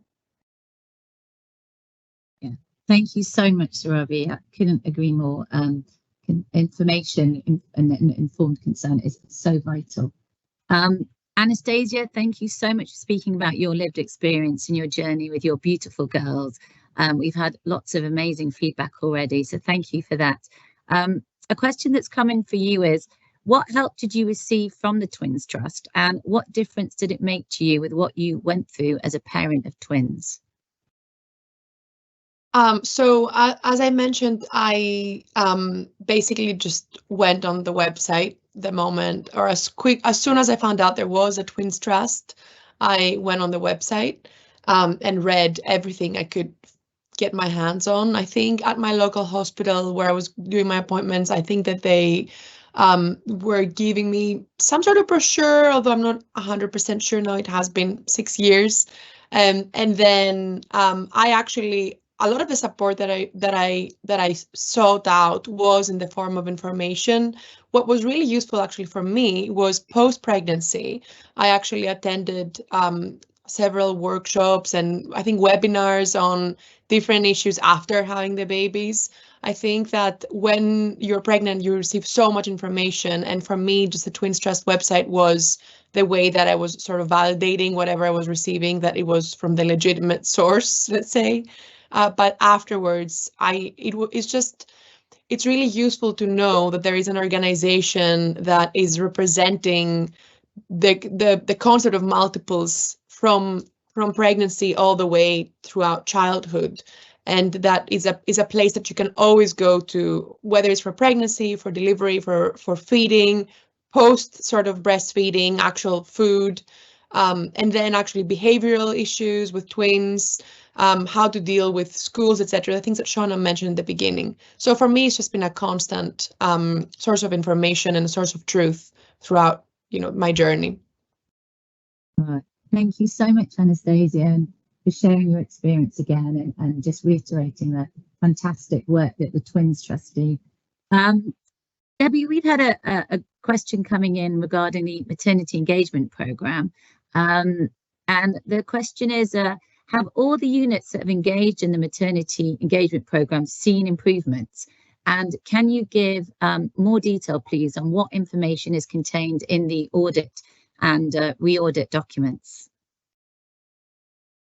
S7: Thank you so much, Sarabi. I couldn't agree more. Information and informed consent is so vital. Anastasia, thank you so much for speaking about your lived experience and your journey with your beautiful girls. We've had lots of amazing feedback already, so thank you for that. A question that's come in for you is, what help did you receive from the Twins Trust, and what difference did it make to you with what you went through as a parent of twins?
S5: So as I mentioned, I basically just went on the website the moment, or as soon as I found out there was a Twins Trust, I went on the website and read everything I could get my hands on. I think at my local hospital where I was doing my appointments, I think that they were giving me some sort of brochure, although I'm not 100% sure now. It has been 6 years. And then I actually, a lot of the support that I sought out was in the form of information. What was really useful actually for me was post-pregnancy. I actually attended several workshops and I think webinars on different issues after having the babies. I think that when you're pregnant, you receive so much information. And for me, just the Twins Trust website was the way that I was sort of validating whatever I was receiving, that it was from the legitimate source, let's say. But afterwards, it's really useful to know that there is an organization that is representing the concept of multiples from pregnancy all the way throughout childhood. And that is a place that you can always go to, whether it's for pregnancy, for delivery, for feeding, post sort of breastfeeding, actual food, and then actually behavioral issues with twins, how to deal with schools, etc. The things that Shauna mentioned in the beginning. So for me, it's just been a constant source of information and a source of truth throughout, my journey.
S7: Right. Thank you so much, Anastasia, and for sharing your experience again and just reiterating the fantastic work that the Twins Trust do. Debbie, we've had a question coming in regarding the maternity engagement programme. And the question is, have all the units that have engaged in the maternity engagement programme seen improvements? And can you give more detail, please, on what information is contained in the audit and re-audit documents?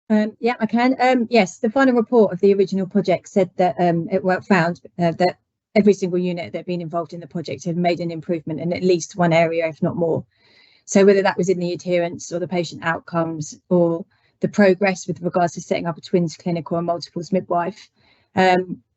S3: Yeah, I can. Yes, the final report of the original project said that it found that every single unit that had been involved in the project had made an improvement in at least one area, if not more. So whether that was in the adherence or the patient outcomes or the progress with regards to setting up a twins clinic or a multiples midwife.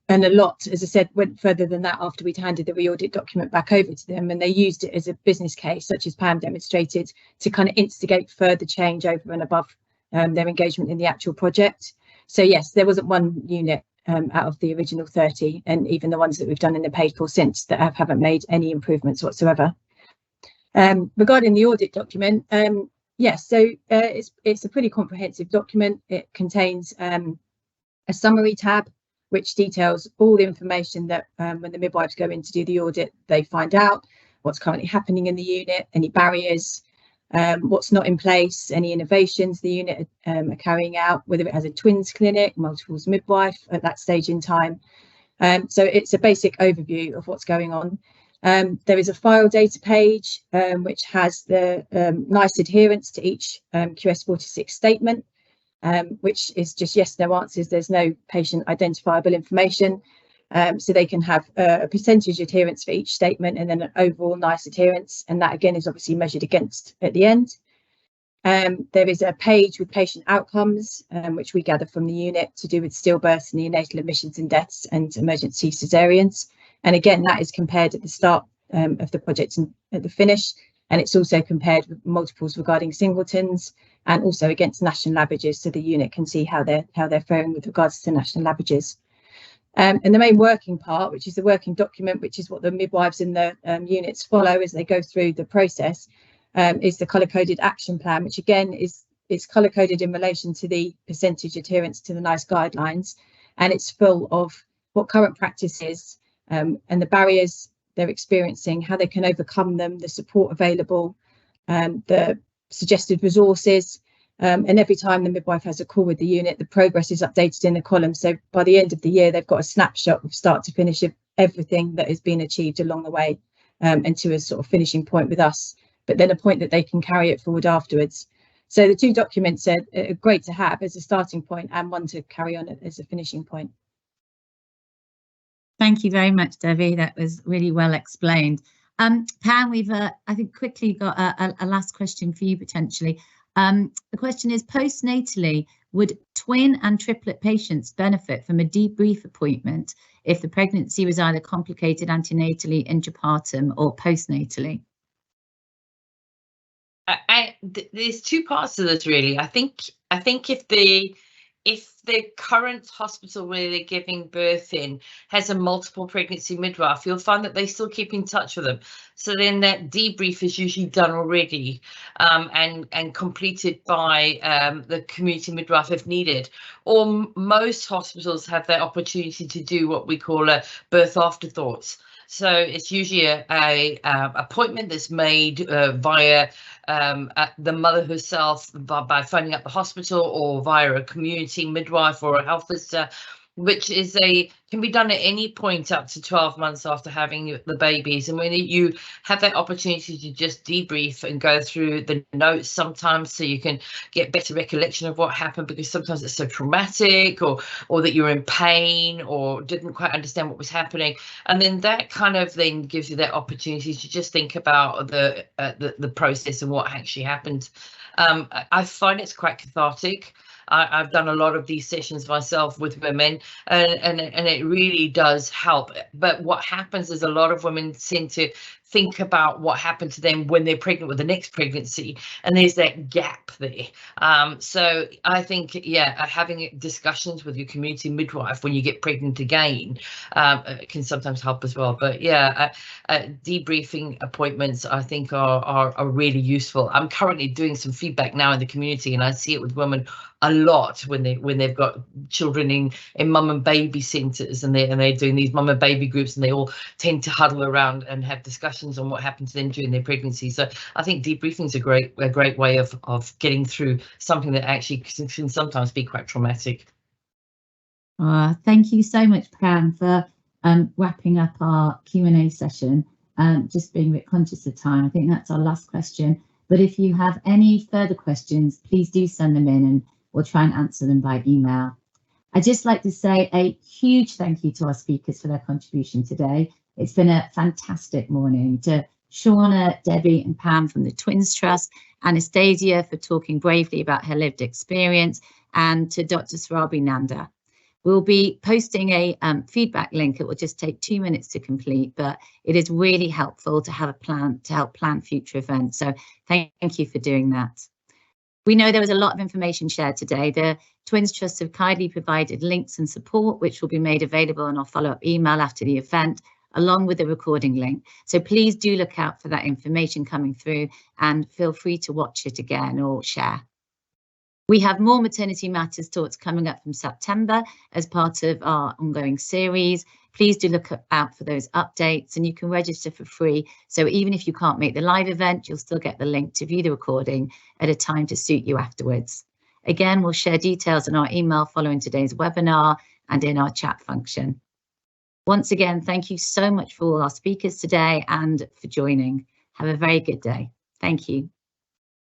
S3: And a lot, as I said, went further than that after we'd handed the re-audit document back over to them, and they used it as a business case, such as Pam demonstrated, to kind of instigate further change over and above their engagement in the actual project. So yes, there wasn't one unit out of the original 30, and even the ones that we've done in the paid for since that haven't made any improvements whatsoever. Regarding the audit document, Yes, so it's a pretty comprehensive document. It contains a summary tab, which details all the information that when the midwives go in to do the audit, they find out what's currently happening in the unit, any barriers, what's not in place, any innovations the unit are carrying out, whether it has a twins clinic, multiples midwife at that stage in time. So it's a basic overview of what's going on. There is a file data page which has the NICE adherence to each QS46 statement, which is just yes, no answers. There's no patient identifiable information. So they can have a percentage adherence for each statement and then an overall NICE adherence. And that again is obviously measured against at the end. There is a page with patient outcomes, which we gather from the unit to do with stillbirths, neonatal admissions and deaths and emergency caesareans. And again, that is compared at the start of the project and at the finish. And it's also compared with multiples regarding singletons and also against national averages, so the unit can see how they're faring with regards to national averages. And the main working part, which is the working document, which is what the midwives in the units follow as they go through the process, is the colour-coded action plan, which again is colour-coded in relation to the percentage adherence to the NICE guidelines, and it's full of what current practice is and the barriers they're experiencing, how they can overcome them, the support available, the suggested resources, and every time the midwife has a call with the unit, the progress is updated in the column. So by the end of the year, they've got a snapshot of start to finish of everything that has been achieved along the way, and to a sort of finishing point with us, but then a point that they can carry it forward afterwards. So the two documents are great to have as a starting point and one to carry on as a finishing point.
S7: Thank you very much, Debbie. That was really well explained. Pam, we've, I think, quickly got a last question for you potentially. The question is, postnatally, would twin and triplet patients benefit from a debrief appointment if the pregnancy was either complicated antenatally, intrapartum, or postnatally?
S4: There's two parts to this, really. I think if the current hospital where they're giving birth in has a multiple pregnancy midwife, you'll find that they still keep in touch with them. So then that debrief is usually done already and completed by the community midwife if needed. Or most hospitals have that opportunity to do what we call a birth afterthoughts. So it's usually a appointment that's made via the mother herself by phoning up the hospital or via a community midwife or a health visitor, which is can be done at any point up to 12 months after having the babies. And when you have that opportunity to just debrief and go through the notes sometimes so you can get better recollection of what happened, because sometimes it's so traumatic or that you're in pain or didn't quite understand what was happening. And then that kind of then gives you that opportunity to just think about the process and what actually happened. I find it's quite cathartic. I've done a lot of these sessions myself with women, and it really does help. But what happens is a lot of women tend to think about what happened to them when they're pregnant with the next pregnancy, and there's that gap there. So I think, yeah, having discussions with your community midwife when you get pregnant again can sometimes help as well. But yeah, debriefing appointments I think are really useful. I'm currently doing some feedback now in the community, and I see it with women a lot when they've got children in mum and baby centres, and they're doing these mum and baby groups, and they all tend to huddle around and have discussions on what happened to them during their pregnancy. So I think debriefing is a great way of getting through something that actually can sometimes be quite traumatic.
S7: Thank you so much, Pam, for wrapping up our Q&A session. Just being a bit conscious of time, I think that's our last question. But if you have any further questions, please do send them in and we'll try and answer them by email. I'd just like to say a huge thank you to our speakers for their contribution today. It's been a fantastic morning. To Shauna, Debbie and Pam from the Twins Trust, Anastasia for talking bravely about her lived experience, and to Dr. Sarabi Nanda. We'll be posting a feedback link. It will just take 2 minutes to complete, but it is really helpful to have a plan to help plan future events. So thank you for doing that. We know there was a lot of information shared today. The Twins Trust have kindly provided links and support, which will be made available in our follow-up email after the event, along with the recording link. So please do look out for that information coming through and feel free to watch it again or share. We have more Maternity Matters talks coming up from September as part of our ongoing series. Please do look out for those updates, and you can register for free. So even if you can't make the live event, you'll still get the link to view the recording at a time to suit you afterwards. Again, we'll share details in our email following today's webinar and in our chat function. Once again, thank you so much for all our speakers today and for joining. Have a very good day. Thank you.